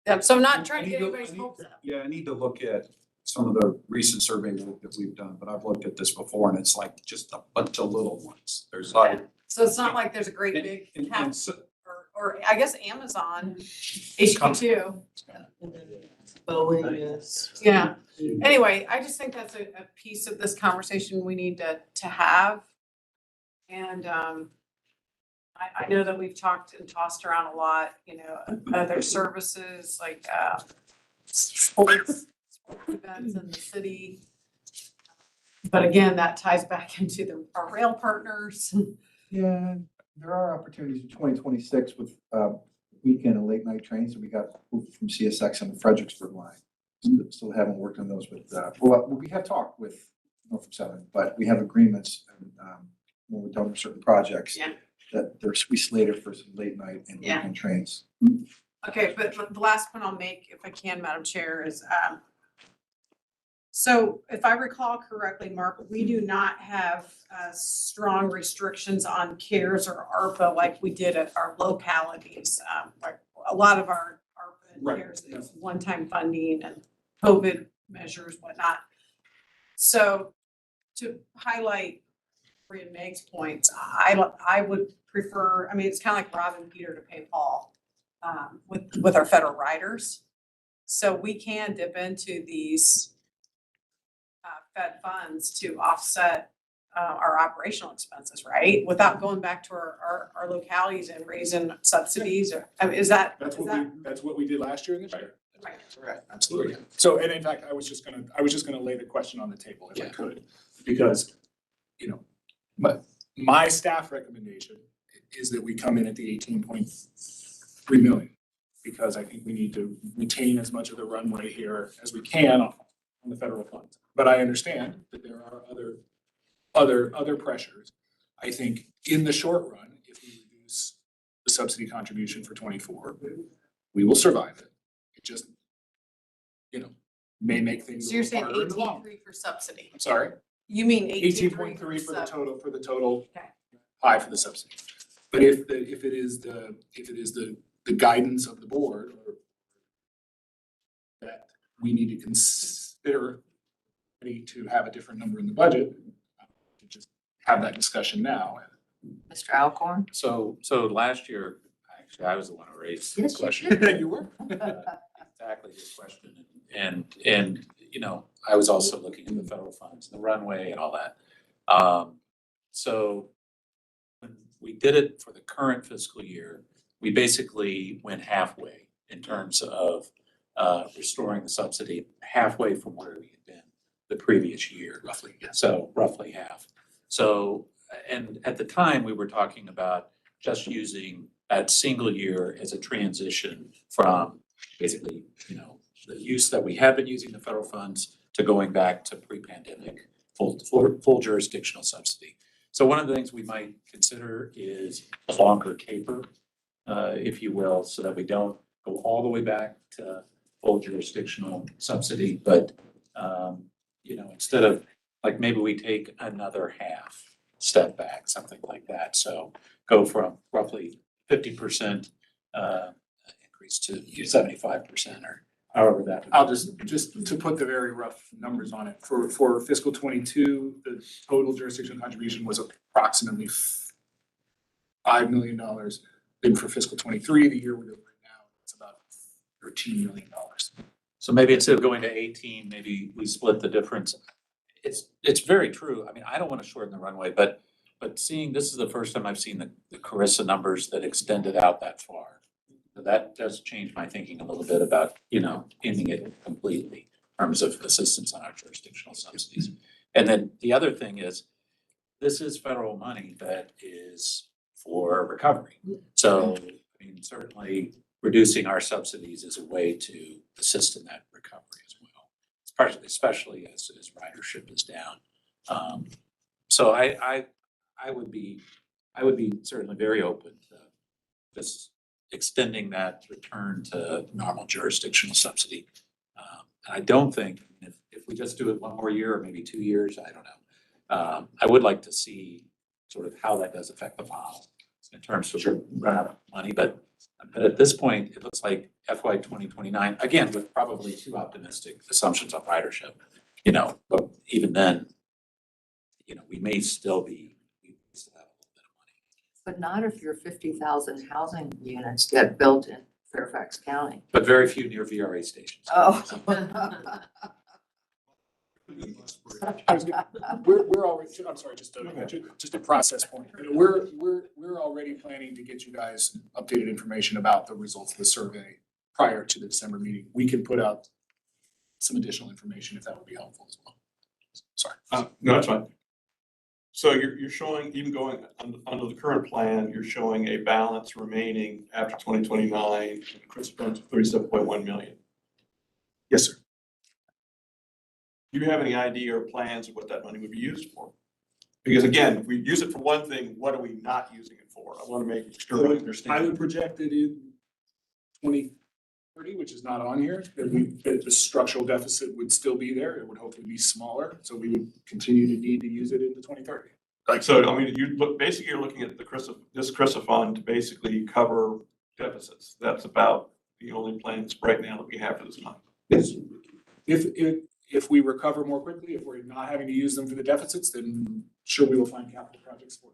Yeah, so I'm not trying to get anybody's hopes up. Yeah, I need to look at some of the recent survey work that we've done, but I've looked at this before and it's like just a bunch of little ones. There's like. So it's not like there's a great big and cap, so- or I guess Amazon, HQ2. Boeing is. Yeah, anyway, I just think that's a piece of this conversation we need to have. And I know that we've talked and tossed around a lot, other services like sports events in the city. But again, that ties back into our rail partners. Yeah, there are opportunities in 2026 with weekend and late night trains that we got moved from CSX on the Fredericksburg line. Still haven't worked on those with, well, we have talked with Norfolk Southern, but we have agreements and when we're done with certain projects. Yeah. That we slated for some late night and Yeah. weekend trains. Okay, but the last point I'll make, if I can, Madam Chair, is So if I recall correctly, Mark, we do not have strong restrictions on CARES or ARPA like we did at our localities. Like a lot of our ARPA and Right, CARES is one-time funding and COVID measures, whatnot. So to highlight Bree and Meg's points, I would prefer, I mean, it's kind of like robbing Peter to pay Paul with our federal riders. So we can dip into these Fed funds to offset our operational expenses, right? Without going back to our localities and raising subsidies or, I mean, is that? That's what we did last year and this year. Right. Correct, absolutely. So, and in fact, I was just gonna lay the question on the table if I could, because, you know, my staff recommendation is that we come in at the 18.3 million. Because I think we need to retain as much of the runway here as we can on the federal funds. But I understand that there are other pressures. I think in the short run, if we reduce the subsidy contribution for 24, we will survive it. It just, you know, may make things So a you're little saying harder in the long. 18.3 for subsidy? I'm sorry? You mean 18.3 18.3 for the total Okay. high for the subsidy. But if it is the guidance of the board or that we need to consider to have a different number in the budget, to just have that discussion now. Mr. Alcorn? So last year, actually, I was the one who raised Yes, this you question. did. You were. Exactly this question. And, you know, I was also looking at the federal funds, the runway and all that. So when we did it for the current fiscal year, we basically went halfway in terms of restoring the subsidy, halfway from where we had been the previous year. Roughly, yeah. So roughly half. So, and at the time, we were talking about just using that single year as a transition from basically, you know, the use that we have been using the federal funds to going back to pre-pandemic full jurisdictional subsidy. So one of the things we might consider is a longer taper, if you will, so that we don't go all the way back to full jurisdictional subsidy, but, you know, instead of, like, maybe we take another half step back, something like that. So go from roughly 50% increase to 75% or however that. I'll just to put the very rough numbers on it, for fiscal 22, the total jurisdictional contribution was approximately $5 million. Then for fiscal 23, the year we're doing right now, it's about $13 million. So maybe instead of going to 18, maybe we split the difference. It's very true. I mean, I don't want to shorten the runway, but seeing, this is the first time I've seen the Carissa numbers that extended out that far. So that does change my thinking a little bit about, you know, ending it completely in terms of assistance on our jurisdictional subsidies. And then the other thing is, this is federal money that is for recovery. So, I mean, certainly reducing our subsidies is a way to assist in that recovery as well, especially as ridership is down. So I would be certainly very open to just extending that return to normal jurisdictional subsidy. And I don't think, if we just do it one more year or maybe 2 years, I don't know. I would like to see sort of how that does affect the model in terms of run out of money, but at this point, it looks like FY 2029, again, with probably too optimistic assumptions on ridership, you know, but even then, you know, we may still have a little bit of money. But not if your 50,000 housing units get built in Fairfax County. But very few near VRA stations. Oh. We're already, I'm sorry, just a process point. You know, we're already planning to get you guys updated information about the results of the survey prior to the December meeting. We can put out some additional information if that would be helpful as well. Sorry. No, that's fine. So you're showing, even going under the current plan, you're showing a balance remaining after 2029, Chris spent 37.1 million. Yes, sir. Do you have any idea or plans of what that money would be used for? Because again, if we use it for one thing, what are we not using it for? I want to make sure I understand. I would project it in which is not on here, that the structural deficit would still be there. It would hopefully be smaller, so we would continue to need to use it into 2030. Like, so, I mean, basically, you're looking at this CRISA fund to basically cover deficits. That's about the only plans right now that we have for this month. Yes. If we recover more quickly, if we're not having to use them for the deficits, then sure, we will find capital projects for it.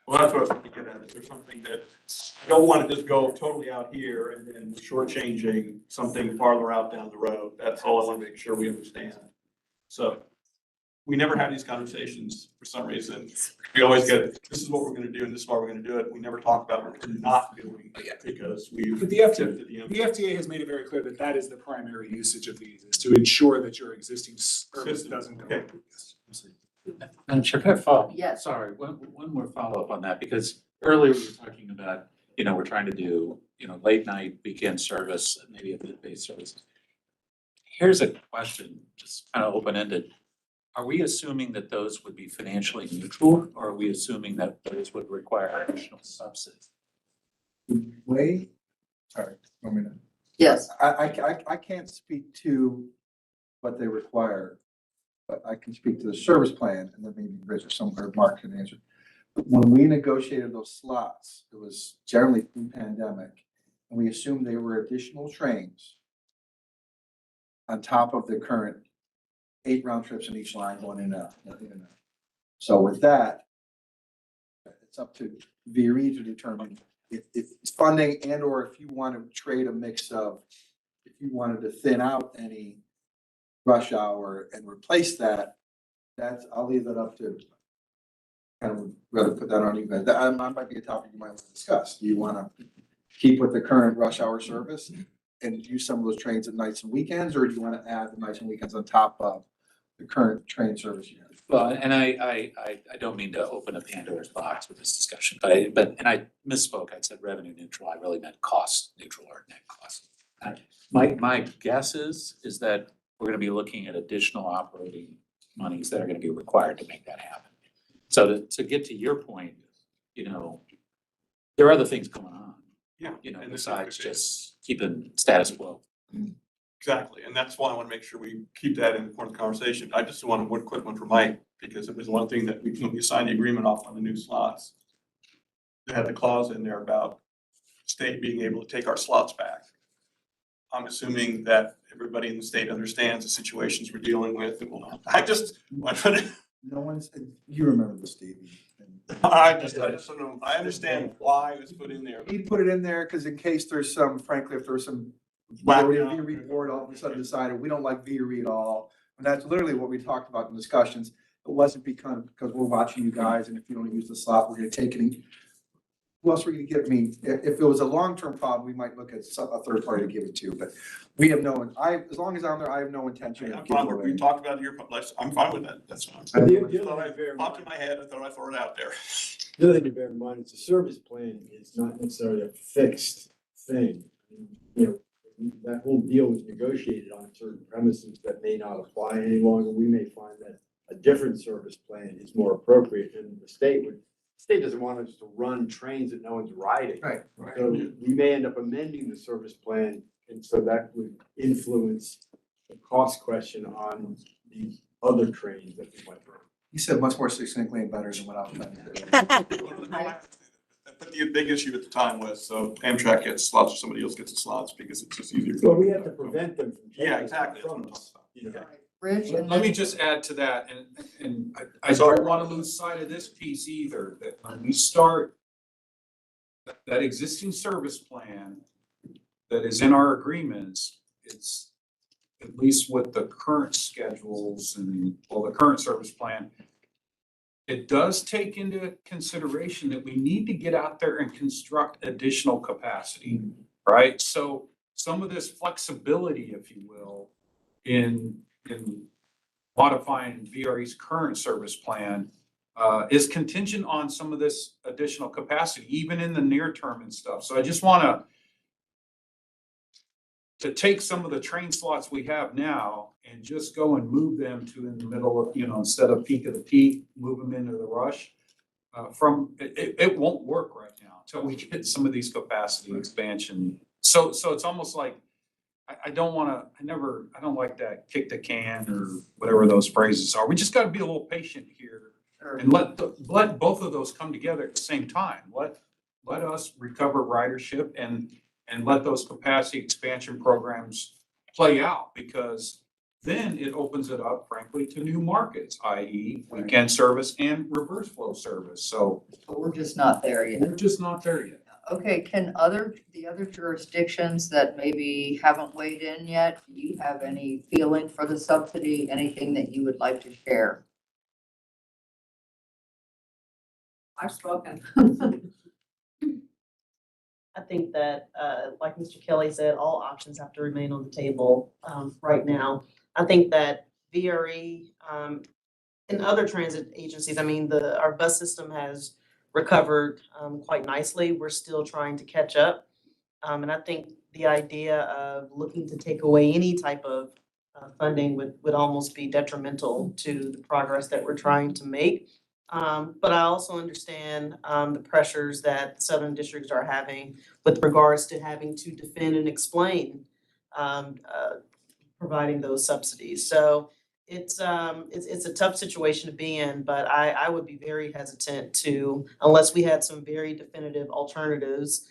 Well, that's what I was trying to get at. Is there something that you don't want to just go totally out here and then shortchanging something farther out down the road? That's all I want to make sure we understand. So we never have these conversations for some reason. We always get, this is what we're going to do and this is why we're going to do it. We never talk about what we're not doing because we've. But the FDA has made it very clear that that is the primary usage of these, is to ensure that your existing service doesn't go. Okay. Madam Chair, can I follow? Yes. Sorry, one more follow-up on that, because earlier we were talking about, we're trying to do, late night weekend service, maybe a bid-based service. Here's a question, just kind of open-ended. Are we assuming that those would be financially neutral, or are we assuming that those would require additional subsidies? Sorry, 1 minute. Yes. I can't speak to what they require, but I can speak to the service plan, and then maybe Rich or somewhere, Mark can answer. But when we negotiated those slots, it was generally pre-pandemic, and we assumed they were additional trains on top of the current 8 round trips in each line going in and out. So with that, it's up to VRE to determine if it's funding and or if you want to trade a mix of, if you wanted to thin out any rush hour and replace that, I'll leave that up to, kind of rather put that on you guys. That might be a topic you might want to discuss. Do you want to keep with the current rush hour service and use some of those trains at nights and weekends, or do you want to add the nights and weekends on top of the current train service you have? Well, and I don't mean to open a Pandora's box with this discussion, but I misspoke. I said revenue neutral. I really meant cost neutral or net cost. My guess is that we're going to be looking at additional operating monies that are going to be required to make that happen. So to get to your point, there are other things going on. Yeah. Besides just keeping status quo. Exactly, and that's why I want to make sure we keep that in the point of the conversation. I just want one quick one for Mike, because it was one thing that we signed the agreement off on the new slots. They had the clause in there about state being able to take our slots back. I'm assuming that everybody in the state understands the situations we're dealing with. And No one's, you remember this, Stevie. I understand why it was put in there. He put it in there because in case there's frankly, if there's some Blackout. VRE board all of a sudden decided we don't like VRE at all. And that's literally what we talked about in discussions. It wasn't because we're watching you guys, and if you don't use the slot, we're gonna take it. Who else are we gonna give? If it was a long-term problem, we might look at a third party to give it to, but we have as long as I'm there, I have no intention of giving it away. We talked about it here, I'm fine with that. That's fine. Popped in my head. I thought I'd throw it out there. The other thing to bear in mind is the service plan is not necessarily a fixed thing. That whole deal was negotiated on certain premises that may not apply any longer. We may find that a different service plan is more appropriate, and the state doesn't want us to run trains that no one's riding. Right. So we may end up amending the service plan, and so that would influence the cost question on these other trains that we might run. He said much more succinctly and better than what I was trying to do. But the big issue at the time was, so Amtrak gets slots or somebody else gets the slots because it's just easier. So we have to prevent them from. Yeah, exactly. Rich, and Let me just add to that, and I don't want to lose sight of this piece either, that when we start that existing service plan that is in our agreements, it's at least with the current schedules and, the current service plan, it does take into consideration that we need to get out there and construct additional capacity, right? So some of this flexibility, if you will, in modifying VRE's current service plan is contingent on some of this additional capacity, even in the near term and stuff. So I just want to take some of the train slots we have now and just go and move them to in the middle of, instead of peak of the peak, move them into the rush. It won't work right now until we get some of these capacity expansion. So it's almost like I don't wanna, I don't like that kick the can or whatever those phrases are. We just gotta be a little patient here and let both of those come together at the same time. Let us recover ridership and let those capacity expansion programs play out, because then it opens it up frankly to new markets, i.e. weekend service and reverse flow service. So But we're just not there yet. we're just not there yet. Okay, can the other jurisdictions that maybe haven't weighed in yet, do you have any feeling for the subsidy, anything that you would like to share? I've spoken. I think that, like Mr. Kelly said, all options have to remain on the table, right now. I think that VRE, and other transit agencies, I mean, our bus system has recovered, quite nicely. We're still trying to catch up. And I think the idea of looking to take away any type of, funding would almost be detrimental to the progress that we're trying to make. But I also understand, the pressures that the southern districts are having with regards to having to defend and explain, providing those subsidies. So it's a tough situation to be in, but I would be very hesitant to, unless we had some very definitive alternatives,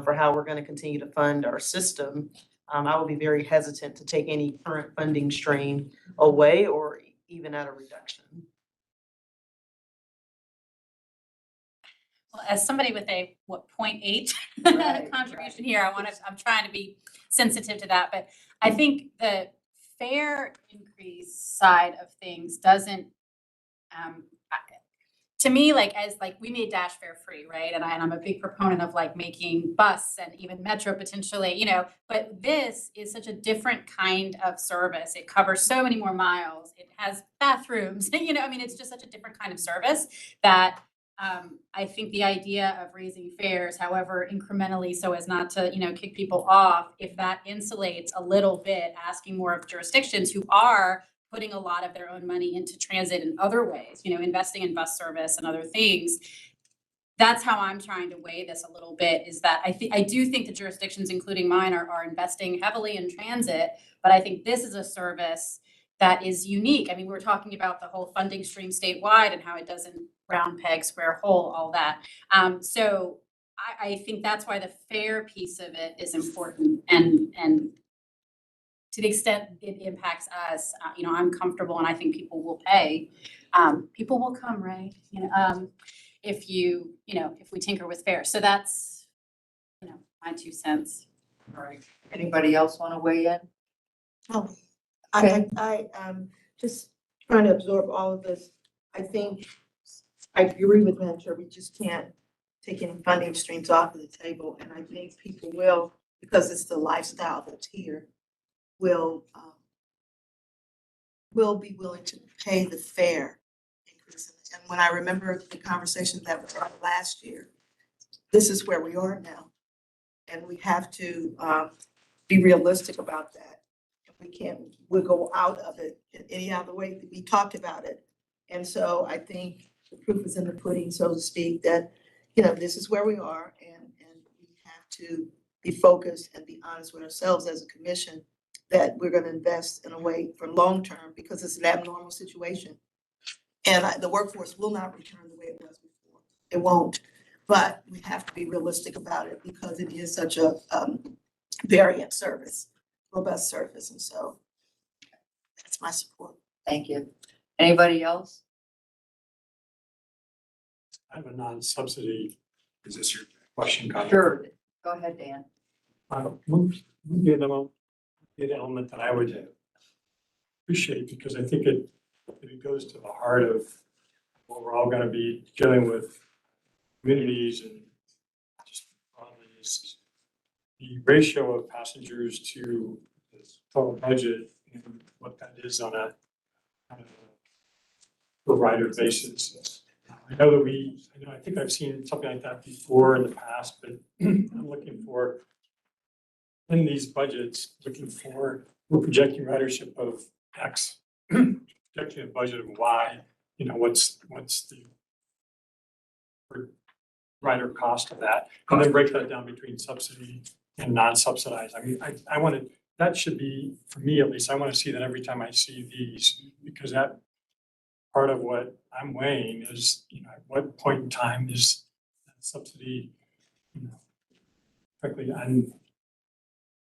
for how we're gonna continue to fund our system. I would be very hesitant to take any current funding stream away or even at a reduction. Well, as somebody with a, 0.8 Right, contribution here, I'm trying to be sensitive to that, but I think the fare increase side of things doesn't, to me, we made dash fare free, right? And I'm a big proponent of making bus and even metro potentially, but this is such a different kind of service. It covers so many more miles. It has bathrooms, it's just such a different kind of service that I think the idea of raising fares, however incrementally, so as not to, kick people off, if that insulates a little bit, asking more of jurisdictions who are putting a lot of their own money into transit in other ways, investing in bus service and other things. That's how I'm trying to weigh this a little bit, is that I do think the jurisdictions, including mine, are investing heavily in transit, but I think this is a service that is unique. I mean, we're talking about the whole funding stream statewide and how it doesn't round peg, square hole, all that. So I think that's why the fare piece of it is important, and to the extent it impacts us, I'm comfortable and I think people will pay. People will come, right? If if we tinker with fare. So that's, my 2 cents. All right, anybody else want to weigh in? Oh, Okay. I just trying to absorb all of this. I think I agree with Mentor. We just can't take any funding streams off of the table. And I think people will, because it's the lifestyle that's here, will be willing to pay the fare increase. And when I remember the conversation that was had last year, this is where we are now. And we have to be realistic about that. We'll go out of it in any other way. We talked about it. And so I think the proof is in the pudding, so to speak, that, this is where we are, and we have to be focused and be honest with ourselves as a commission that we're gonna invest in a way for long-term, because it's an abnormal situation. And the workforce will not return the way it was before. It won't. But we have to be realistic about it because it is such a variant service, robust service, and so that's my support. Thank you. Anybody else? I have a non-subsidy. Is this your question? Connie? Sure. Go ahead, Dan. One the element that I would appreciate, because I think it goes to the heart of what we're all gonna be dealing with, communities and just broadly, is the ratio of passengers to the total budget and what that is on a per rider basis. I know that I think I've seen something like that before in the past, but I'm looking for, in these budgets, we're projecting ridership of X, projecting a budget of Y, what's the rider cost of that, and then break that down between subsidy and non-subsidized. I mean, I want to that should be, for me at least, I want to see that every time I see these, because that part of what I'm weighing is, at what point in time is that subsidy, frankly,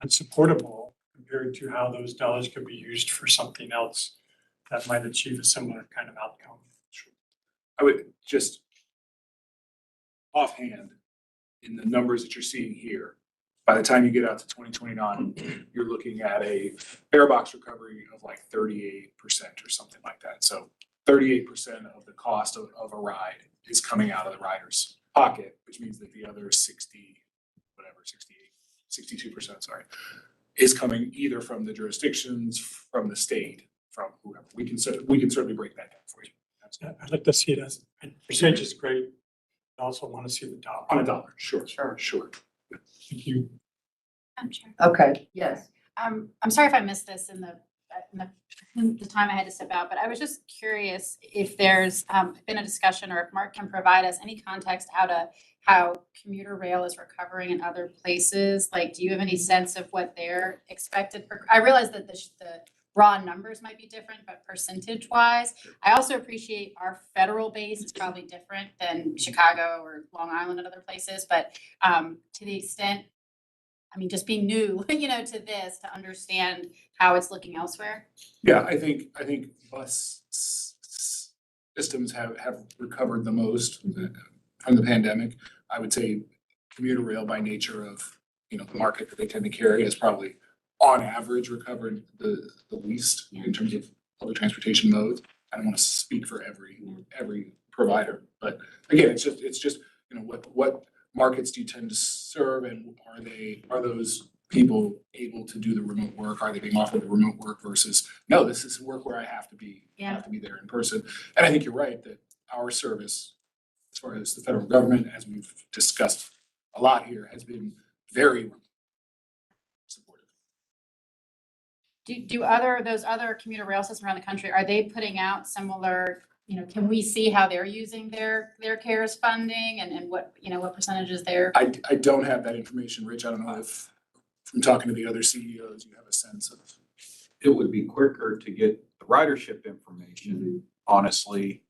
unsupportable compared to how those dollars could be used for something else that might achieve a similar kind of outcome. I would just offhand, in the numbers that you're seeing here, by the time you get out to 2029, you're looking at a fare box recovery of like 38% or something like that. So 38% of the cost of a ride is coming out of the rider's pocket, which means that the other 62%, sorry, is coming either from the jurisdictions, from the state, from whoever. We can certainly break that down for you. I'd like to see it as, percentage is great. I also want to see the dollar. On a dollar, sure. Thank you. Okay, yes. I'm sorry if I missed this in the time I had to step out, but I was just curious if there's been a discussion or if Mark can provide us any context how commuter rail is recovering in other places. Like, do you have any sense of what their expected, I realize that the raw numbers might be different, but percentage wise, I also appreciate our federal base is probably different than Chicago or Long Island and other places, but to the extent, I mean, just being new, to this, to understand how it's looking elsewhere. Yeah, I think bus systems have recovered the most from the pandemic. I would say commuter rail, by nature of, the market that they tend to carry, has probably on average recovered the least in terms of public transportation modes. I don't want to speak for every provider, but again, it's just what markets do you tend to serve, and are those people able to do the remote work? Are they being offered the remote work versus, no, this is work where I have to be there in person. And I think you're right that our service, as far as the federal government, as we've discussed a lot here, has been very supportive. Do those other commuter rail systems around the country, are they putting out similar, can we see how they're using their CARES funding and what, what percentages they're? I don't have that information, Rich. I don't know if, from talking to the other CEOs, you have a sense of. It would be quicker to get the ridership information, honestly.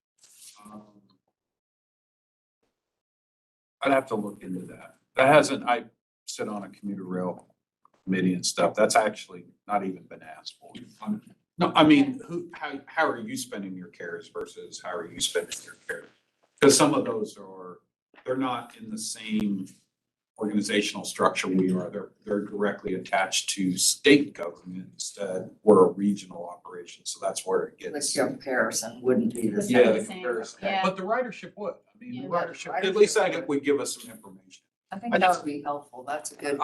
I'd have to look into that. I sit on a commuter rail committee and stuff. That's actually not even been asked for. No, I mean, how are you spending your CARES versus how are you spending your CARES? Because some of those they're not in the same organizational structure we are. They're directly attached to state government instead. We're a regional operation, so that's where it gets. The comparison wouldn't be the same. Yeah, the comparison, but the ridership would. I mean, the ridership, at least that would give us some information. I think that would be helpful. That's a good.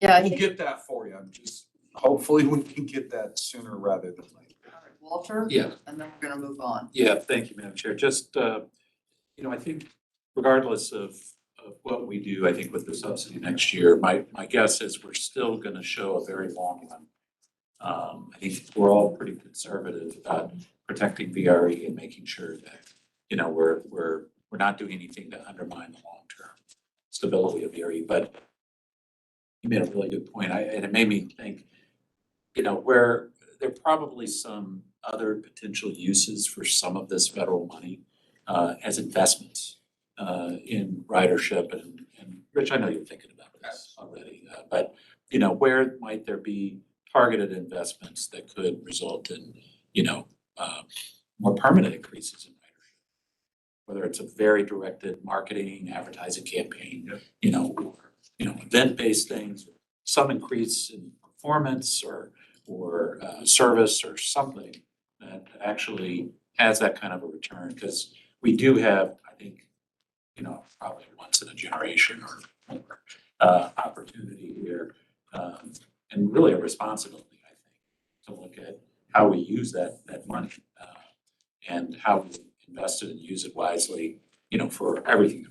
We'll get that for you. Hopefully we can get that sooner rather than later. All right, Walter? Yeah. And then we're gonna move on. Yeah, thank you, Madam Chair. Just, I think regardless of what we do, I think with the subsidy next year, my guess is we're still gonna show a very long run. I think we're all pretty conservative about protecting VRE and making sure that, we're not doing anything to undermine the long-term stability of VRE. But you made a really good point. And it made me think, where there are probably some other potential uses for some of this federal money as investments in ridership. And Rich, I know you're thinking about this already, but where might there be targeted investments that could result in, more permanent increases in ridership? Whether it's a very directed marketing, advertising campaign, or event-based things, some increase in performance or service or something that actually has that kind of a return. Because we do have, I think, probably once in a generation or more opportunity here, and really a responsibility, I think, to look at how we use that money and how we invest it and use it wisely, for everything.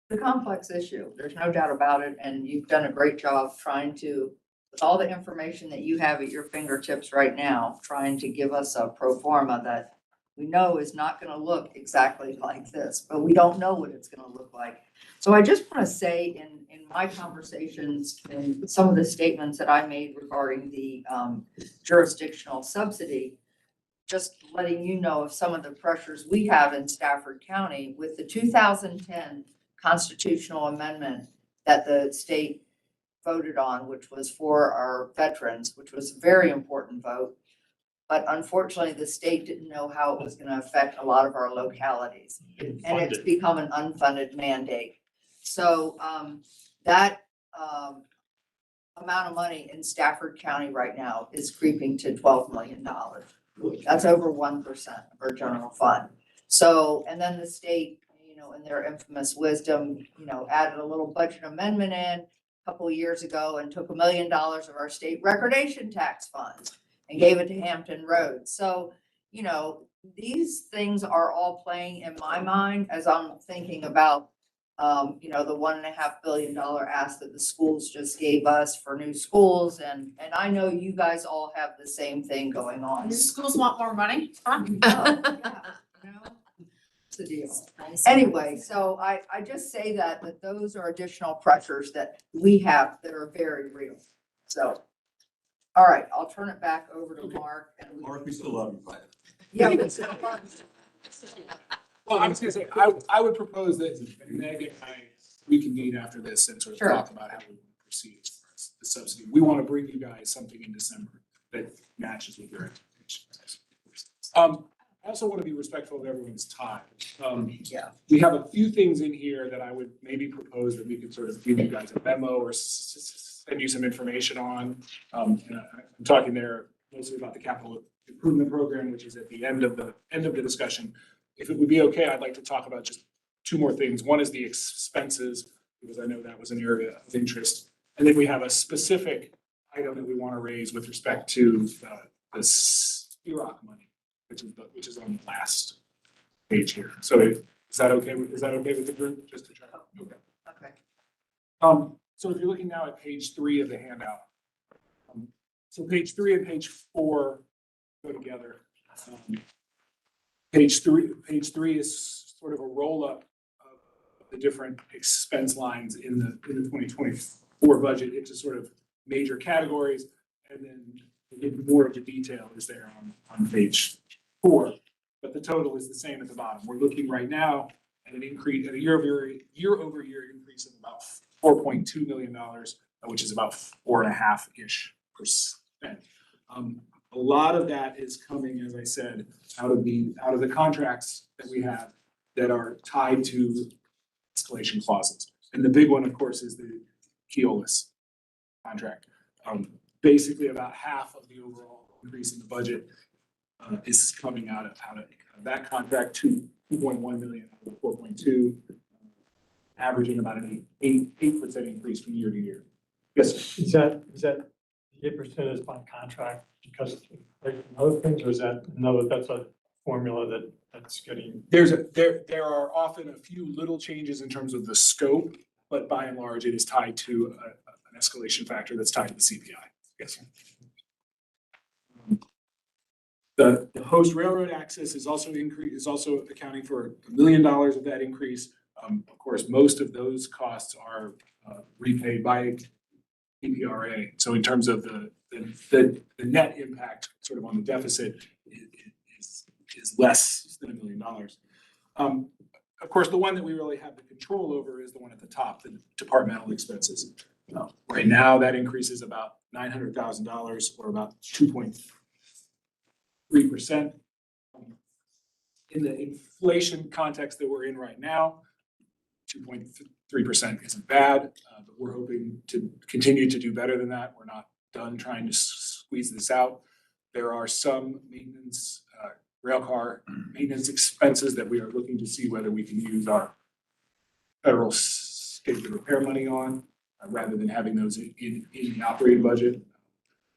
The complex issue, there's no doubt about it, and you've done a great job trying to, with all the information that you have at your fingertips right now, trying to give us a pro forma that we know is not gonna look exactly like this, but we don't know what it's gonna look like. So I just want to say in my conversations and some of the statements that I made regarding the jurisdictional subsidy, just letting you know of some of the pressures we have in Stafford County with the 2010 constitutional amendment that the state voted on, which was for our veterans, which was a very important vote. But unfortunately, the state didn't know how it was going to affect a lot of our localities. And it's become an unfunded mandate. So that amount of money in Stafford County right now is creeping to $12 million. That's over 1% of our general fund. So, and then the state, in their infamous wisdom, added a little budget amendment in a couple of years ago and took $1 million of our state recordation tax funds and gave it to Hampton Roads. So, these things are all playing in my mind as I'm thinking about, the $1.5 billion ask that the schools just gave us for new schools. And I know you guys all have the same thing going on. Schools want more money? Oh, yeah, it's a deal. Anyway, so I just say that those are additional pressures that we have that are very real. So, all right, I'll turn it back over to Mark. And Mark, we still love you, but. Yeah. Well, I was gonna say, I would propose that Meg and I reconvene after this and sort of Sure. talk about how we proceed as far as the subsidy. We want to bring you guys something in December that matches with your expectations. I also want to be respectful of everyone's time. Yeah. We have a few things in here that I would maybe propose that we could sort of give you guys a memo or send you some information on. And I'm talking there mostly about the capital improvement program, which is at the end of the discussion. If it would be okay, I'd like to talk about just two more things. One is the expenses, because I know that was an area of interest. And then we have a specific item that we want to raise with respect to the VRE money, which is on the last page here. So is that okay with the group? Just to try. Okay. Okay. So if you're looking now at page 3 of the handout. So page 3 and page 4 go together. Page three is sort of a roll-up of the different expense lines in the 2024 budget into sort of major categories. And then more of the detail is there on page 4. But the total is the same at the bottom. We're looking right now at an increase, at a year-over-year increase of about $4.2 million, which is about 4.5%. A lot of that is coming, as I said, out of the contracts that we have that are tied to escalation clauses. And the big one, of course, is the Keolis contract. Basically, about half of the overall increase in the budget is coming out of that contract, 2.1 million out of 4.2, averaging about an 8% increase from year to year. Yes, sir. Is that the 8% is by contract because of other things, or is that that's a formula that's getting? There are often a few little changes in terms of the scope, but by and large, it is tied to an escalation factor that's tied to the CPI. Yes. The host railroad access is also accounting for $1 million of that increase. Of course, most of those costs are repaid by PPRA. So in terms of the net impact sort of on the deficit is less than $1 million. Of course, the one that we really have the control over is the one at the top, the departmental expenses. Right now, that increase is about $900,000 or about 2.3%. In the inflation context that we're in right now, 2.3% isn't bad, but we're hoping to continue to do better than that. We're not done trying to squeeze this out. There are some maintenance, railcar maintenance expenses that we are looking to see whether we can use our federal state repair money on, rather than having those in the operating budget.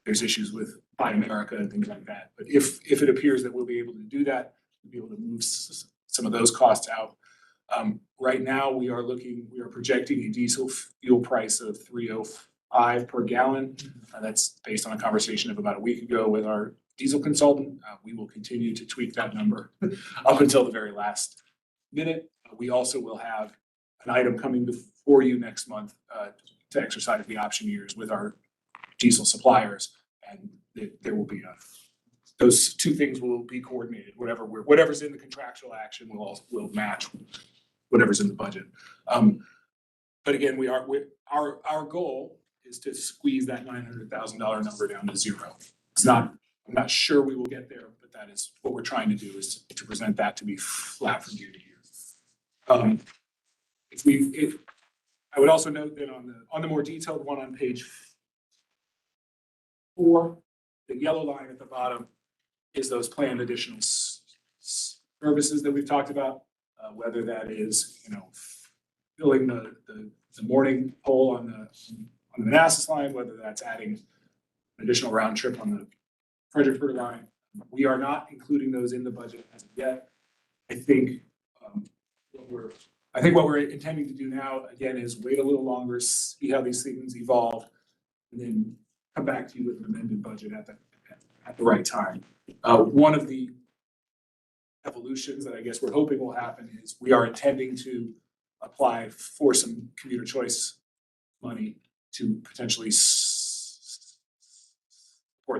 There's issues with Buy America and things like that. But if it appears that we'll be able to do that, we'll be able to move some of those costs out. Right now, we are projecting a diesel fuel price of $3.05 per gallon. That's based on a conversation of about a week ago with our diesel consultant. We will continue to tweak that number up until the very last minute. We also will have an item coming before you next month to exercise the option years with our diesel suppliers. And there will be those two things will be coordinated. Whatever's in the contractual action will match whatever's in the budget. But again, our goal is to squeeze that $900,000 number down to zero. I'm not sure we will get there, but that is what we're trying to do, is to present that to be flat from year to year. I would also note that on the more detailed one on page 4, the yellow line at the bottom is those planned additional services that we've talked about, whether that is, filling the morning pole on the Manassas line, whether that's adding an additional round trip on the Fredericksburg line. We are not including those in the budget as of yet. I think what we're intending to do now, again, is wait a little longer, see how these things evolve, and then come back to you with an amended budget at the right time. One of the evolutions that I guess we're hoping will happen is we are intending to apply for some commuter choice money to potentially support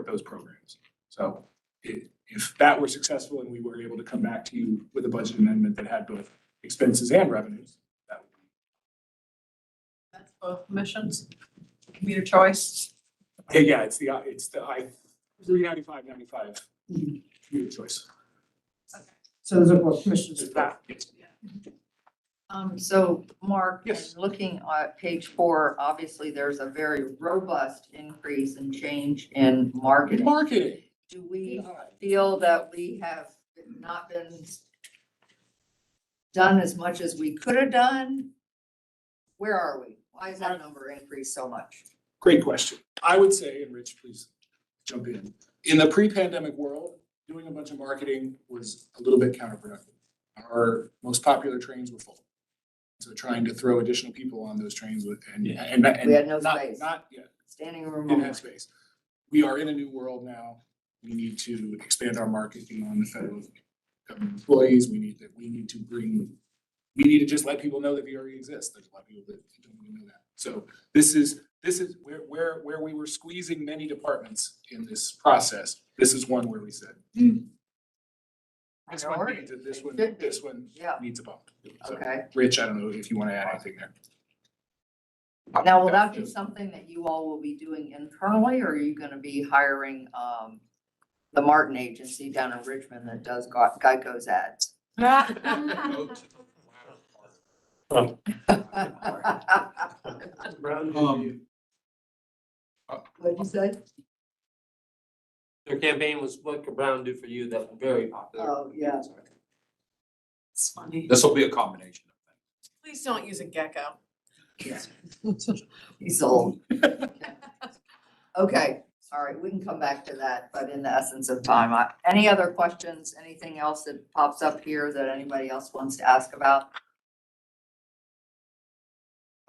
those programs. So if that were successful and we were able to come back to you with a budget amendment that had both expenses and revenues, that would be. That's both missions, commuter choice. Yeah, it's the 395.95 commuter choice. So those are both commissions of that. Yes. So Mark, Yes. in looking at page 4, obviously there's a very robust increase and change in marketing. Marketing. Do we feel that we have not been done as much as we could have done? Where are we? Why is that number increased so much? Great question. I would say, and Rich, please jump in. In the pre-pandemic world, doing a bunch of marketing was a little bit counterproductive. Our most popular trains were full. So trying to throw additional people on those trains We had no space. Not yet. Standing room Didn't only. have space. We are in a new world now. We need to expand our market beyond the federal government employees. We need to just let people know that VRE exists. There's a lot of people that don't even know that. So this is where we were squeezing many departments in this process. This is one where we said, this one Yeah. needs a bump. So, Okay. Rich, I don't know if you want to add anything there. Now, will that be something that you all will be doing internally, or are you gonna be hiring, the Martin agency down in Richmond that does Geico's ads? What'd you say? Their campaign was what could Brown do for you? That was very popular. Oh, yeah. It's funny. This will be a combination of things. Please don't use a gecko. He's old. Okay, all right, we can come back to that, but in the essence of time, any other questions, anything else that pops up here that anybody else wants to ask about?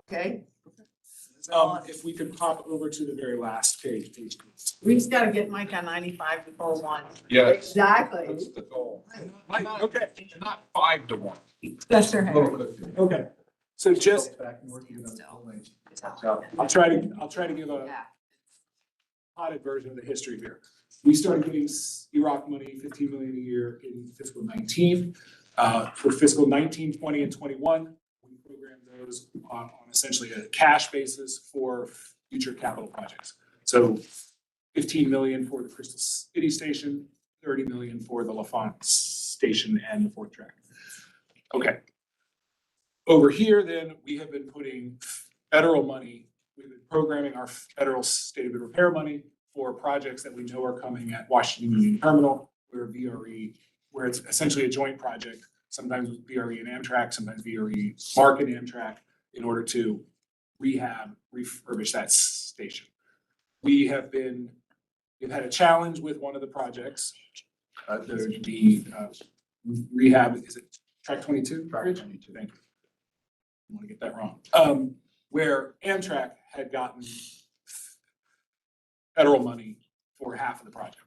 Okay. If we could pop over to the very last page. We just gotta get Mike on 95 before 1. Yes. Exactly. That's the goal. Okay. Not 5 to 1. That's right. Okay. So just, I'll try to give a potted version of the history here. We started getting Iraq money, 15 million a year in fiscal 19. For fiscal 19, 20, and 21, we programmed those on essentially a cash basis for future capital projects. So 15 million for the Crystal City Station, 30 million for the LaFont Station and the 4th track. Okay. Over here, then, we have been putting federal money, we've been programming our federal state of repair money for projects that we know are coming at Washington Union Terminal, where it's essentially a joint project, sometimes with VRE and Amtrak, sometimes VRE, Mark and Amtrak, in order to refurbish that station. We've had a challenge with one of the projects, the rehab, is it track 22? Track 22, thank you. I want to get that wrong. Where Amtrak had gotten federal money for half of the project.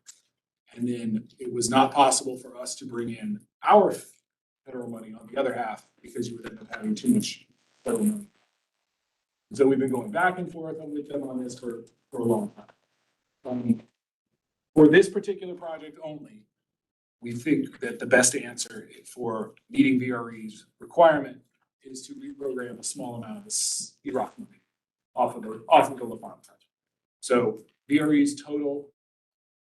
And then it was not possible for us to bring in our federal money on the other half because you would end up having too much federal money. So we've been going back and forth with them on this for a long time. For this particular project only, we think that the best answer for meeting VRE's requirement is to reprogram a small amount of this Iraq money off of the LaFont project. So VRE's total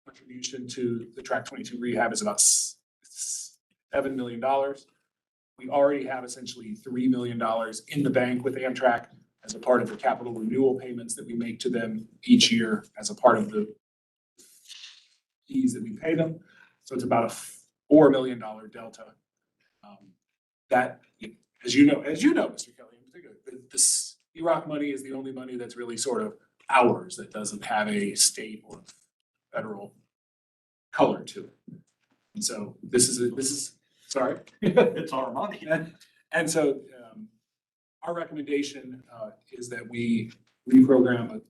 contribution to the Track 22 rehab is about $7 million. We already have essentially $3 million in the bank with Amtrak as a part of the capital renewal payments that we make to them each year as a part of the fees that we pay them. So it's about a $4 million delta. That, as you know, Mr. Kelly, in particular, this Iraq money is the only money that's really sort of ours that doesn't have a state or federal color to it. And so this is, sorry. It's our money. And so our recommendation is that we reprogram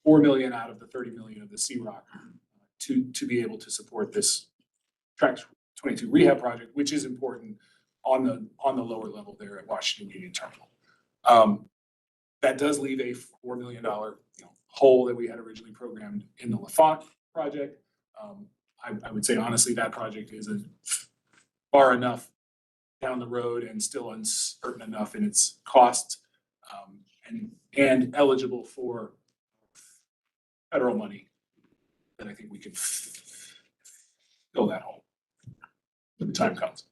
$4 million out of the $30 million of the CROC to be able to support this Track 22 rehab project, which is important on the lower level there at Washington Union Terminal. That does leave a $4 million hole that we had originally programmed in the LaFont project. I would say honestly, that project is far enough down the road and still uncertain enough in its costs, and eligible for federal money that I think we can fill that hole when the time comes.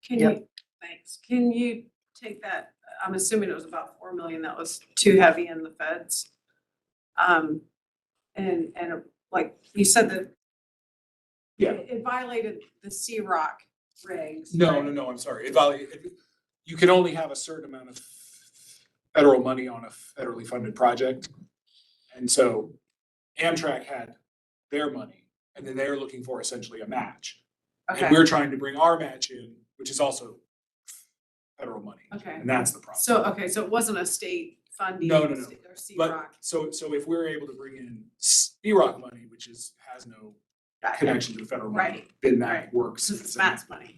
Thanks. Can you take that, I'm assuming it was about 4 million that was too heavy in the feds. And like you said that Yeah. it violated the CROC regs. No, I'm sorry. You can only have a certain amount of federal money on a federally funded project. And so Amtrak had their money, and then they're looking for essentially a match. Okay. And we're trying to bring our match in, which is also federal money. Okay. And that's the problem. So it wasn't a state funding. No. Or But CROC. so if we're able to bring in CROC money, which has no connection to the federal money, Right. then that works. It's Matt's money.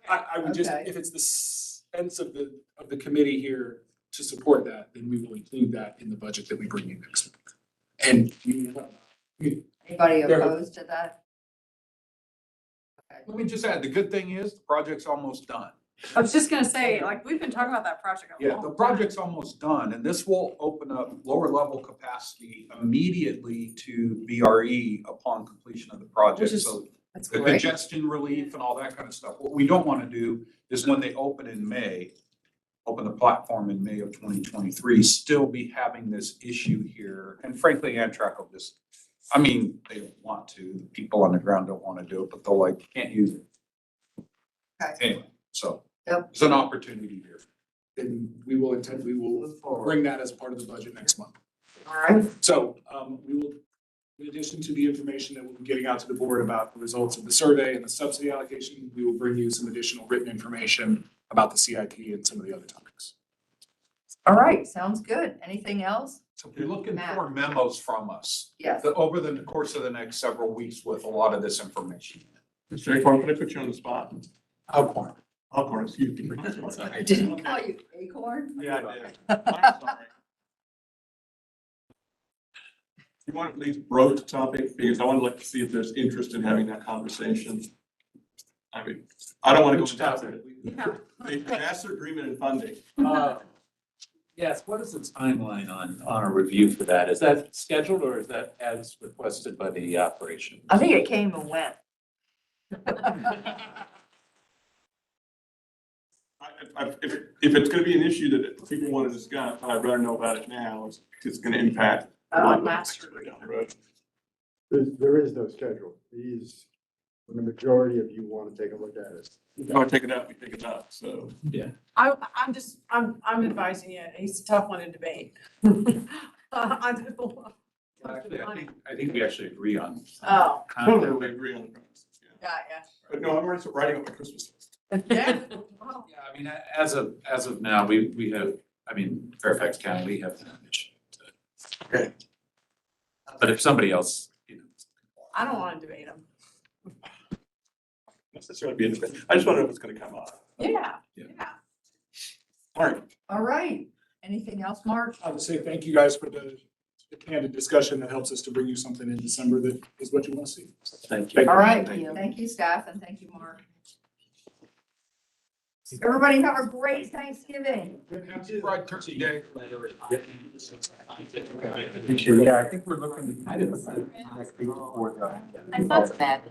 I would just, if it's the sense of the committee here to support that, then we will include that in the budget that we bring you next month. And Anybody There- opposed to that? Let me just add, the good thing is the project's almost done. I was just gonna say, like, we've been talking about that project a Yeah, long the time. project's almost done, and this will open up lower level capacity immediately to VRE upon completion of the project. Which is- So That's the great. congestion relief and all that kind of stuff. What we don't want to do is when they open in May, open the platform in May of 2023, still be having this issue here. And frankly, Amtrak will just, I mean, they don't want to, the people on the ground don't want to do it, but they'll like, can't use it. Okay. Anyway, so Yep. it's an opportunity here. then we will bring that as part of the budget next month. All right. So we will, in addition to the information that we'll be getting out to the board about the results of the survey and the subsidy allocation, we will bring you some additional written information about the CIP and some of the other topics. All right, sounds good. Anything else? So we're looking Matt. for memos from us. Yes. Over the course of the next several weeks with a lot of this information. Mr. Acorn, can I put you on the spot? Alcorn. Alcorn, excuse me. I didn't call you Acorn? Yeah, I did. I'm sorry. You want to please broach the topic, because I would like to see if there's interest in having that conversation. I mean, I don't want to go into that. The master agreement and funding. Yes, what is the timeline on a review for that? Is that scheduled or is that as requested by the operation? I think it came and went. If it's gonna be an issue that people want to discuss, I'd rather know about it now, it's gonna impact. a lot of master things down the road. There is no schedule. These, when the majority of you want to take a look at it. If you want to take it out, we take it out, so. Yeah. I'm advising you, he's a tough one to debate. I don't- Actually, I think we actually agree on. Oh. Totally agree on the premises, yeah. Yeah, But no, I'm already writing up my Christmas list. yeah. Yeah, I mean, as of now, we have, I mean, Fairfax County, we have managed Okay. But if somebody else, you know, I don't want to debate them. Necessarily be interesting. I just want to know what's gonna come up. Yeah. Mark, All right. Anything else, Mark? I would say thank you guys for the candid discussion that helps us to bring you something in December that is what you want to see. Thank you. All right. Thank you. Thank you, staff, and thank you, Mark. Everybody have a great Thanksgiving. Happy Fried Turkey Day. Yeah, I think we're looking to. I thought it's bad.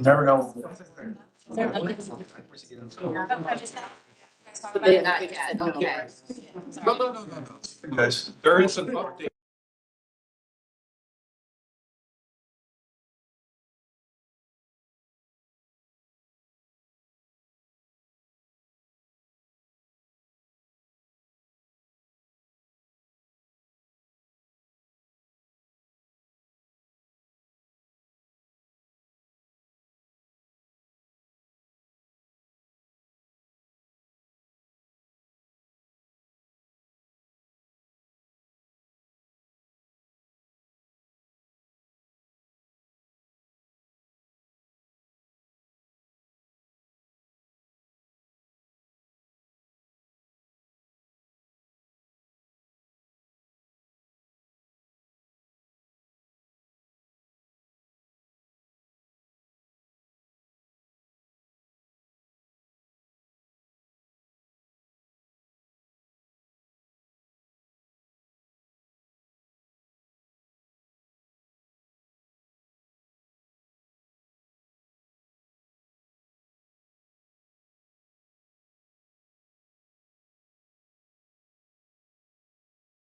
Never know. Not yet, okay. No. There is an update.